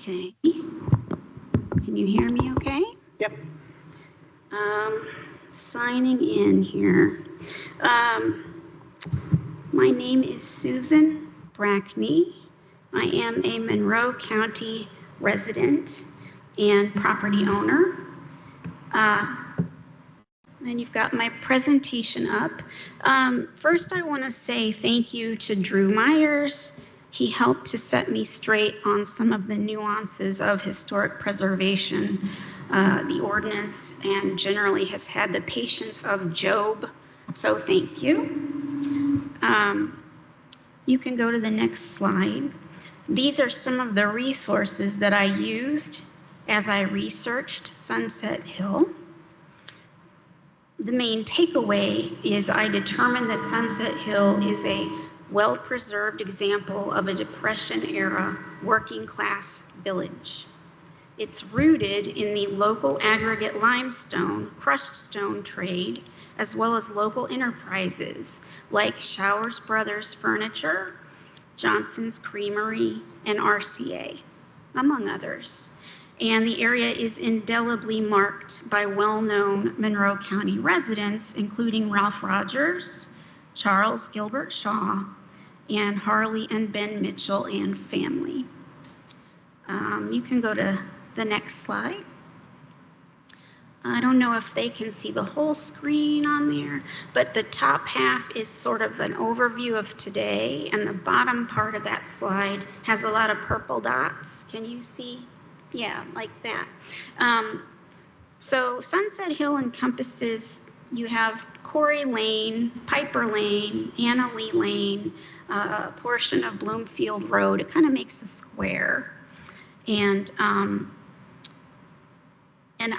M: Okay. Can you hear me okay?
B: Yep.
M: Signing in here. My name is Susan Brackney. I am a Monroe County resident and property owner. And you've got my presentation up. First, I want to say thank you to Drew Myers. He helped to set me straight on some of the nuances of historic preservation, the ordinance, and generally has had the patience of Job. So thank you. You can go to the next slide. These are some of the resources that I used as I researched Sunset Hill. The main takeaway is I determined that Sunset Hill is a well-preserved example of a Depression-era working-class village. It's rooted in the local aggregate limestone, crushed stone trade, as well as local enterprises like Showers Brothers Furniture, Johnson's Creamery, and RCA, among others. And the area is indelibly marked by well-known Monroe County residents, including Ralph Rogers, Charles Gilbert Shaw, and Harley and Ben Mitchell and family. You can go to the next slide. I don't know if they can see the whole screen on there, but the top half is sort of an overview of today, and the bottom part of that slide has a lot of purple dots. Can you see? Yeah, like that. So Sunset Hill encompasses, you have Corey Lane, Piper Lane, Anna Lee Lane, a portion of Bloomfield Road. It kind of makes a square. And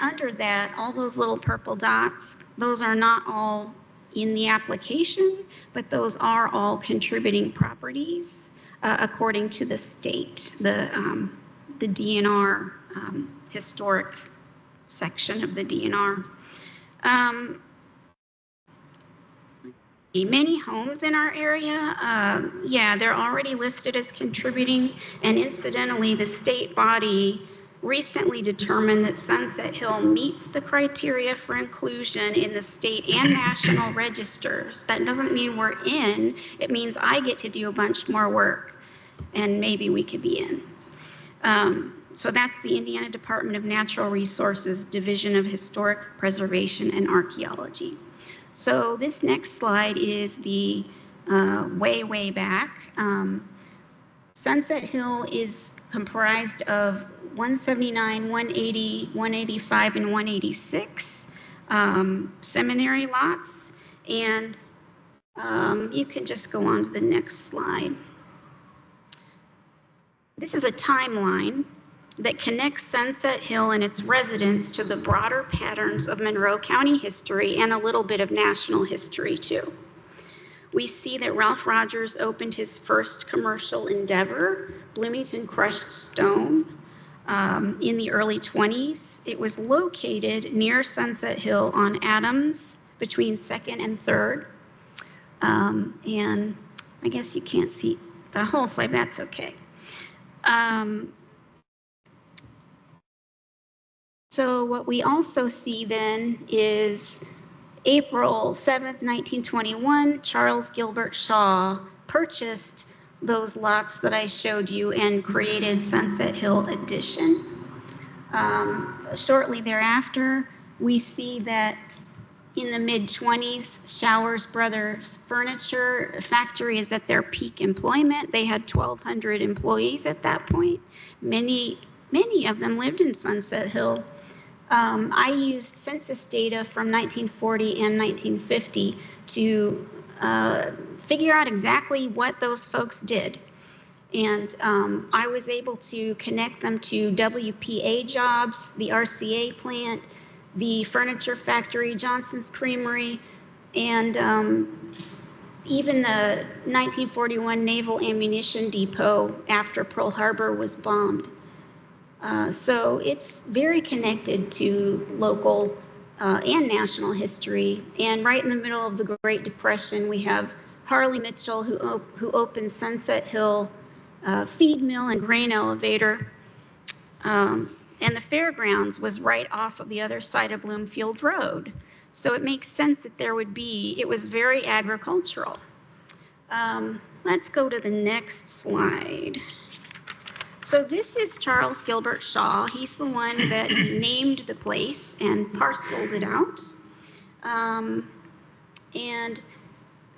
M: under that, all those little purple dots, those are not all in the application, but those are all contributing properties according to the state, the DNR historic section of the DNR. Many homes in our area, yeah, they're already listed as contributing, and incidentally, the state body recently determined that Sunset Hill meets the criteria for inclusion in the state and national registers. That doesn't mean we're in, it means I get to do a bunch more work, and maybe we could be in. So that's the Indiana Department of Natural Resources Division of Historic Preservation and Archaeology. So this next slide is the way back. Sunset Hill is comprised of 179, 180, 185, and 186 seminary lots. And you can just go on to the next slide. This is a timeline that connects Sunset Hill and its residents to the broader patterns of Monroe County history and a little bit of national history too. We see that Ralph Rogers opened his first commercial endeavor, Bloomington Crushed Stone, in the early 20s. It was located near Sunset Hill on Adams between 2nd and 3rd. And I guess you can't see the whole slide, that's okay. So what we also see then is April 7th, 1921, Charles Gilbert Shaw purchased those lots that I showed you and created Sunset Hill Addition. Shortly thereafter, we see that in the mid-20s, Showers Brothers Furniture Factory is at their peak employment. They had 1,200 employees at that point. Many of them lived in Sunset Hill. I used census data from 1940 and 1950 to figure out exactly what those folks did. And I was able to connect them to WPA jobs, the RCA plant, the furniture factory, Johnson's Creamery, and even the 1941 Naval Ammunition Depot after Pearl Harbor was bombed. So it's very connected to local and national history. And right in the middle of the Great Depression, we have Harley Mitchell, who opened Sunset Hill feed mill and grain elevator. And the fairgrounds was right off of the other side of Bloomfield Road. So it makes sense that there would be, it was very agricultural. Let's go to the next slide. So this is Charles Gilbert Shaw. He's the one that named the place and parceled it out. And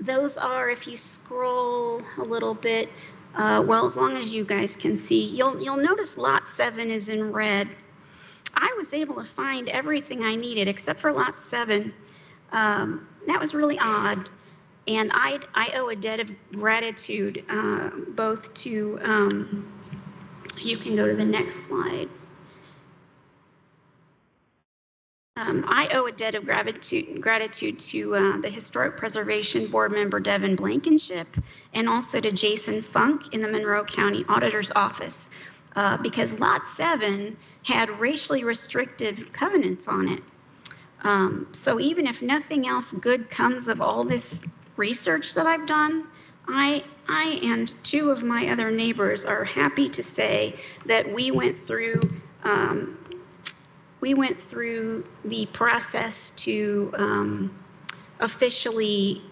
M: those are, if you scroll a little bit, well, as long as you guys can see, you'll notice lot 7 is in red. I was able to find everything I needed except for lot 7. That was really odd. And I owe a debt of gratitude both to, you can go to the next slide. I owe a debt of gratitude to the Historic Preservation Board member Devin Blankenship and also to Jason Funk in the Monroe County Auditor's Office because Lot 7 had racially restrictive covenants on it. So even if nothing else good comes of all this research that I've done, I and 2 of my other neighbors are happy to say that we went through We went through the process to officially,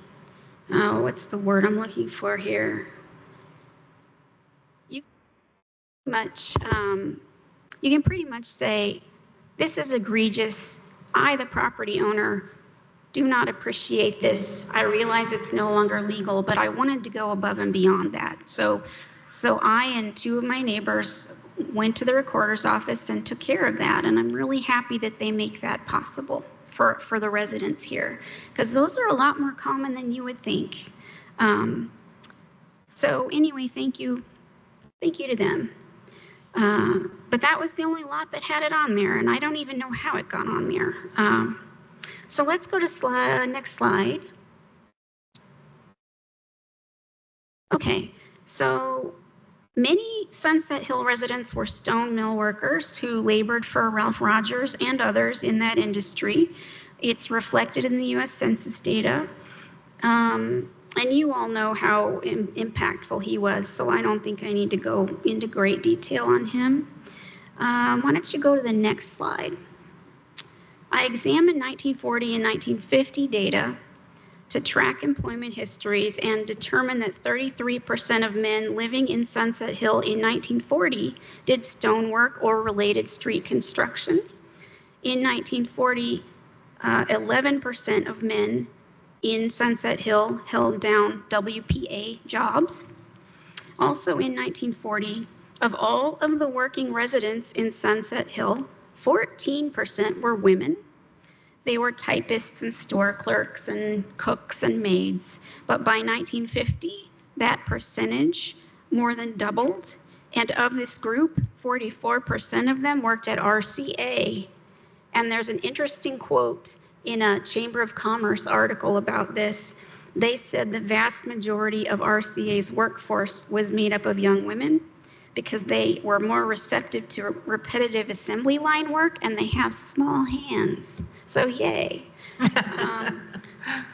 M: what's the word I'm looking for here? You can pretty much say, this is egregious. I, the property owner, do not appreciate this. I realize it's no longer legal, but I wanted to go above and beyond that. So I and two of my neighbors went to the recorder's office and took care of that. And I'm really happy that they make that possible for the residents here, because those are a lot more common than you would think. So anyway, thank you to them. But that was the only lot that had it on there, and I don't even know how it got on there. So let's go to next slide. Okay, so many Sunset Hill residents were stone mill workers who labored for Ralph Rogers and others in that industry. It's reflected in the U.S. Census data. And you all know how impactful he was, so I don't think I need to go into great detail on him. Why don't you go to the next slide? I examined 1940 and 1950 data to track employment histories and determined that 33% of men living in Sunset Hill in 1940 did stonework or related street construction. In 1940, 11% of men in Sunset Hill held down WPA jobs. Also in 1940, of all of the working residents in Sunset Hill, 14% were women. They were typists and store clerks and cooks and maids. But by 1950, that percentage more than doubled. And of this group, 44% of them worked at RCA. And there's an interesting quote in a Chamber of Commerce article about this. They said the vast majority of RCA's workforce was made up of young women because they were more receptive to repetitive assembly line work and they have small hands. So yay.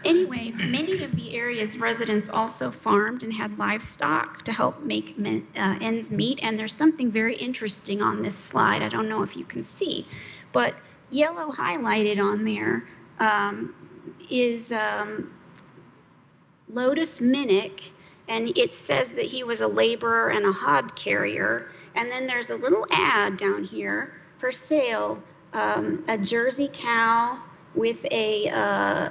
M: Anyway, many of the area's residents also farmed and had livestock to help make ends meet. And there's something very interesting on this slide. I don't know if you can see, but yellow highlighted on there is Lotus Minnick, and it says that he was a laborer and a hod carrier. And then there's a little ad down here for sale, a Jersey cow with a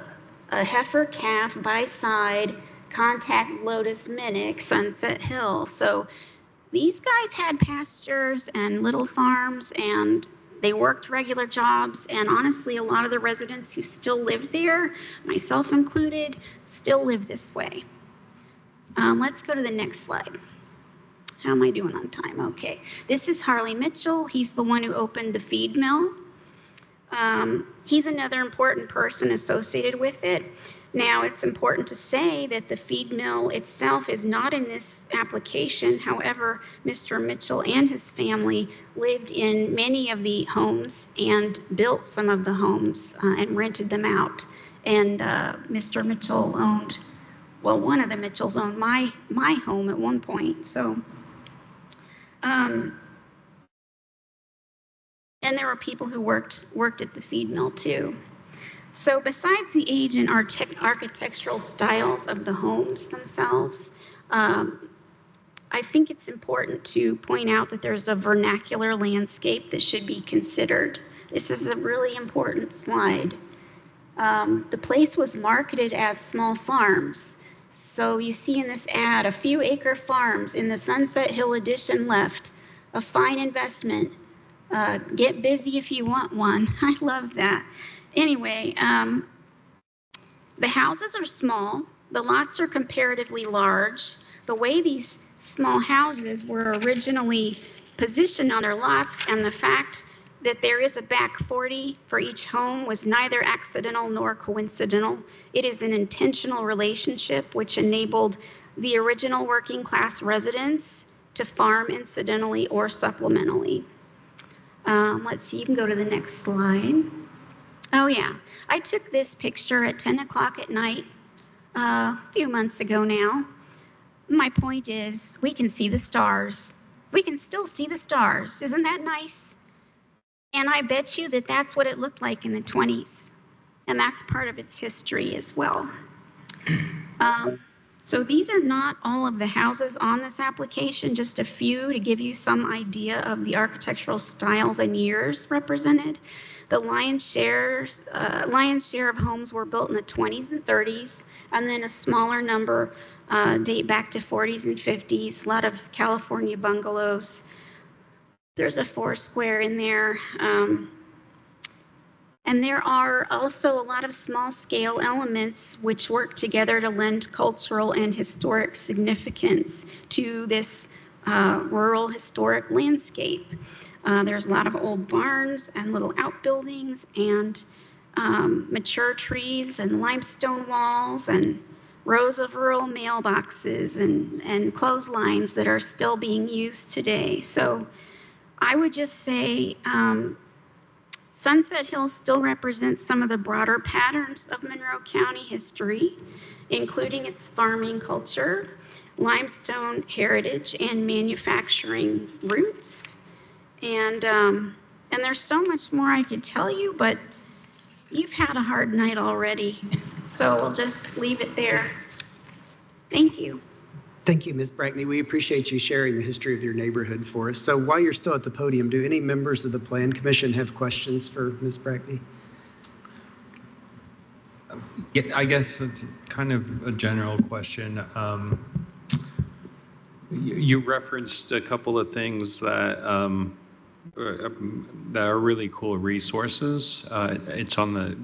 M: heifer calf by side, contact Lotus Minnick, Sunset Hill. So these guys had pastures and little farms, and they worked regular jobs, and honestly, a lot of the residents who still live there, myself included, still live this way. Let's go to the next slide. How am I doing on time? Okay. This is Harley Mitchell. He's the one who opened the feed mill. He's another important person associated with it. Now, it's important to say that the feed mill itself is not in this application. However, Mr. Mitchell and his family lived in many of the homes and built some of the homes and rented them out. And Mr. Mitchell owned, well, one of the Mitchells owned my home at one point. So, and there were people who worked at the feed mill too. So besides the age and architectural styles of the homes themselves, I think it's important to point out that there's a vernacular landscape that should be considered. This is a really important slide. The place was marketed as small farms. So you see in this ad, a few acre farms in the Sunset Hill edition left, a fine investment. Get busy if you want one. I love that. Anyway, the houses are small. The lots are comparatively large. The way these small houses were originally positioned on their lots and the fact that there is a back 40 for each home was neither accidental nor coincidental. It is an intentional relationship which enabled the original working class residents to farm incidentally or supplementally. Let's see, you can go to the next slide. Oh yeah, I took this picture at 10 o'clock at night a few months ago now. My point is, we can see the stars. We can still see the stars. Isn't that nice? And I bet you that that's what it looked like in the 20s. And that's part of its history as well. So these are not all of the houses on this application, just a few to give you some idea of the architectural styles and years represented. The lion's share of homes were built in the 20s and 30s, and then a smaller number date back to 40s and 50s, a lot of California bungalows. There's a 4 square in there. And there are also a lot of small scale elements which work together to lend cultural and historic significance to this rural historic landscape. There's a lot of old barns and little outbuildings and mature trees and limestone walls and rows of rural mailboxes and clotheslines that are still being used today. So I would just say Sunset Hills still represents some of the broader patterns of Monroe County history, including its farming culture, limestone heritage, and manufacturing roots. And there's so much more I could tell you, but you've had a hard night already, so we'll just leave it there. Thank you.
B: Thank you, Ms. Brackney. We appreciate you sharing the history of your neighborhood for us. So while you're still at the podium, do any members of the Plan Commission have questions for Ms. Brackney?
G: Yeah, I guess it's kind of a general question. You referenced a couple of things that are really cool resources. It's on the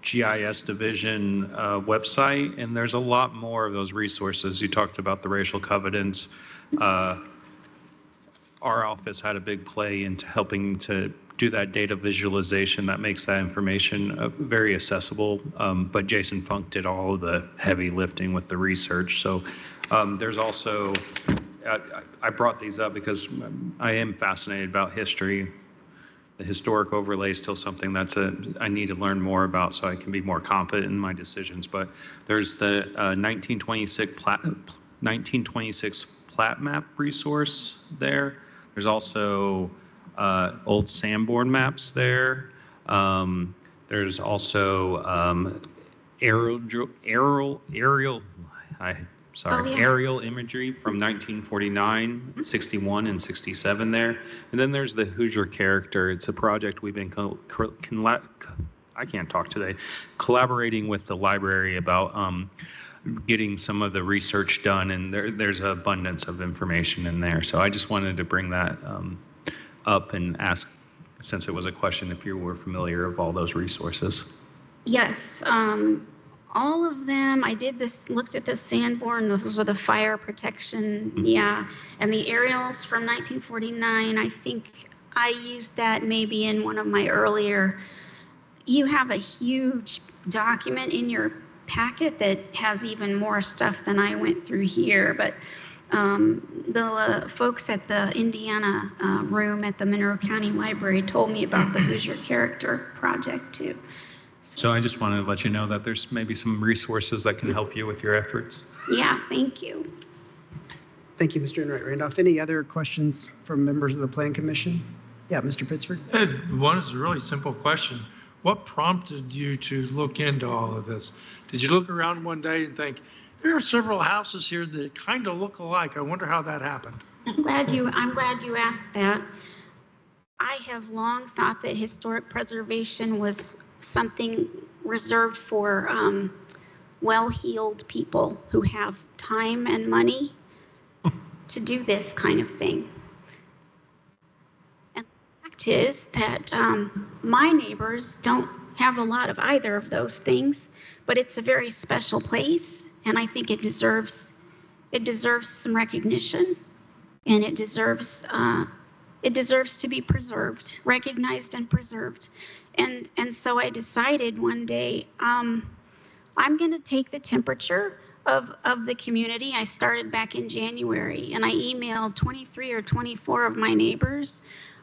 G: GIS division website, and there's a lot more of those resources. You talked about the racial covenants. Our office had a big play into helping to do that data visualization that makes that information very accessible. But Jason Funk did all of the heavy lifting with the research. So there's also, I brought these up because I am fascinated about history. The historic overlay is still something I need to learn more about so I can be more confident in my decisions. But there's the 1926 plat map resource there. There's also old Sanborn maps there. There's also aerial imagery from 1949, 61, and 67 there. And then there's the Hoosier character. It's a project we've been collaborating with the library about getting some of the research done, and there's an abundance of information in there. So I just wanted to bring that up and ask, since it was a question, if you were familiar of all those resources.
M: Yes, all of them. I looked at the Sanborn, those are the fire protection, yeah. And the aerials from 1949, I think I used that maybe in one of my earlier. You have a huge document in your packet that has even more stuff than I went through here, but the folks at the Indiana room at the Monroe County Library told me about the Hoosier Character Project too.
G: So I just wanted to let you know that there's maybe some resources that can help you with your efforts.
M: Yeah, thank you.
B: Thank you, Mr. Enright Randolph. Any other questions from members of the Plan Commission? Yeah, Mr. Pittsford.
F: One is a really simple question. What prompted you to look into all of this? Did you look around one day and think, there are several houses here that kind of look alike. I wonder how that happened.
M: I'm glad you asked that. I have long thought that historic preservation was something reserved for well-heeled people who have time and money to do this kind of thing. And the fact is that my neighbors don't have a lot of either of those things, but it's a very special place, and I think it deserves some recognition, and it deserves to be preserved, recognized and preserved. And so I decided one day, I'm going to take the temperature of the community. I started back in January, and I emailed 23 or 24 of my neighbors.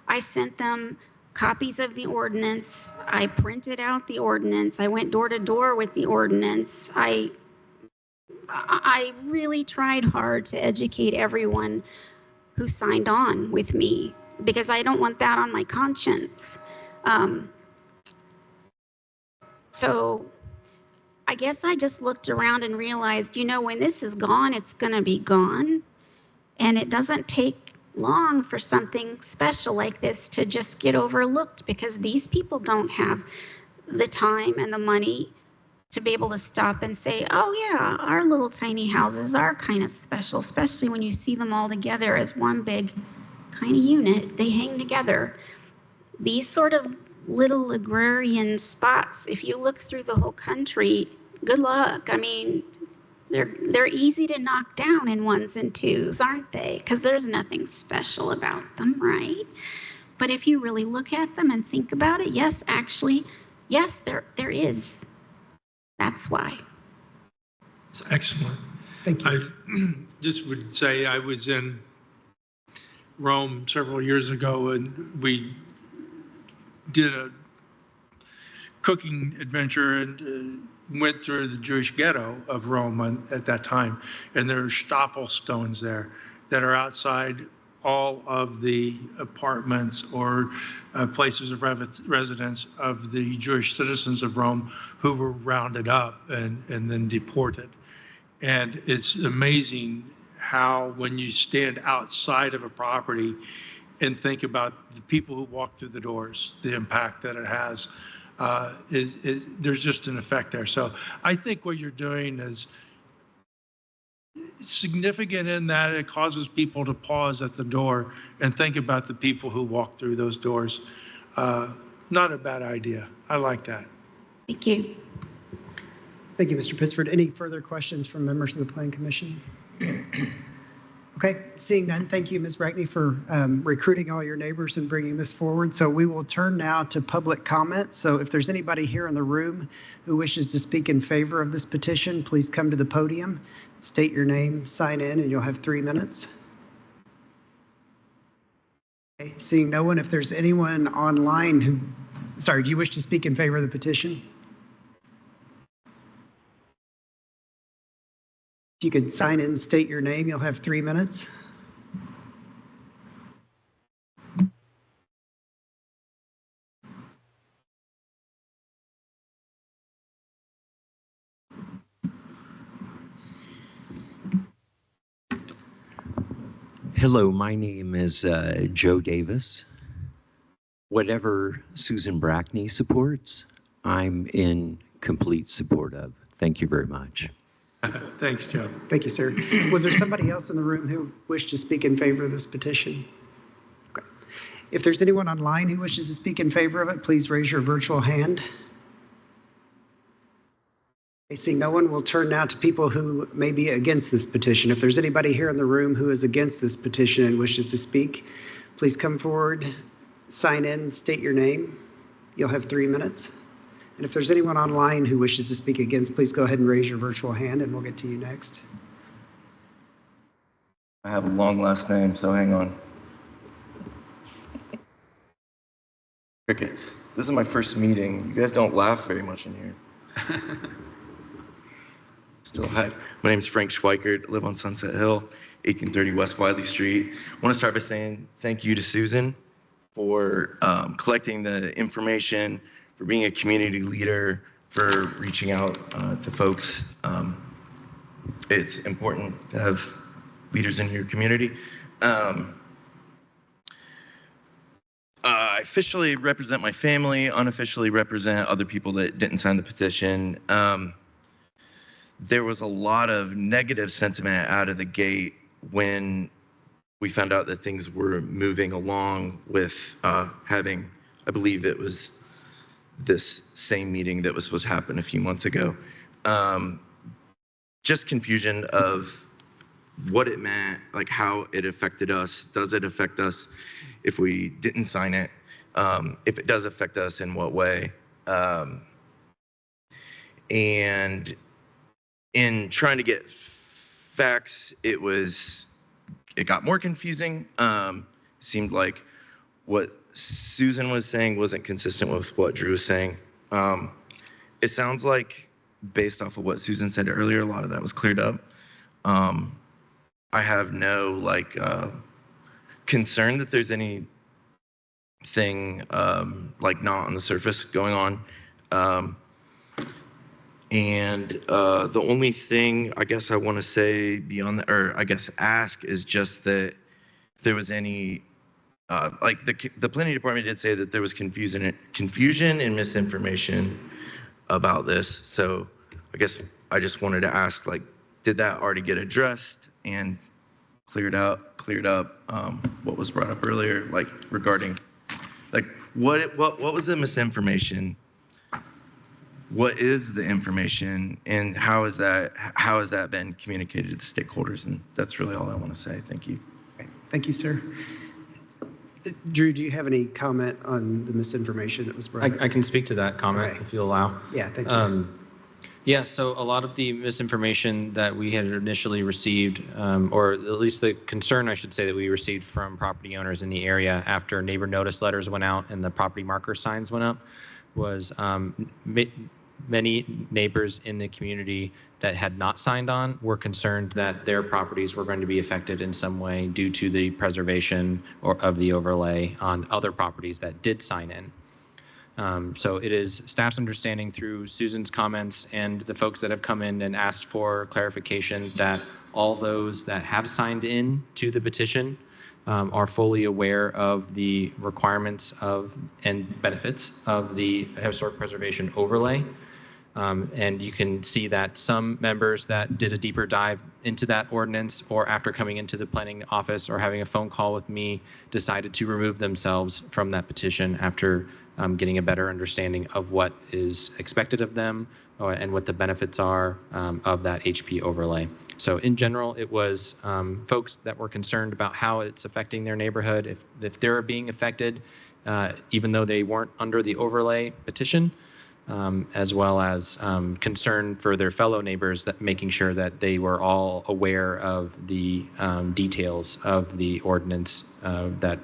M: I sent them copies of the ordinance. I printed out the ordinance. I went door to door with the ordinance. I really tried hard to educate everyone who signed on with me because I don't want that on my conscience. So I guess I just looked around and realized, when this is gone, it's going to be gone. And it doesn't take long for something special like this to just get overlooked, because these people don't have the time and the money to be able to stop and say, oh yeah, our little tiny houses are kind of special, especially when you see them all together as one big kind of unit. They hang together. These sort of little agrarian spots, if you look through the whole country, good luck. I mean, they're easy to knock down in ones and twos, aren't they? Because there's nothing special about them, right? But if you really look at them and think about it, yes, actually, yes, there is. That's why.
F: It's excellent.
B: Thank you.
F: I just would say I was in Rome several years ago, and we did a cooking adventure and went through the Jewish ghetto of Rome at that time. And there are Stoppel stones there that are outside all of the apartments or places of residence of the Jewish citizens of Rome who were rounded up and then deported. And it's amazing how, when you stand outside of a property and think about the people who walk through the doors, the impact that it has, there's just an effect there. So I think what you're doing is significant in that it causes people to pause at the door and think about the people who walk through those doors. Not a bad idea. I like that.
M: Thank you.
B: Thank you, Mr. Pittsford. Any further questions from members of the Plan Commission? Okay, seeing none, thank you, Ms. Brackney, for recruiting all your neighbors and bringing this forward. So we will turn now to public comment. So if there's anybody here in the room who wishes to speak in favor of this petition, please come to the podium, state your name, sign in, and you'll have 3 minutes. Okay, seeing no one, if there's anyone online who, sorry, do you wish to speak in favor of the petition? If you could sign in and state your name, you'll have 3 minutes.
N: Hello, my name is Joe Davis. Whatever Susan Brackney supports, I'm in complete support of. Thank you very much.
F: Thanks, Joe.
B: Thank you, sir. Was there somebody else in the room who wished to speak in favor of this petition? Okay. If there's anyone online who wishes to speak in favor of it, please raise your virtual hand. I see no one. We'll turn now to people who may be against this petition. If there's anybody here in the room who is against this petition and wishes to speak, please come forward, sign in, state your name. You'll have 3 minutes. And if there's anyone online who wishes to speak against, please go ahead and raise your virtual hand and we'll get to you next.
O: I have a long last name, so hang on. Crickets. This is my first meeting. You guys don't laugh very much in here. Still, hi. My name is Frank Schweikert. I live on Sunset Hill, 1830 West Wiley Street. I want to start by saying thank you to Susan for collecting the information, for being a community leader, for reaching out to folks. It's important to have leaders in your community. I officially represent my family, unofficially represent other people that didn't sign the petition. There was a lot of negative sentiment out of the gate when we found out that things were moving along with having, I believe it was this same meeting that was supposed to happen a few months ago. Just confusion of what it meant, like how it affected us. Does it affect us if we didn't sign it? If it does affect us, in what way? And in trying to get facts, it got more confusing. Seemed like what Susan was saying wasn't consistent with what Drew was saying. It sounds like, based off of what Susan said earlier, a lot of that was cleared up. I have no concern that there's any thing, like not on the surface going on. The only thing I guess I want to say beyond that, or I guess ask, is just that if there was any, like the planning department did say that there was confusion and misinformation about this. So I guess I just wanted to ask, like, did that already get addressed and cleared up what was brought up earlier, like regarding, like, what was the misinformation? What is the information, and how has that been communicated to the stakeholders? And that's really all I want to say. Thank you.
B: Okay. Thank you, sir. Drew, do you have any comment on the misinformation that was brought up?
E: I can speak to that comment
B: Okay.
E: if you allow.
B: Yeah, thank you.
E: Yeah, so a lot of the misinformation that we had initially received, or at least the concern, I should say, that we received from property owners in the area after neighbor notice letters went out and the property marker signs went up, was many neighbors in the community that had not signed on were concerned that their properties were going to be affected in some way due to the preservation of the overlay on other properties that did sign in. So it is staff's understanding through Susan's comments and the folks that have come in and asked for clarification that all those that have signed in to the petition are fully aware of the requirements of and benefits of the historic preservation overlay. And you can see that some members that did a deeper dive into that ordinance, or after coming into the planning office or having a phone call with me, decided to remove themselves from that petition after getting a better understanding of what is expected of them and what the benefits are of that HP overlay. So in general, it was folks that were concerned about how it's affecting their neighborhood, if they're being affected, even though they weren't under the overlay petition, as well as concern for their fellow neighbors, that making sure that they were all aware of the details of the ordinance that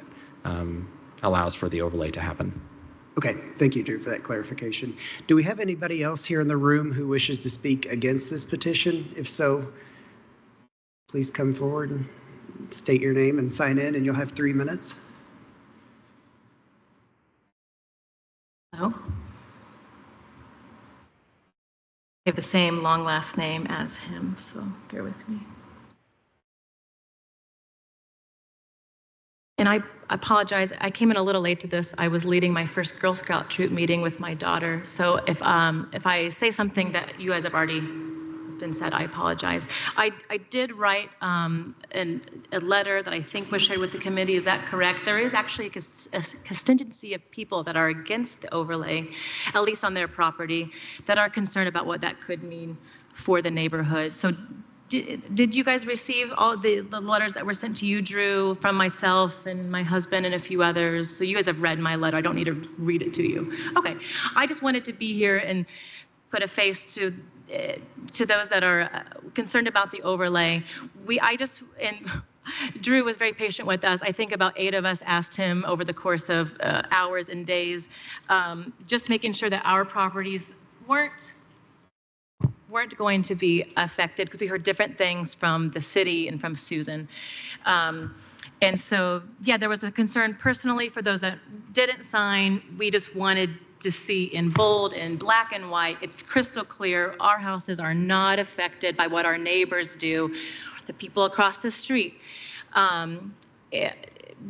E: allows for the overlay to happen.
B: Okay, thank you, Drew, for that clarification. Do we have anybody else here in the room who wishes to speak against this petition? If so, please come forward and state your name and sign in, and you'll have 3 minutes.
P: Hello. I have the same long last name as him, so bear with me. And I apologize, I came in a little late to this. I was leading my first Girl Scout troop meeting with my daughter. So if I say something that you guys have already has been said, I apologize. I did write a letter that I think was shared with the committee. Is that correct? There is actually a contingency of people that are against the overlay, at least on their property, that are concerned about what that could mean for the neighborhood. So did you guys receive all the letters that were sent to you, Drew, from myself and my husband and a few others? So you guys have read my letter. I don't need to read it to you. Okay. I just wanted to be here and put a face to those that are concerned about the overlay. And Drew was very patient with us. I think about 8 of us asked him over the course of hours and days, just making sure that our properties weren't going to be affected, because we heard different things from the city and from Susan. And so, yeah, there was a concern personally for those that didn't sign. We just wanted to see in bold and black and white, it's crystal clear, our houses are not affected by what our neighbors do, the people across the street.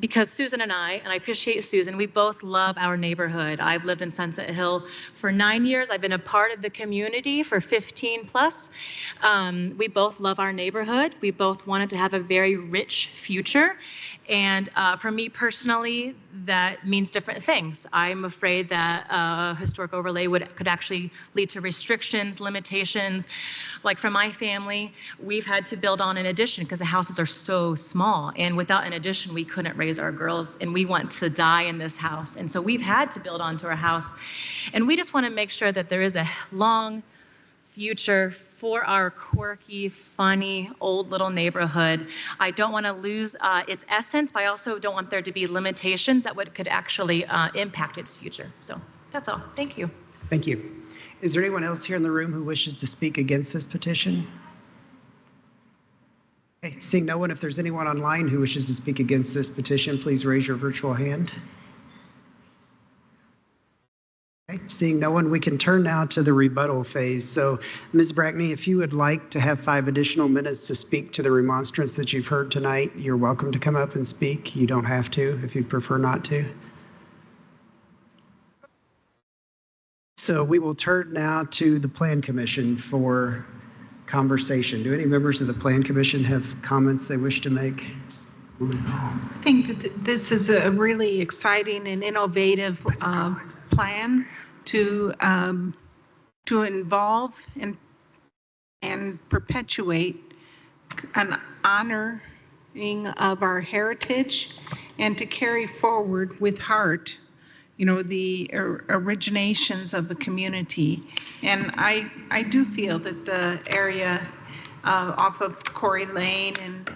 P: Because Susan and I appreciate Susan, we both love our neighborhood. I've lived in Sunset Hill for 9 years. I've been a part of the community for 15 plus. We both love our neighborhood. We both wanted to have a very rich future. And for me personally, that means different things. I'm afraid that a historic overlay could actually lead to restrictions, limitations. Like for my family, we've had to build on an addition because the houses are so small. And without an addition, we couldn't raise our girls, and we want to die in this house. And so we've had to build onto our house. And we just want to make sure that there is a long future for our quirky, funny, old little neighborhood. I don't want to lose its essence, but I also don't want there to be limitations that could actually impact its future. So that's all. Thank you.
B: Thank you. Is there anyone else here in the room who wishes to speak against this petition? Okay, seeing no one, if there's anyone online who wishes to speak against this petition, please raise your virtual hand. Seeing no one, we can turn now to the rebuttal phase. So, Ms. Brackney, if you would like to have 5 additional minutes to speak to the remonstrance that you've heard tonight, you're welcome to come up and speak. You don't have to if you'd prefer not to. So we will turn now to the Plan Commission for conversation. Do any members of the Plan Commission have comments they wish to make?
A: I think that this is a really exciting and innovative plan to involve and perpetuate an honoring of our heritage and to carry forward with heart, you know, the originations of the community. And I do feel that the area off of Corey Lane and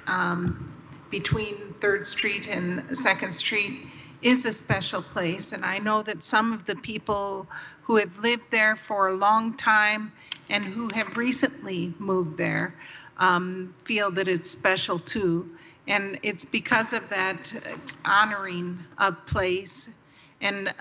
A: between 3rd Street and 2nd Street is a special place. And I know that some of the people who have lived there for a long time and who have recently moved there feel that it's special too. And it's because of that honoring of place and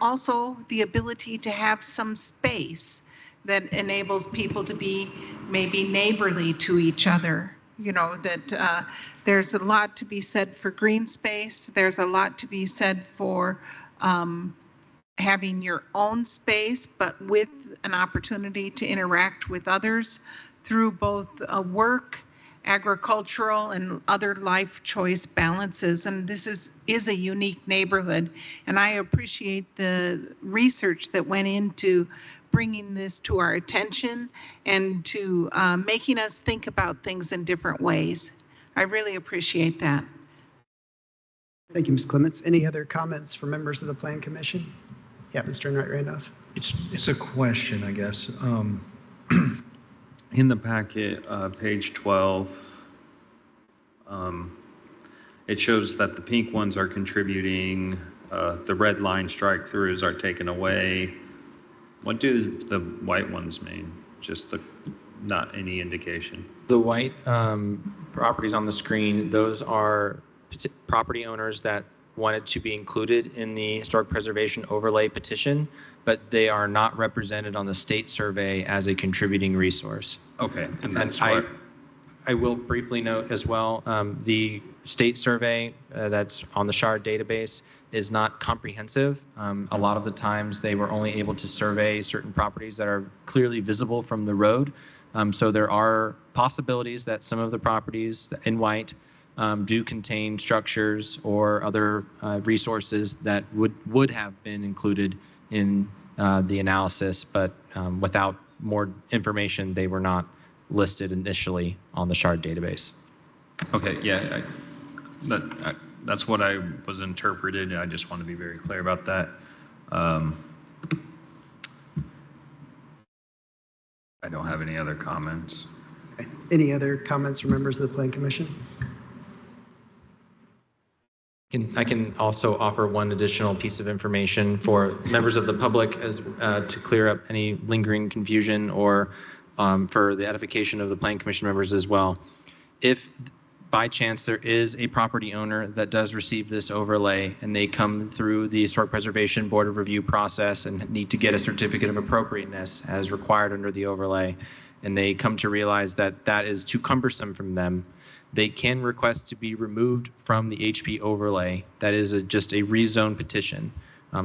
A: also the ability to have some space that enables people to be maybe neighborly to each other. You know, that there's a lot to be said for green space. There's a lot to be said for having your own space, but with an opportunity to interact with others through both work, agricultural, and other life choice balances. And this is a unique neighborhood. And I appreciate the research that went into bringing this to our attention and to making us think about things in different ways. I really appreciate that.
B: Thank you, Ms. Clements. Any other comments from members of the Plan Commission? Yeah, Mr. Enright Randolph.
G: It's a question, I guess. In the packet, page 12, it shows that the pink ones are contributing, the red line strike-throughs are taken away. What do the white ones mean? Just not any indication.
E: The white properties on the screen, those are property owners that wanted to be included in the historic preservation overlay petition, but they are not represented on the state survey as a contributing resource.
G: Okay, and that's
E: I will briefly note as well, the state survey that's on the SHARD database is not comprehensive. A lot of the times they were only able to survey certain properties that are clearly visible from the road. So there are possibilities that some of the properties in white do contain structures or other resources that would have been included in the analysis, but without more information, they were not listed initially on the SHARD database.
G: Okay, yeah, that's what I was interpreted. I just want to be very clear about that. I don't have any other comments.
B: Okay. Any other comments from members of the Plan Commission?
E: I can also offer one additional piece of information for members of the public as to clear up any lingering confusion or for the edification of the Plan Commission members as well. If by chance there is a property owner that does receive this overlay and they come through the Historic Preservation Board of Review process and need to get a certificate of appropriateness as required under the overlay, and they come to realize that that is too cumbersome from them, they can request to be removed from the HP overlay. That is just a rezone petition.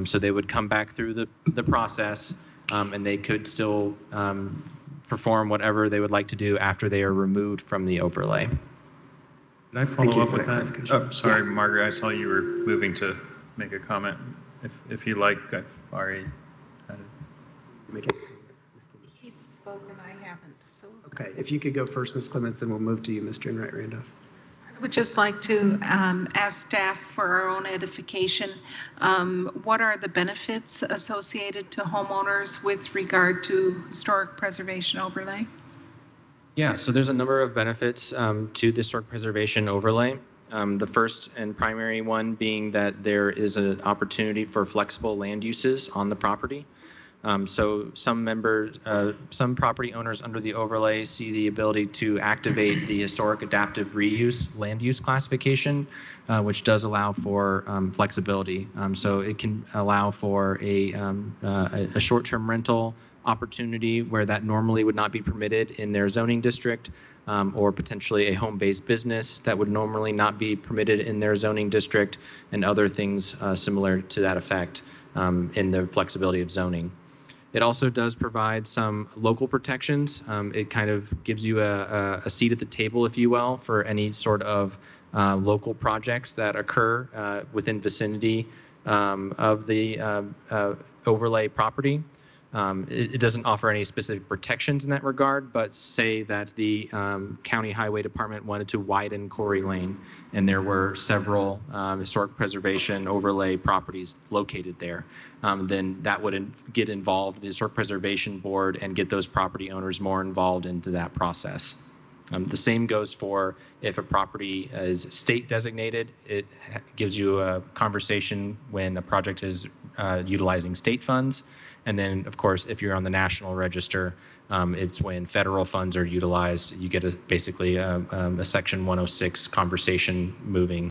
E: So they would come back through the process and they could still perform whatever they would like to do after they are removed from the overlay.
G: Can I follow up with that? Oh, sorry, Margaret, I saw you were moving to make a comment. If you like, I've already had it.
A: He's spoken, I haven't. So.
B: Okay, if you could go first, Ms. Clements, then we'll move to you, Mr. Enright Randolph.
A: I would just like to ask staff for our own edification, what are the benefits associated to homeowners with regard to historic preservation overlay?
E: Yeah, so there's a number of benefits to the historic preservation overlay. The first and primary one being that there is an opportunity for flexible land uses on the property. So some property owners under the overlay see the ability to activate the historic adaptive reuse land use classification, which does allow for flexibility. So it can allow for a short-term rental opportunity where that normally would not be permitted in their zoning district, or potentially a home-based business that would normally not be permitted in their zoning district, and other things similar to that effect in the flexibility of zoning. It also does provide some local protections. It kind of gives you a seat at the table, if you will, for any sort of local projects that occur within vicinity of the overlay property. It doesn't offer any specific protections in that regard, but say that the county highway department wanted to widen Corey Lane, and there were several historic preservation overlay properties located there, then that would get involved, the historic preservation board, and get those property owners more involved into that process. The same goes for if a property is state designated. It gives you a conversation when a project is utilizing state funds. And then, of course, if you're on the national register, it's when federal funds are utilized. You get basically a Section 106 conversation moving